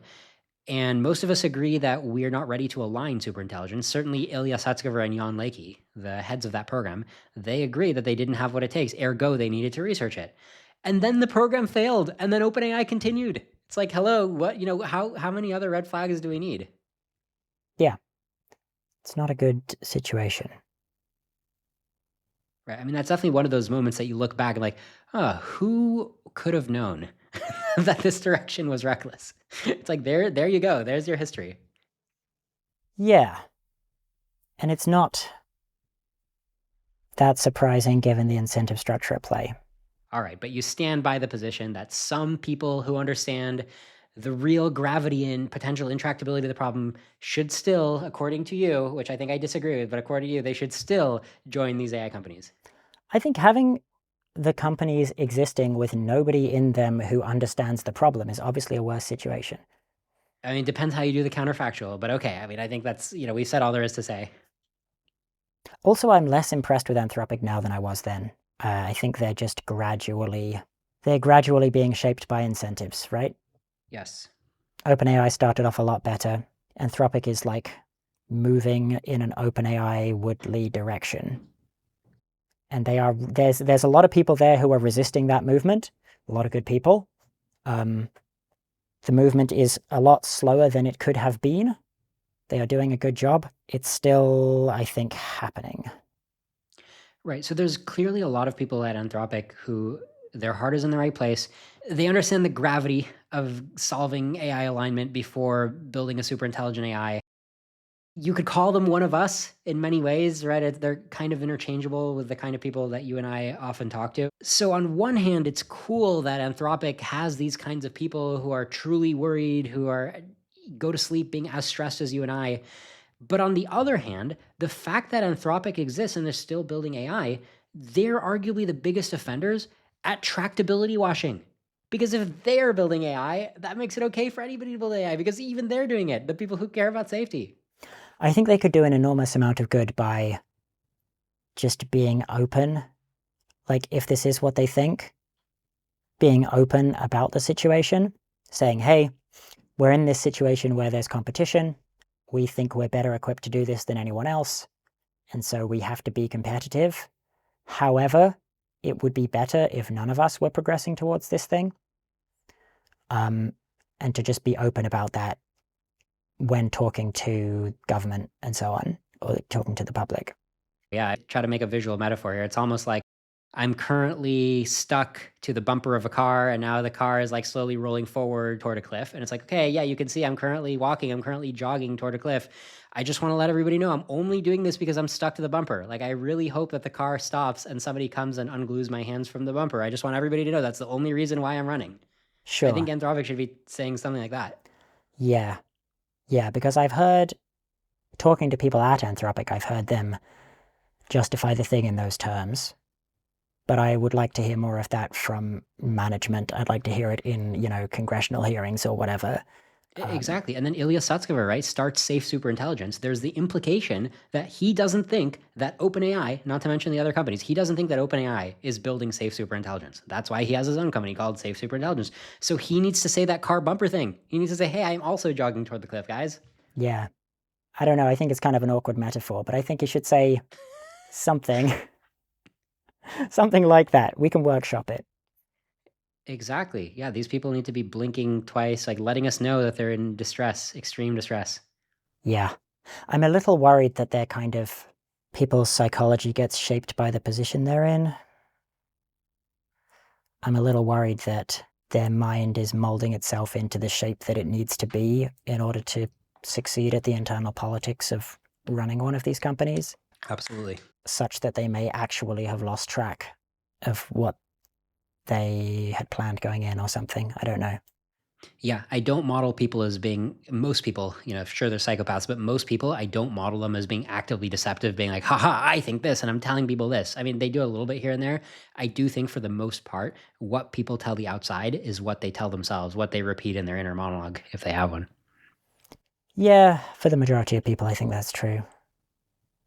And most of us agree that we're not ready to align superintelligence. Certainly Ilya Sutskever and Jan Leakey, the heads of that program, they agree that they didn't have what it takes. Ergo, they needed to research it. And then the program failed, and then OpenAI continued. It's like, hello, what, how many other red flags do we need? Yeah. It's not a good situation. Right. I mean, that's definitely one of those moments that you look back and like, who could have known that this direction was reckless? It's like, there you go. There's your history. Yeah. And it's not that surprising given the incentive structure at play. All right. But you stand by the position that some people who understand the real gravity and potential intractability of the problem should still, according to you, which I think I disagree with, but according to you, they should still join these AI companies. I think having the companies existing with nobody in them who understands the problem is obviously a worse situation. I mean, it depends how you do the counterfactual, but okay. I mean, I think that's, we've said all there is to say. Also, I'm less impressed with Anthropic now than I was then. I think they're just gradually being shaped by incentives, right? Yes. OpenAI started off a lot better. Anthropic is like moving in an OpenAI would lead direction. And there's a lot of people there who are resisting that movement, a lot of good people. The movement is a lot slower than it could have been. They are doing a good job. It's still, I think, happening. Right. So there's clearly a lot of people at Anthropic who their heart is in the right place. They understand the gravity of solving AI alignment before building a super intelligent AI. You could call them one of us in many ways, right? They're kind of interchangeable with the kind of people that you and I often talk to. So on one hand, it's cool that Anthropic has these kinds of people who are truly worried, who go to sleep being as stressed as you and I. But on the other hand, the fact that Anthropic exists and they're still building AI, they're arguably the biggest offenders at tractability washing. Because if they're building AI, that makes it okay for anybody to build AI because even they're doing it, the people who care about safety. I think they could do an enormous amount of good by just being open. Like, if this is what they think, being open about the situation, saying, hey, we're in this situation where there's competition. We think we're better equipped to do this than anyone else. And so we have to be competitive. However, it would be better if none of us were progressing towards this thing. And to just be open about that when talking to government and so on. or talking to the public. Yeah, I try to make a visual metaphor here. It's almost like I'm currently stuck to the bumper of a car, and now the car is like slowly rolling forward toward a cliff. And it's like, okay, yeah, you can see I'm currently walking, I'm currently jogging toward a cliff. I just want to let everybody know I'm only doing this because I'm stuck to the bumper. Like, I really hope that the car stops and somebody comes and unglues my hands from the bumper. I just want everybody to know that's the only reason why I'm running. Sure. I think Anthropic should be saying something like that. Yeah. Yeah, because I've heard, talking to people at Anthropic, I've heard them justify the thing in those terms. But I would like to hear more of that from management. I'd like to hear it in, congressional hearings or whatever. Exactly. And then Ilya Sutskever, right, starts Safe Superintelligence. There's the implication that he doesn't think that OpenAI, not to mention the other companies, he doesn't think that OpenAI is building Safe Superintelligence. That's why he has his own company called Safe Superintelligence. So he needs to say that car bumper thing. He needs to say, hey, I'm also jogging toward the cliff, guys. Yeah. I don't know. I think it's kind of an awkward metaphor, but I think you should say something. Something like that. We can workshop it. Exactly. Yeah, these people need to be blinking twice, like letting us know that they're in distress, extreme distress. Yeah. I'm a little worried that they're kind of, people's psychology gets shaped by the position they're in. I'm a little worried that their mind is molding itself into the shape that it needs to be in order to succeed at the internal politics of running one of these companies. Absolutely. Such that they may actually have lost track of what they had planned going in or something. I don't know. Yeah, I don't model people as being, most people, sure they're psychopaths, but most people, I don't model them as being actively deceptive, being like, haha, I think this, and I'm telling people this. I mean, they do a little bit here and there. I do think for the most part, what people tell the outside is what they tell themselves, what they repeat in their inner monologue, if they have one. Yeah, for the majority of people, I think that's true.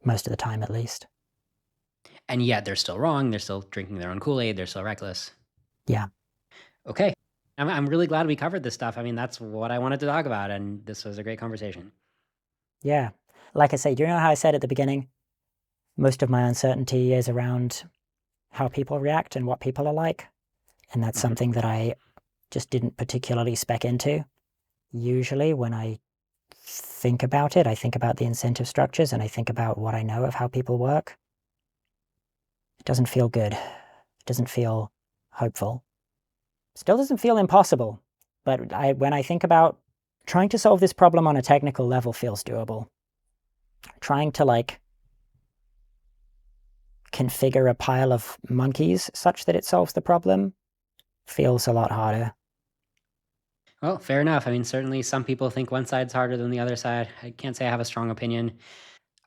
Most of the time, at least. And yet they're still wrong. They're still drinking their own Kool-Aid. They're still reckless. Yeah. Okay. I'm really glad we covered this stuff. I mean, that's what I wanted to talk about, and this was a great conversation. Yeah. Like I say, do you know how I said at the beginning, most of my uncertainty is around how people react and what people are like? And that's something that I just didn't particularly spec into. Usually when I think about it, I think about the incentive structures and I think about what I know of how people work. It doesn't feel good. It doesn't feel hopeful. Still doesn't feel impossible, but when I think about trying to solve this problem on a technical level feels doable. Trying to configure a pile of monkeys such that it solves the problem feels a lot harder. Well, fair enough. I mean, certainly some people think one side's harder than the other side. I can't say I have a strong opinion.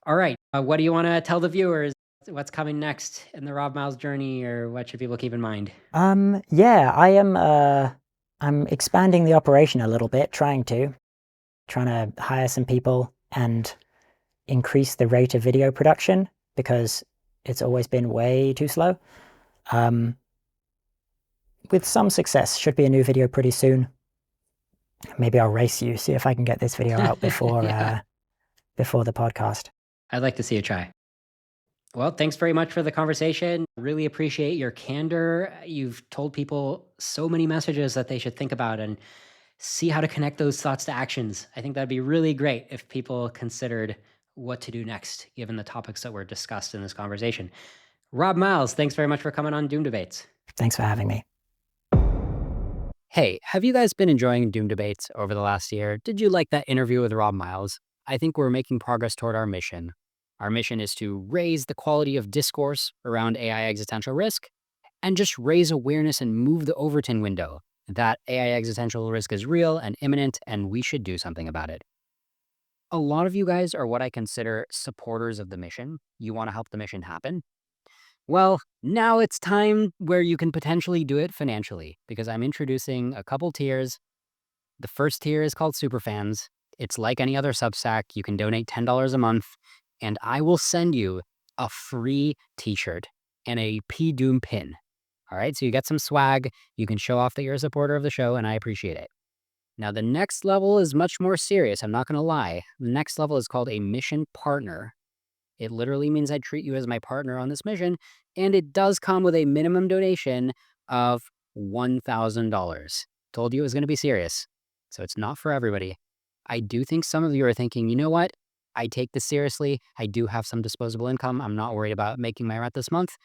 All right. What do you want to tell the viewers? What's coming next in the Rob Miles journey, or what should people keep in mind? Yeah, I'm expanding the operation a little bit, trying to hire some people and increase the rate of video production because it's always been way too slow. With some success, should be a new video pretty soon. Maybe I'll race you, see if I can get this video out before before the podcast. I'd like to see you try. Well, thanks very much for the conversation. Really appreciate your candor. You've told people so many messages that they should think about and see how to connect those thoughts to actions. I think that'd be really great if people considered what to do next, given the topics that were discussed in this conversation. Rob Miles, thanks very much for coming on Doom Debates. Thanks for having me. Hey, have you guys been enjoying Doom Debates over the last year? Did you like that interview with Rob Miles? I think we're making progress toward our mission. Our mission is to raise the quality of discourse around AI existential risk and just raise awareness and move the Overton window that AI existential risk is real and imminent and we should do something about it. A lot of you guys are what I consider supporters of the mission. You want to help the mission happen. Well, now it's time where you can potentially do it financially because I'm introducing a couple tiers. The first tier is called Superfans. It's like any other Substack. You can donate $10 a month and I will send you a free t-shirt and a P-Doom pin. All right, so you get some swag. You can show off that you're a supporter of the show and I appreciate it. Now, the next level is much more serious. I'm not going to lie. The next level is called a mission partner. It literally means I treat you as my partner on this mission, and it does come with a minimum donation of $1,000. Told you it was going to be serious, so it's not for everybody. I do think some of you are thinking, you know what? I take this seriously. I do have some disposable income. I'm not worried about making my rent this month.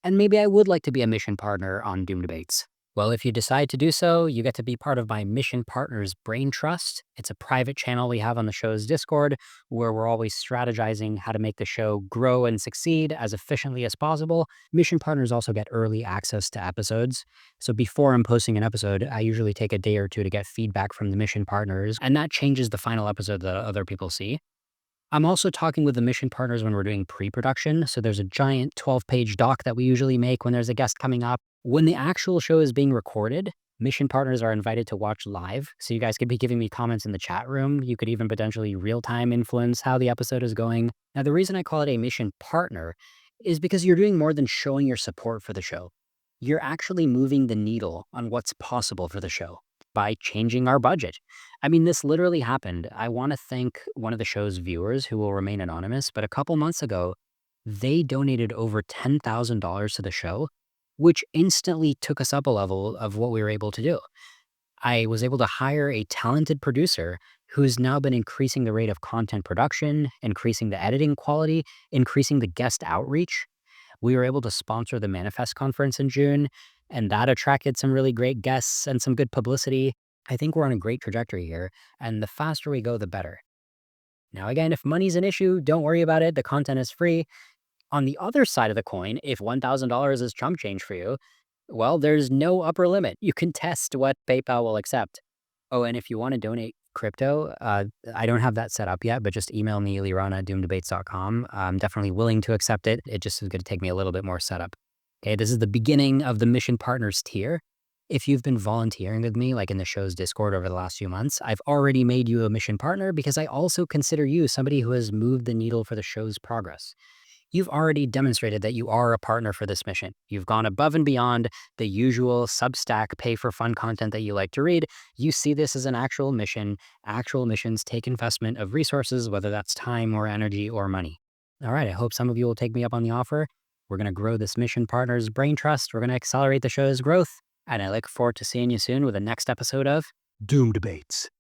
And maybe I would like to be a mission partner on Doom Debates. Well, if you decide to do so, you get to be part of my Mission Partners Brain Trust. It's a private channel we have on the show's Discord where we're always strategizing how to make the show grow and succeed as efficiently as possible. Mission Partners also get early access to episodes. So before I'm posting an episode, I usually take a day or two to get feedback from the Mission Partners, and that changes the final episode that other people see. I'm also talking with the mission partners when we're doing pre-production. So there's a giant 12-page doc that we usually make when there's a guest coming up. When the actual show is being recorded, mission partners are invited to watch live. So you guys could be giving me comments in the chat room. You could even potentially real-time influence how the episode is going. Now, the reason I call it a mission partner is because you're doing more than showing your support for the show. You're actually moving the needle on what's possible for the show by changing our budget. I mean, this literally happened. I want to thank one of the show's viewers who will remain anonymous, but a couple months ago, they donated over $10,000 to the show, which instantly took us up a level of what we were able to do. I was able to hire a talented producer who's now been increasing the rate of content production, increasing the editing quality, increasing the guest outreach. We were able to sponsor the Manifest conference in June, and that attracted some really great guests and some good publicity. I think we're on a great trajectory here, and the faster we go, the better. Now, again, if money's an issue, don't worry about it. The content is free. On the other side of the coin, if $1,000 is chump change for you, well, there's no upper limit. You can test what PayPal will accept. Oh, and if you want to donate crypto, I don't have that set up yet, but just email me, liran@doomdebates.com. I'm definitely willing to accept it. It just is going to take me a little bit more setup. Okay, this is the beginning of the Mission Partners tier. If you've been volunteering with me, like in the show's Discord over the last few months, I've already made you a mission partner because I also consider you somebody who has moved the needle for the show's progress. You've already demonstrated that you are a partner for this mission. You've gone above and beyond the usual Substack pay-for-fun content that you like to read. You see this as an actual mission. Actual missions take investment of resources, whether that's time or energy or money. All right, I hope some of you will take me up on the offer. We're going to grow this Mission Partners Brain Trust. We're going to accelerate the show's growth. And I look forward to seeing you soon with the next episode of Doom Debates.